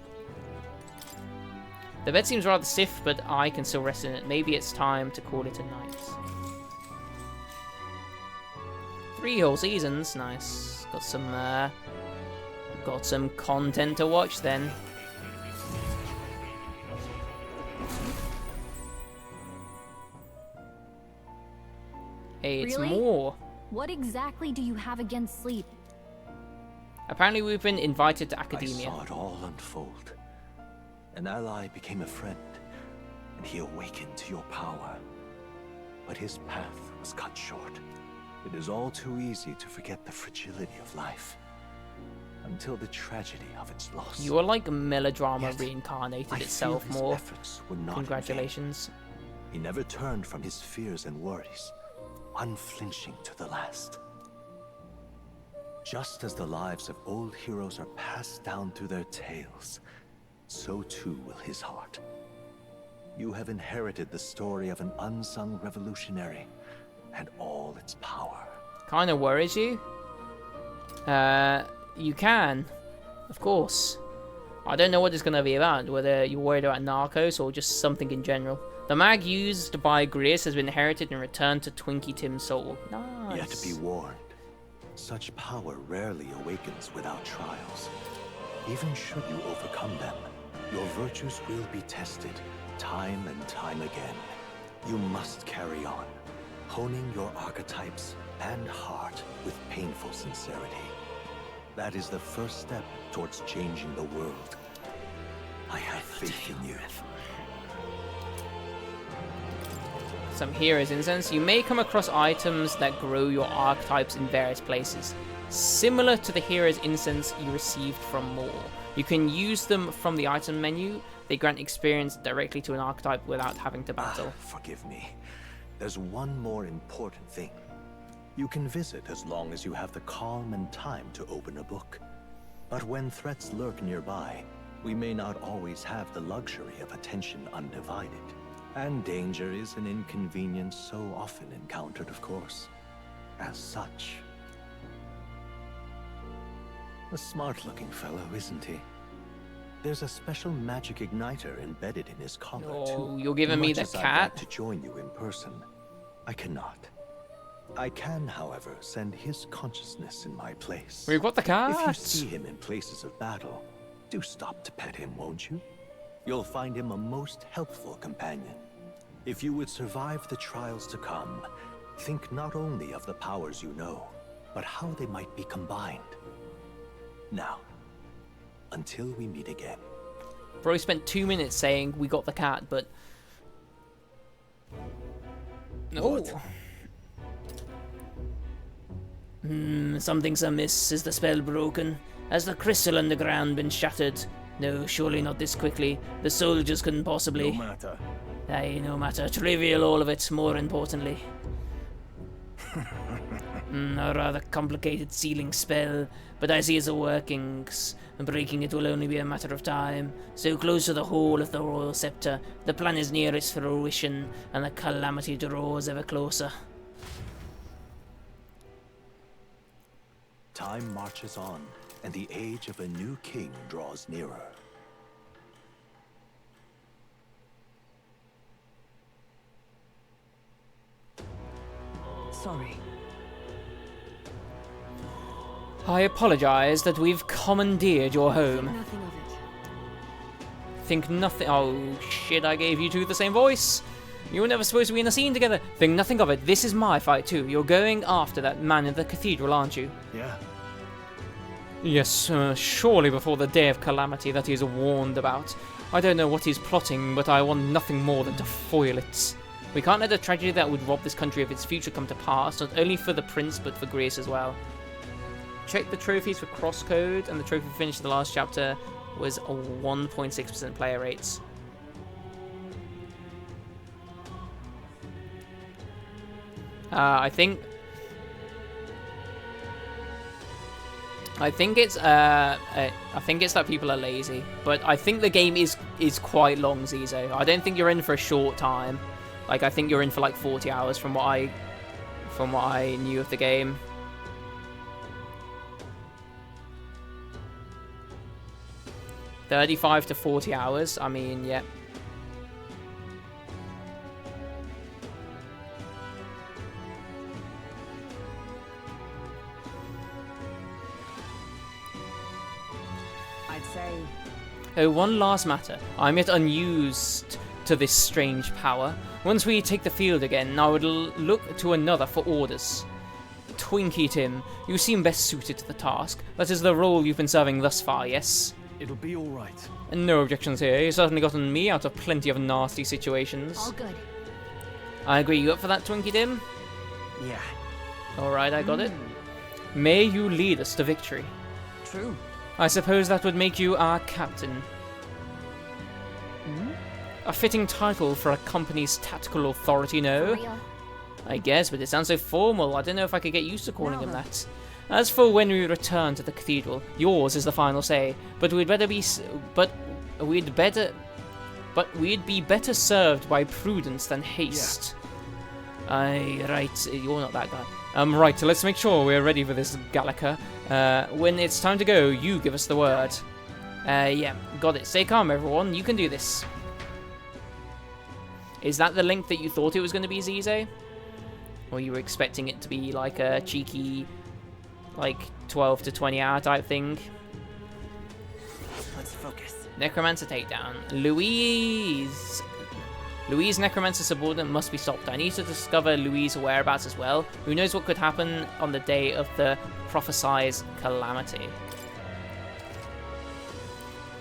The bed seems rather stiff, but I can still rest in it. Maybe it's time to call it a night. 3 whole seasons, nice. Got some content to watch then. Hey, it's Really? more. What exactly do you have against sleep? Apparently we've been invited to academia. I saw it all unfold. An ally became a friend, and he awakened to your power. But his path was cut short. It is all too easy to forget the fragility of life, until the tragedy of its loss. You are like melodrama Yet, reincarnated I itself feel his more. efforts were not in Congratulations. vain. He never turned from his fears and worries, unflinching to the last. Just as the lives of old heroes are passed down through their tales, so too will his heart. You have inherited the story of an unsung revolutionary and all its power. Kind of worries you? You can. Of course. I don't know what it's going to be about, whether you're worried about Narcos or just something in general. The mag used by Grius has been inherited and returned to Twinkie Tim's soul. Nice. Yet be warned, such power rarely awakens without trials. Even should you overcome them, your virtues will be tested, time and time again. You must carry on, honing your archetypes and heart with painful sincerity. That is the first step towards changing the world. I have faith in you. Some heroes incense. You may come across items that grow your archetypes in various places, similar to the hero's incense you received from Maul. You can use them from the item menu. They grant experience directly to an archetype without having to battle. Forgive me. There's one more important thing. You can visit as long as you have the calm and time to open a book. But when threats lurk nearby, we may not always have the luxury of attention undivided. And danger is an inconvenience so often encountered, of course. As such. A smart-looking fellow, isn't he? There's a special magic igniter embedded in his collar, too. You're giving me Much the as I'd cat? like to join you in person, I cannot. I can, however, send his consciousness in my place. We've got the cat. If you see him in places of battle, do stop to pet him, won't you? You'll find him a most helpful companion. If you would survive the trials to come, think not only of the powers you know, but how they might be combined. Now, until we meet again. Bro spent 2 minutes saying we got the cat, but... No. Something's amiss. Is the spell broken? Has the crystal underground been shattered? No, surely not this quickly. The soldiers couldn't possibly... No matter. Aye, no matter. Trivial, all of it, more importantly. A rather complicated sealing spell, but I see its workings. Breaking it will only be a matter of time. So close to the hall of the royal scepter, the plan is near its fruition, and the calamity draws ever closer. Time marches on, and the age of a new king draws nearer. Sorry. I apologize that we've commandeered your home. Think nothing of it. Think nothing. Oh shit, I gave you two the same voice. You were never supposed to be in a scene together. Think nothing of it. This is my fight too. You're going after that man in the cathedral, aren't you? Yeah. Yes, surely before the day of calamity that he is warned about. I don't know what he's plotting, but I want nothing more than to foil it. We can't let a tragedy that would rob this country of its future come to pass, not only for the prince, but for Greece as well. Check the trophies for crosscode, and the trophy finished in the last chapter was a 1.6% player rates. I think it's that people are lazy, but I think the game is quite long, Zizo. I don't think you're in for a short time. Like, I think you're in for like 40 hours from what I knew of the game. $35 to 40 hours. I mean, yeah. I'd say... Oh, one last matter. I'm yet unused to this strange power. Once we take the field again, I would look to another for orders. Twinkie Tim, you seem best suited to the task. That is the role you've been serving thus far, yes? It'll be all right. And no objections here. You've certainly gotten me out of plenty of nasty situations. All good. I agree. You up for that, Twinkie Tim? Yeah. Alright, I got it. May you lead us to victory. True. I suppose that would make you our captain. A fitting title for a company's tactical authority, no? I guess, but it sounds so formal. I don't know if I could get used to calling him that. As for when we return to the cathedral, yours is the final say. But we'd be better served by prudence than haste. Yeah. Right, you're not that guy. Right, so let's make sure we're ready for this Gallica. When it's time to go, you give us the word. Yeah, got it. Stay calm, everyone. You can do this. Is that the length that you thought it was going to be, Zizo? Or you were expecting it to be like a cheeky, like 12 to 20 hour type thing? Let's focus. Necromancer takedown. Louise Necromancer subordinate must be stopped. I need to discover Louise's whereabouts as well. Who knows what could happen on the day of the prophesized calamity.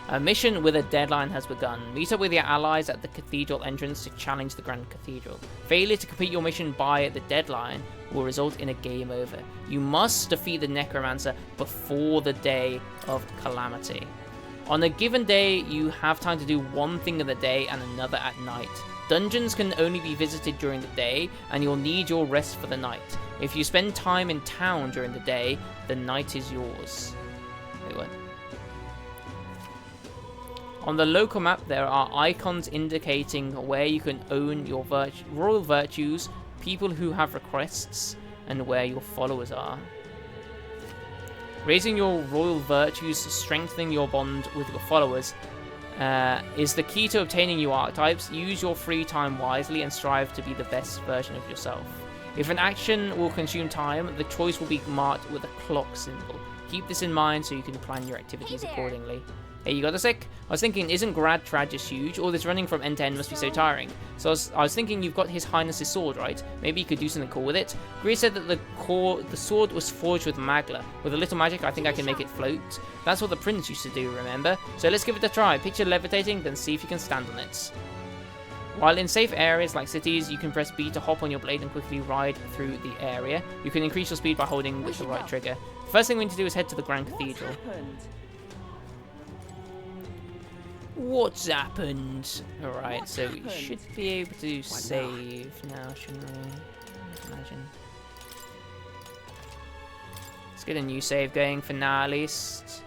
A mission with a deadline has begun. Meet up with your allies at the cathedral entrance to challenge the Grand Cathedral. Failure to complete your mission by the deadline will result in a game over. You must defeat the Necromancer before the day of calamity. On a given day, you have time to do one thing in the day and another at night. Dungeons can only be visited during the day, and you'll need your rest for the night. If you spend time in town during the day, the night is yours. Wait, what? On the local map, there are icons indicating where you can own your royal virtues, people who have requests, and where your followers are. Raising your royal virtues, strengthening your bond with your followers, is the key to obtaining new archetypes. Use your free time wisely and strive to be the best version of yourself. If an action will consume time, the choice will be marked with a clock symbol. Keep this in mind so you can plan your activities accordingly. Hey, you got a sec? I was thinking, isn't Grad Trad just huge? All this running from end to end must be so tiring. So I was thinking you've got His Highness's sword, right? Maybe you could do something cool with it. Greer said that the sword was forged with magla. With a little magic, I think I can make it float. That's what the prince used to do, remember? So let's give it a try. Picture levitating, then see if you can stand on it. While in safe areas like cities, you can press B to hop on your blade and quickly ride through the area. You can increase your speed by holding the right trigger. The first thing we need to do is head to the Grand Cathedral. What's happened? Alright, so we should be able to save now, shouldn't we? Imagine. Let's get a new save going for now, at least.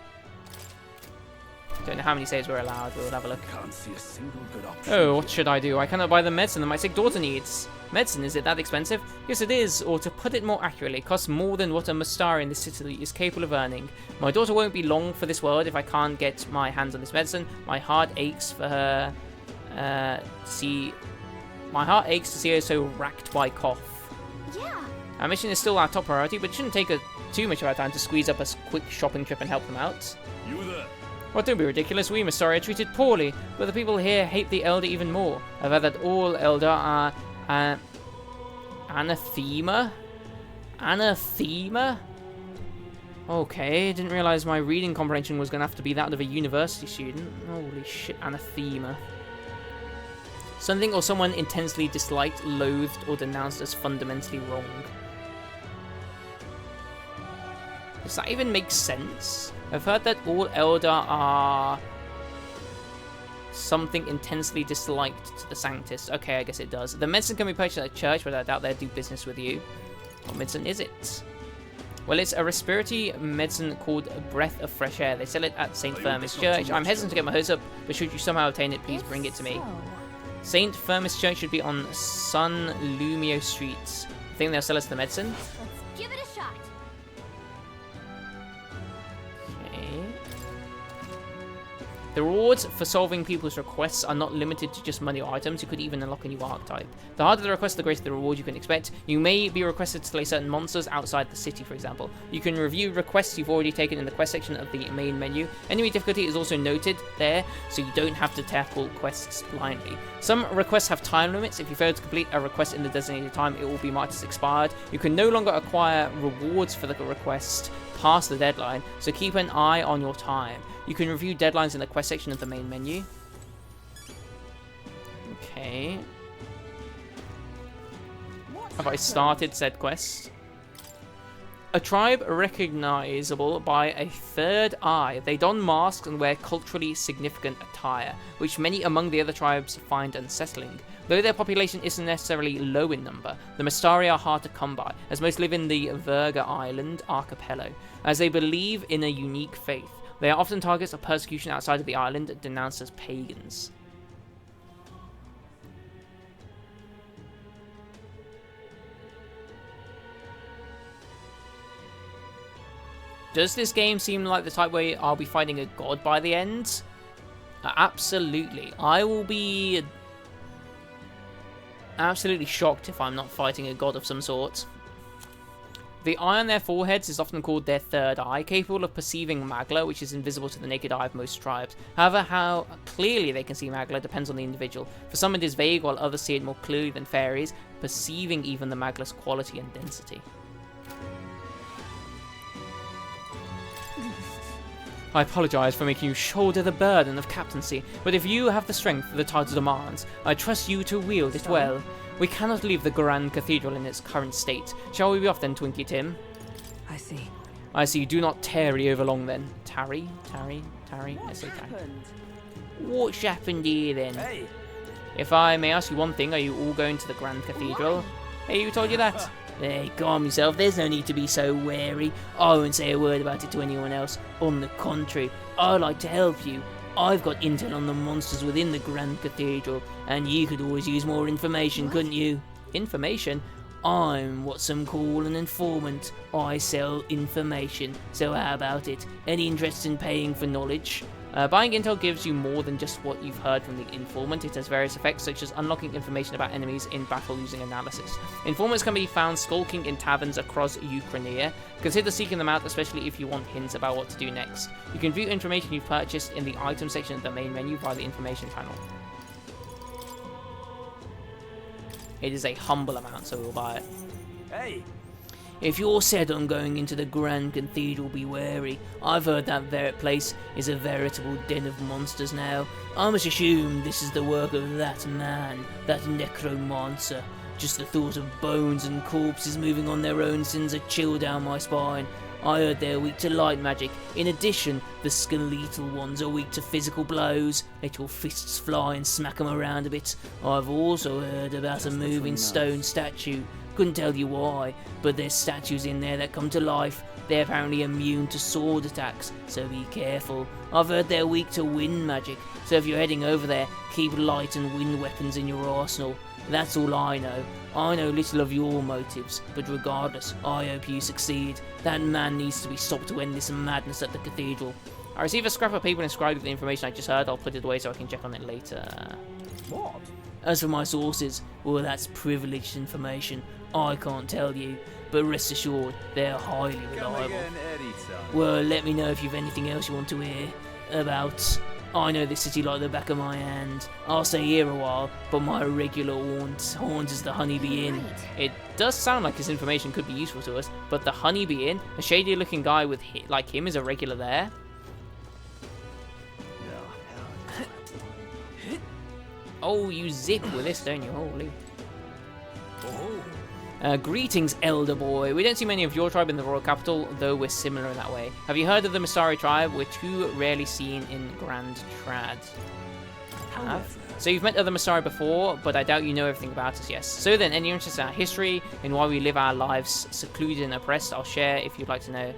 Don't know how many saves we're allowed. We'll have a look. Can't see a single good option. Oh, what should I do? I cannot buy the medicine that my sick daughter needs. Medicine, is it that expensive? Yes, it is, or to put it more accurately, it costs more than what a Mustari in this city is capable of earning. My daughter won't be long for this world if I can't get my hands on this medicine. My heart aches for her. My heart aches to see her so racked by cough. Yeah. Our mission is still our top priority, but it shouldn't take too much of our time to squeeze up a quick shopping trip and help them out. You there? Well, don't be ridiculous. We Mustari are treated poorly, but the people here hate the Elder even more. I've heard that all Elder are anathema? Anathema? Okay, didn't realize my reading comprehension was going to have to be that of a university student. Holy shit, anathema. Something or someone intensely disliked, loathed, or denounced as fundamentally wrong. Does that even make sense? I've heard that all Elder are something intensely disliked to the Sanctus. Okay, I guess it does. The medicine can be purchased at a church, but I doubt they'd do business with you. What medicine is it? Well, it's a respiratory medicine called Breath of Fresh Air. They sell it at St. Firmus Church. I'm hesitant to get my hopes up, but should you somehow obtain it, please bring it to me. St. Firmus Church should be on Sun Lumio Street. I think they'll sell us the medicine. Let's give it a shot. The rewards for solving people's requests are not limited to just money or items. You could even unlock a new archetype. The harder the request, the greater the reward you can expect. You may be requested to slay certain monsters outside the city, for example. You can review requests you've already taken in the quest section of the main menu. Enemy difficulty is also noted there, so you don't have to tackle quests blindly. Some requests have time limits. If you fail to complete a request in the designated time, it will be marked as expired. You can no longer acquire rewards for the request past the deadline, so keep an eye on your time. You can review deadlines in the quest section of the main menu. Okay. Have I started said quest? A tribe recognizable by a third eye. They don masks and wear culturally significant attire, which many among the other tribes find unsettling. Though their population isn't necessarily low in number, the Mustari are hard to come by, as most live in the Virga Island archipelago, as they believe in a unique faith. They are often targets of persecution outside of the island, denounced as pagans. Does this game seem like the type where I'll be fighting a god by the end? Absolutely. I will be absolutely shocked if I'm not fighting a god of some sort. The eye on their foreheads is often called their third eye, capable of perceiving magla, which is invisible to the naked eye of most tribes. However, how clearly they can see magla depends on the individual. For some it is vague, while others see it more clearly than fairies, perceiving even the magla's quality and density. I apologise for making you shoulder the burden of captaincy, but if you have the strength the title demands, I trust you to wield it well. We cannot leave the Grand Cathedral in its current state. Shall we be off then, Twinkie Tim? I see. I see. Do not tarry over long then. Tarry? I say tarry. What's happened here then? Hey. If I may ask you one thing, are you all going to the Grand Cathedral? Hey, who told you that? Hey, calm yourself. There's no need to be so wary. I won't say a word about it to anyone else. On the contrary, I'd like to help you. I've got intel on the monsters within the Grand Cathedral, and you could always use more information, couldn't you? Information? I'm what some call an informant. I sell information. So how about it? Any interest in paying for knowledge? Buying intel gives you more than just what you've heard from the informant. It has various effects, such as unlocking information about enemies in battle using analysis. Informants can be found skulking in taverns across Ukraine. Consider seeking them out, especially if you want hints about what to do next. You can view information you've purchased in the item section of the main menu via the information panel. It is a humble amount, so we'll buy it. Hey! If you're set on going into the Grand Cathedral, be wary. I've heard that place is a veritable den of monsters now. I must assume this is the work of that man, that necromancer. Just the thought of bones and corpses moving on their own sends a chill down my spine. I heard they're weak to light magic. In addition, the skeletal ones are weak to physical blows. Let your fists fly and smack them around a bit. I've also heard about a moving stone statue. Couldn't tell you why, but there's statues in there that come to life. They're apparently immune to sword attacks, so be careful. I've heard they're weak to wind magic, so if you're heading over there, keep light and wind weapons in your arsenal. That's all I know. I know little of your motives, but regardless, I hope you succeed. That man needs to be stopped to end this madness at the cathedral. I received a scrap of paper inscribed with the information I just heard. I'll put it away so I can check on it later. What? As for my sources, well, that's privileged information. I can't tell you, but rest assured, they're highly reliable. Well, let me know if you've anything else you want to hear about. I know this city like the back of my hand. I'll stay here a while, but my regular haunt is the Honeybee Inn. It does sound like his information could be useful to us, but the Honeybee Inn, a shady-looking guy with like him is a regular there. Oh, you zip with this, don't you? Holy. Greetings, elder boy. We don't see many of your tribe in the royal capital, though we're similar in that way. Have you heard of the Masari tribe? We're too rarely seen in Grand Trad. So you've met other Masari before, but I doubt you know everything about us, yes. So then, any interest in our history, in why we live our lives secluded and oppressed, I'll share if you'd like to know.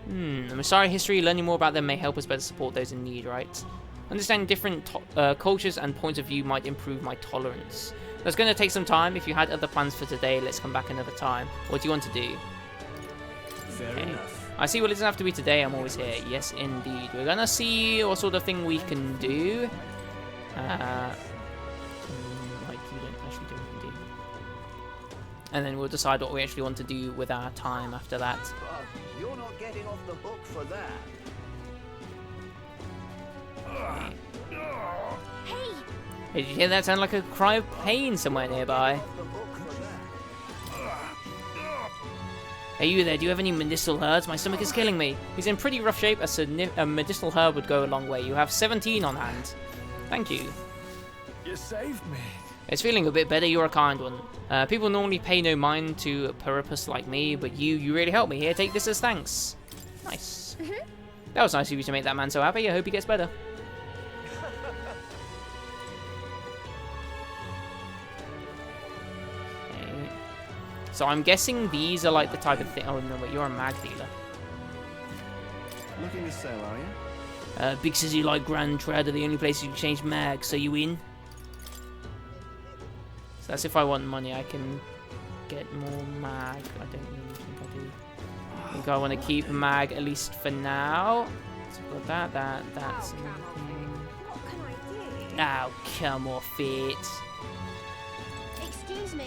The Masari history, learning more about them may help us better support those in need, right? Understanding different cultures and points of view might improve my tolerance. That's going to take some time. If you had other plans for today, let's come back another time. What do you want to do? Fair enough. I see. Well, it doesn't have to be today. I'm always here. Yes, indeed. We're going to see what sort of thing we can do. Like, you don't actually do anything, do you? And then we'll decide what we actually want to do with our time after that. But you're not getting off the hook for that. Hey, did you hear that? Sound like a cry of pain somewhere nearby. Hey, you there, do you have any medicinal herbs? My stomach is killing me. He's in pretty rough shape. A medicinal herb would go a long way. You have 17 on hand. Thank you. You saved me. It's feeling a bit better. You're a kind one. People normally pay no mind to a purpose like me, but you really helped me. Here, take this as thanks. Nice. That was nice of you to make that man so happy. I hope he gets better. So I'm guessing these are like the type of thing. Oh no, wait, you're a mag dealer. Looking to sell, are you? Big city like Grand Trad are the only places you can change mag. So you in? So that's if I want money. I can get more mag. I don't really think I do. I think I want to keep mag at least for now. So I've got that's. Oh, come off it. Excuse me.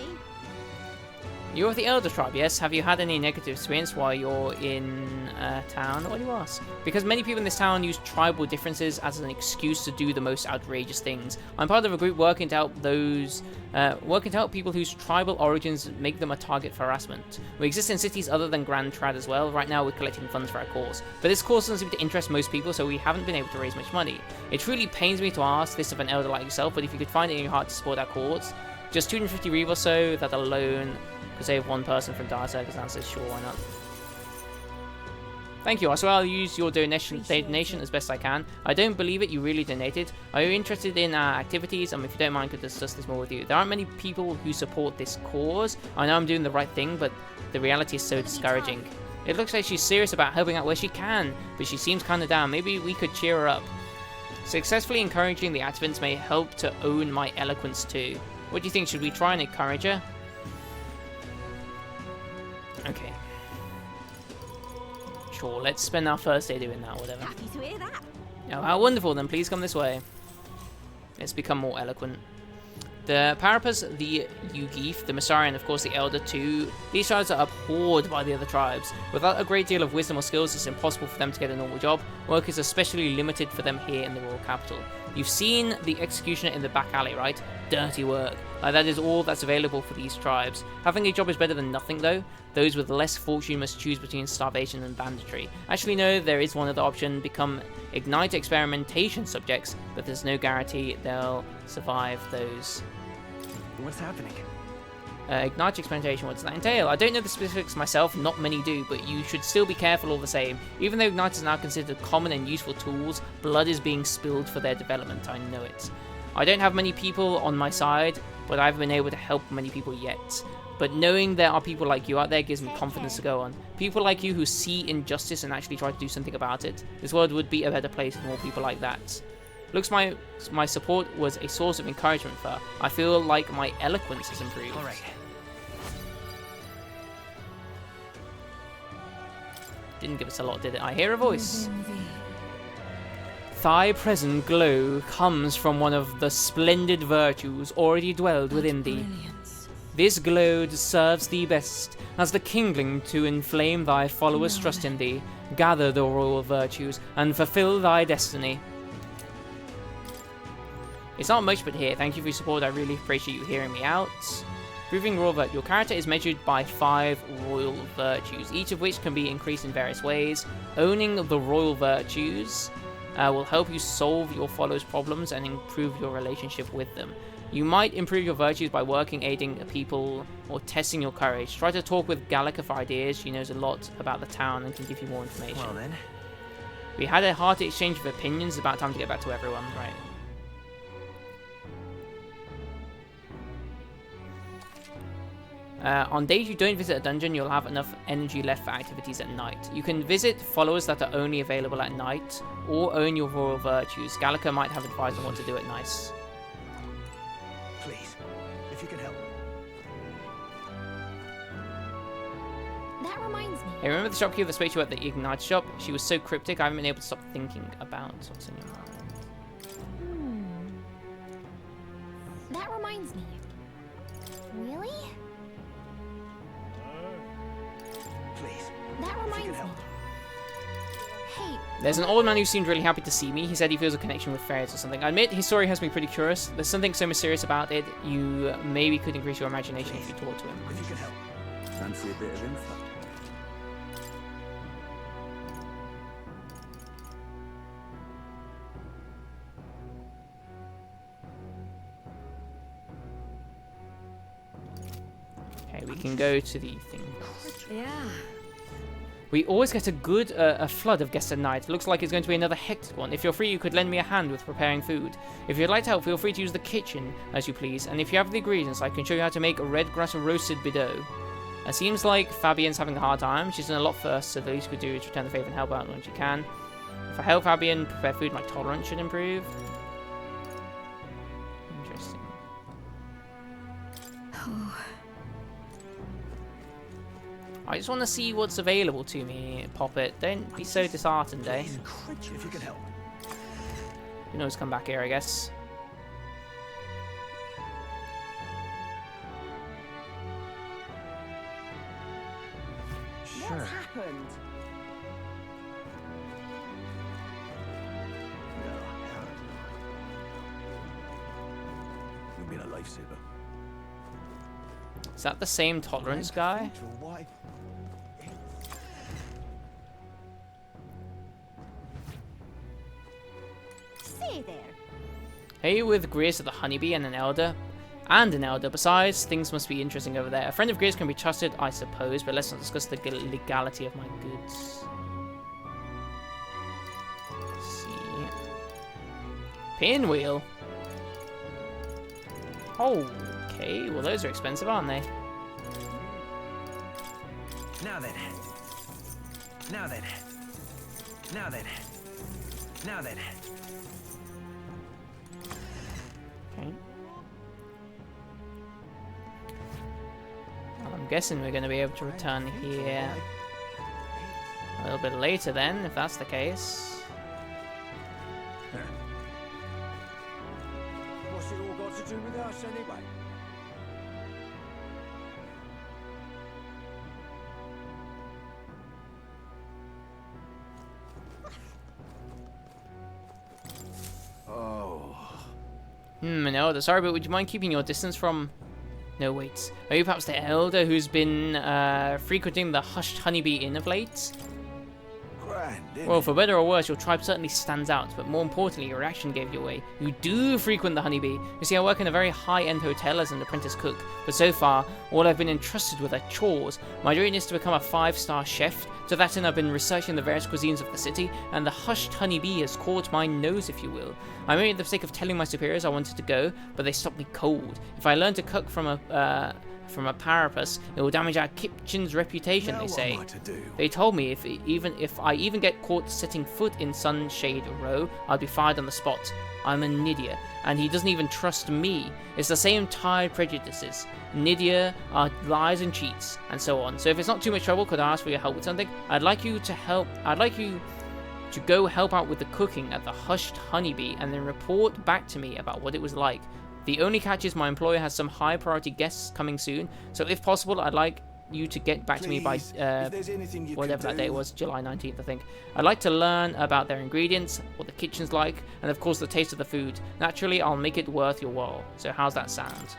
You're of the Elder Tribe, yes? Have you had any negative experience while you're in town? What do you ask? Because many people in this town use tribal differences as an excuse to do the most outrageous things. I'm part of a group working to help people whose tribal origins make them a target for harassment. We exist in cities other than Grand Trad as well. Right now we're collecting funds for our cause. But this cause doesn't seem to interest most people, so we haven't been able to raise much money. It truly pains me to ask this of an elder like yourself, but if you could find it in your heart to support our cause, just 250 reeve or so, that alone could save one person from dire circumstances. Sure, why not? Thank you. I swear I'll use your donation as best I can. I don't believe it. You really donated. Are you interested in our activities? If you don't mind, I could discuss this more with you. There aren't many people who support this cause. I know I'm doing the right thing, but the reality is so discouraging. It looks like she's serious about helping out where she can, but she seems kind of down. Maybe we could cheer her up. Successfully encouraging the activants may help to own my eloquence too. What do you think? Should we try and encourage her? Okay. Sure, let's spend our first day doing that, whatever. Happy to hear that. Oh, how wonderful, then please come this way. It's become more eloquent. The Parapas, the Yugif, the Masari, and of course the Elder too. These tribes are abhorred by the other tribes. Without a great deal of wisdom or skills, it's impossible for them to get a normal job. Work is especially limited for them here in the royal capital. You've seen the executioner in the back alley, right? Dirty work. Like, that is all that's available for these tribes. Having a job is better than nothing, though. Those with less fortune must choose between starvation and banditry. Actually, no, there is one other option. Become Ignite experimentation subjects, but there's no guarantee they'll survive those. What's happening? Ignite experimentation, what does that entail? I don't know the specifics myself, not many do, but you should still be careful all the same. Even though Ignite is now considered common and useful tools, blood is being spilled for their development, I know it. I don't have many people on my side, but I haven't been able to help many people yet. But knowing there are people like you out there gives me confidence to go on. People like you who see injustice and actually try to do something about it. This world would be a better place with more people like that. Looks my support was a source of encouragement for her. I feel like my eloquence has improved. All right. Didn't give us a lot, did it? I hear a voice. Thy present glow comes from one of the splendid virtues already dwelled within thee. This glow serves thee best as the kindling to inflame thy followers' trust in thee. Gather the royal virtues and fulfill thy destiny. It's not much, but here, thank you for your support. I really appreciate you hearing me out. Proving royal virtue. Your character is measured by 5 royal virtues, each of which can be increased in various ways. Owning the royal virtues will help you solve your followers' problems and improve your relationship with them. You might improve your virtues by working, aiding people, or testing your courage. Try to talk with Gallica for ideas. She knows a lot about the town and can give you more information. Well then. We had a hearty exchange of opinions. About time to get back to everyone, right? On days you don't visit a dungeon, you'll have enough energy left for activities at night. You can visit followers that are only available at night, or own your royal virtues. Gallica might have advice on what to do at night. Please, if you can help. That reminds me. Hey, remember the shopkeeper that spoke to you at the Ignite shop? She was so cryptic, I haven't been able to stop thinking about what's in your mind. That reminds me. Really? Please. That reminds me. Hey. There's an old man who seemed really happy to see me. He said he feels a connection with fairies or something. I admit his story has me pretty curious. There's something so mysterious about it, you maybe could increase your imagination if you talk to him. If you can help. Fancy a bit of info? Okay, we can go to the thing. Yeah. We always get a flood of guests at night. Looks like it's going to be another hectic one. If you're free, you could lend me a hand with preparing food. If you'd like to help, feel free to use the kitchen as you please. And if you have the ingredients, I can show you how to make a red grass roasted bidot. It seems like Fabian's having a hard time. She's done a lot for us, so the least we could do is return the favor and help out when she can. If I help Fabian prepare food, my tolerance should improve. Interesting. I just want to see what's available to me, Poppet. Don't be so disheartened, eh? If you can help. You can always come back here, I guess. Sure. What's happened? You've been a lifesaver. Is that the same tolerance guy? Say there. Hey, with Grace of the Honeybee and an elder. Besides, things must be interesting over there. A friend of Grace can be trusted, I suppose, but let's not discuss the legality of my goods. Let's see. Pinwheel. Okay, well those are expensive, aren't they? Now then. Now then. Now then. Now then. Okay. Well, I'm guessing we're going to be able to return here a little bit later then, if that's the case. with us anyway? Oh. No, sorry, but would you mind keeping your distance from... No, wait. Are you perhaps the elder who's been frequenting the Hushed Honeybee Inn of late? Well, for better or worse, your tribe certainly stands out, but more importantly, your reaction gave you away. You do frequent the Honeybee. You see, I work in a very high-end hotel as an apprentice cook, but so far, all I've been entrusted with are chores. My dream is to become a 5-star chef. To that end, I've been researching the various cuisines of the city, and the Hushed Honeybee has caught my nose, if you will. I made the mistake of telling my superiors I wanted to go, but they stopped me cold. If I learn to cook from a parapus, it will damage our kitchen's reputation, they say. They told me if I even get caught setting foot in Sunshade Row, I'll be fired on the spot. I'm a Nydia, and he doesn't even trust me. It's the same tired prejudices. Nydia are lies and cheats, and so on. So if it's not too much trouble, could I ask for your help with something? I'd like you to go help out with the cooking at the Hushed Honeybee, and then report back to me about what it was like. The only catch is my employer has some high priority guests coming soon, so if possible, I'd like you to get back to me by whatever that day was, July 19th, I think. I'd like to learn about their ingredients, what the kitchen's like, and of course the taste of the food. Naturally, I'll make it worth your while. So how's that sound?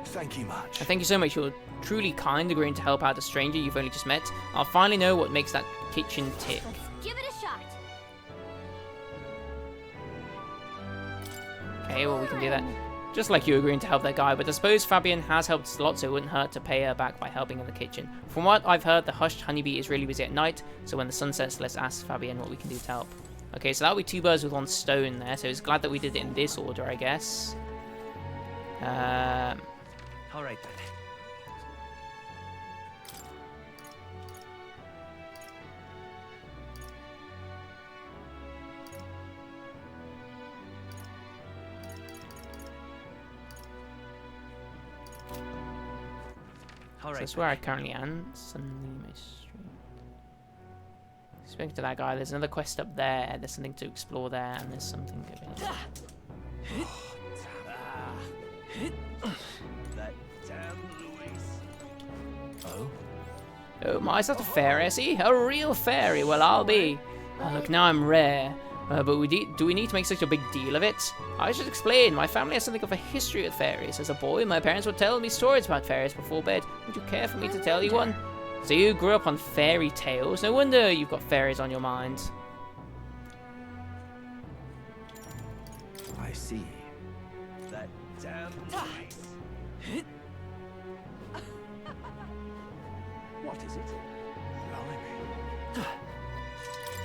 Thank you much. Thank you so much. You're truly kind, agreeing to help out a stranger you've only just met. I'll finally know what makes that kitchen tick. Give it a shot. Okay, well, we can do that. Just like you agreeing to help that guy, but I suppose Fabian has helped us a lot, so it wouldn't hurt to pay her back by helping in the kitchen. From what I've heard, the Hushed Honeybee is really busy at night, so when the sun sets, let's ask Fabian what we can do to help. Okay, so that'll be 2 birds with 1 stone there, so it's glad that we did it in this order, I guess. Alright then. So that's where I currently am. Sunlima Street. Speaking to that guy, there's another quest up there. There's something to explore there, and there's something over here. That damn Louis. Oh? Oh my, is that a fairy? I see, a real fairy. Well, I'll be. Oh, look, now I'm rare. But do we need to make such a big deal of it? I should explain. My family has something of a history with fairies. As a boy, my parents would tell me stories about fairies before bed. Would you care for me to tell you one? So you grew up on fairy tales. No wonder you've got fairies on your mind. I see. That damn Louis. What is it?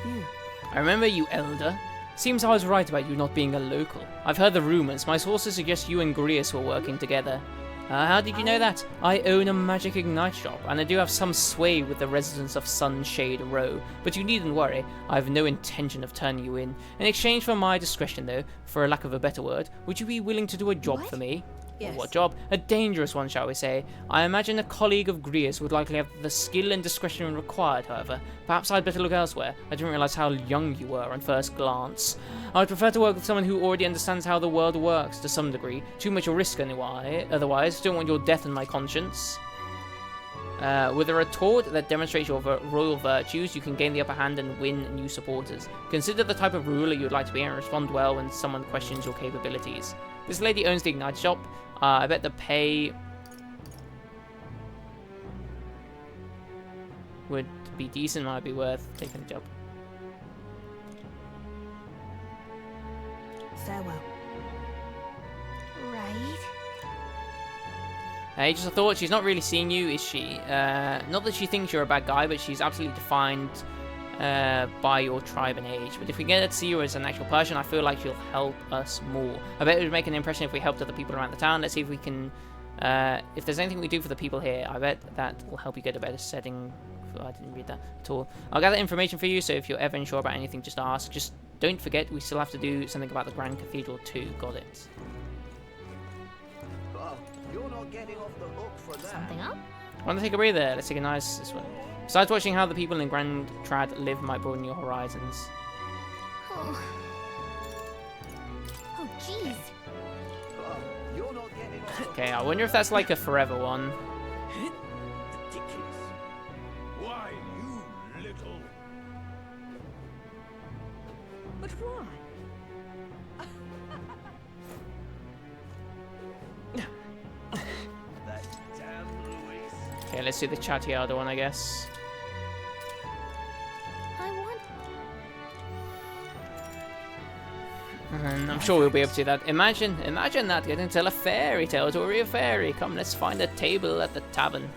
Blimey. I remember you, Elder. Seems I was right about you not being a local. I've heard the rumors. My sources suggest you and Grius were working together. How did you know that? I own a magic ignite shop, and I do have some sway with the residents of Sunshade Row. But you needn't worry. I have no intention of turning you in. In exchange for my discretion, though, for a lack of a better word, would you be willing to do a job for me? Yes. What job? A dangerous one, shall we say. I imagine a colleague of Grius would likely have the skill and discretion required, however. Perhaps I'd better look elsewhere. I didn't realise how young you were on first glance. I'd prefer to work with someone who already understands how the world works to some degree. Too much risk anyway, otherwise. Don't want your death on my conscience. With a retort that demonstrates your royal virtues, you can gain the upper hand and win new supporters. Consider the type of ruler you'd like to be and respond well when someone questions your capabilities. This lady owns the Ignite shop. I bet the pay would be decent, might be worth taking the job. Farewell. Right. Hey, just a thought, she's not really seeing you, is she? Not that she thinks you're a bad guy, but she's absolutely defined by your tribe and age. But if we get her to see you as an actual person, I feel like she'll help us more. I bet it would make an impression if we helped other people around the town. Let's see if we can... if there's anything we do for the people here, I bet that will help you get a better setting. I didn't read that at all. I'll gather information for you, so if you're ever unsure about anything, just ask. Just don't forget, we still have to do something about the Grand Cathedral too. Got it. Well, you're not getting off the hook for that. Something up? Want to take a breather? Let's take a nice this one. Besides, watching how the people in Grand Trad live might broaden your horizons. Oh, jeez. Okay, I wonder if that's like a forever one. Ridiculous. Why, you little... But why? That damn Luis. Okay, let's do the Chattiada one, I guess. I want. And I'm sure we'll be able to do that. Imagine that, getting to tell a fairy tale to a real fairy. Come, let's find a table at the tavern.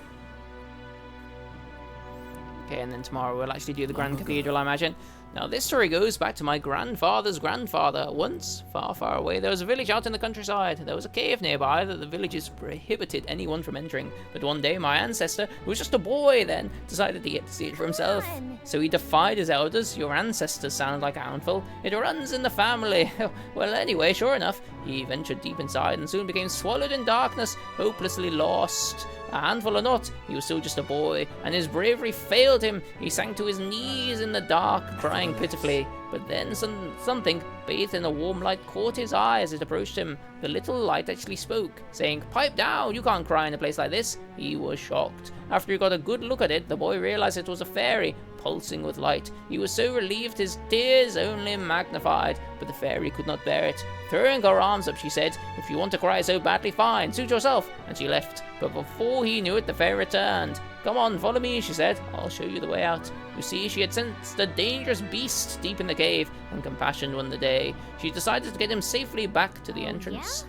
Okay, and then tomorrow we'll actually do the Grand Cathedral, I imagine. Now, this story goes back to my grandfather's grandfather. Once, far, far away, there was a village out in the countryside. There was a cave nearby that the villagers prohibited anyone from entering. But one day, my ancestor, who was just a boy then, decided to get to see it for himself. So he defied his elders. Your ancestors sound like a handful. It runs in the family. Well, anyway, sure enough, he ventured deep inside and soon became swallowed in darkness, hopelessly lost. A handful or not, he was still just a boy, and his bravery failed him. He sank to his knees in the dark, crying pitifully. But then something, bathed in a warm light, caught his eye as it approached him. The little light actually spoke, saying, "Pipe down, you can't cry in a place like this." He was shocked. After he got a good look at it, the boy realized it was a fairy, pulsing with light. He was so relieved his tears only magnified, but the fairy could not bear it. Throwing her arms up, she said, "If you want to cry so badly, fine, suit yourself," and she left. But before he knew it, the fairy returned. "Come on, follow me," she said. "I'll show you the way out." You see, she had sensed a dangerous beast deep in the cave, and compassion won the day. She decided to get him safely back to the entrance.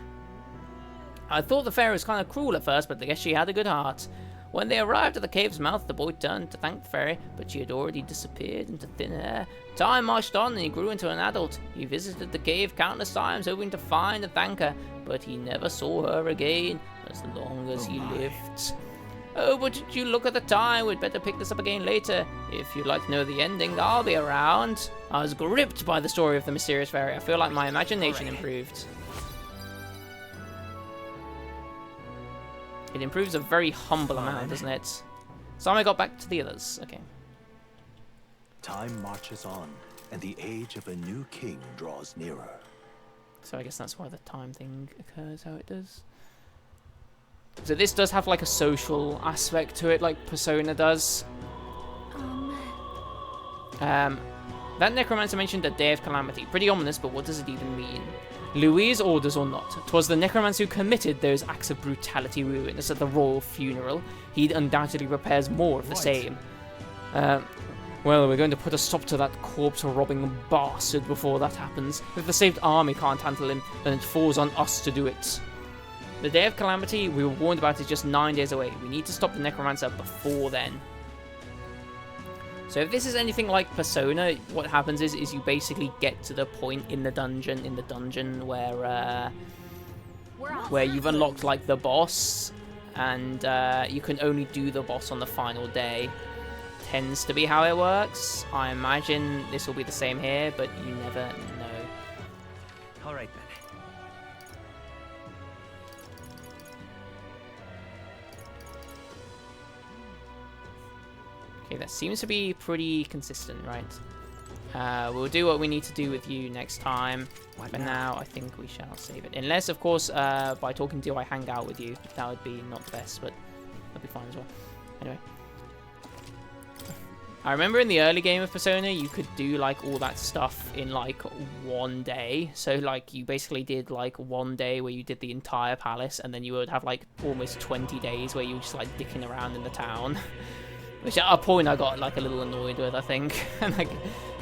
I thought the fairy was kind of cruel at first, but I guess she had a good heart. When they arrived at the cave's mouth, the boy turned to thank the fairy, but she had already disappeared into thin air. Time marched on, and he grew into an adult. He visited the cave countless times, hoping to find and thank her, but he never saw her again, as long as he lived. Oh, but did you look at the time? We'd better pick this up again later. If you'd like to know the ending, I'll be around. I was gripped by the story of the mysterious fairy. I feel like my imagination improved. It improves a very humble amount, doesn't it? So I got back to the others. Okay. Time marches on, and the age of a new king draws nearer. So I guess that's why the time thing occurs how it does. So this does have like a social aspect to it, like Persona does. That necromancer mentioned a day of calamity. Pretty ominous, but what does it even mean? Louis' orders or not, 'twas the necromancer who committed those acts of brutality we witnessed at the royal funeral. He undoubtedly prepares more of the same. Well, we're going to put a stop to that corpse-robbing bastard before that happens. If the saved army can't handle him, then it falls on us to do it. The day of calamity we were warned about is just 9 days away. We need to stop the necromancer before then. So if this is anything like Persona, what happens is you basically get to the point in the dungeon where you've unlocked like the boss, and you can only do the boss on the final day. Tends to be how it works. I imagine this will be the same here, but you never know. All right then. Okay, that seems to be pretty consistent, right? We'll do what we need to do with you next time. For now, I think we shall save it. Unless, of course, by talking to you, I hang out with you. That would be not the best, but that'd be fine as well. Anyway. I remember in the early game of Persona, you could do, like, all that stuff in, like, one day. So, like, you basically did, like, one day where you did the entire palace, and then you would have, like, almost 20 days where you were just, like, dicking around in the town. Which at a point I got like a little annoyed with, I think, and I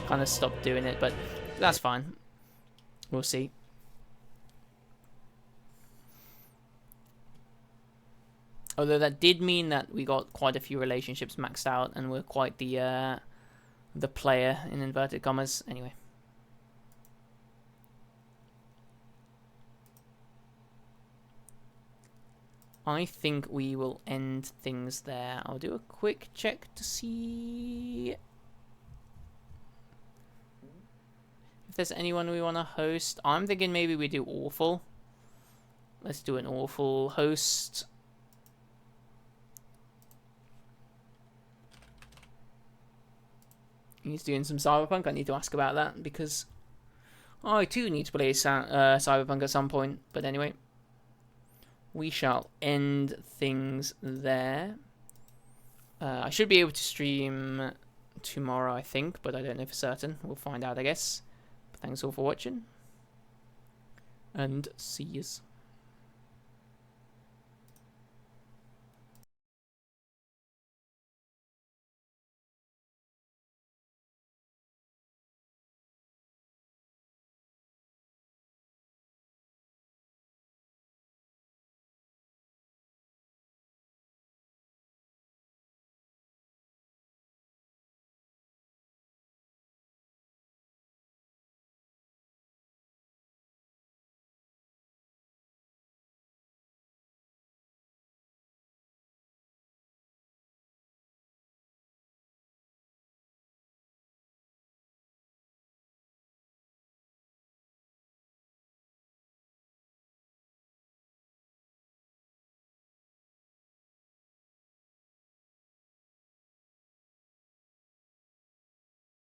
kind of stopped doing it, but that's fine. We'll see. Although that did mean that we got quite a few relationships maxed out, and we're quite the player in inverted commas. Anyway. I think we will end things there. I'll do a quick check to see if there's anyone we want to host. I'm thinking maybe we do Awful. Let's do an Awful host. He's doing some Cyberpunk. I need to ask about that because I too need to play Cyberpunk at some point. But anyway. we shall end things there. I should be able to stream tomorrow, I think, but I don't know for certain. We'll find out, I guess. But thanks all for watching, and see yous.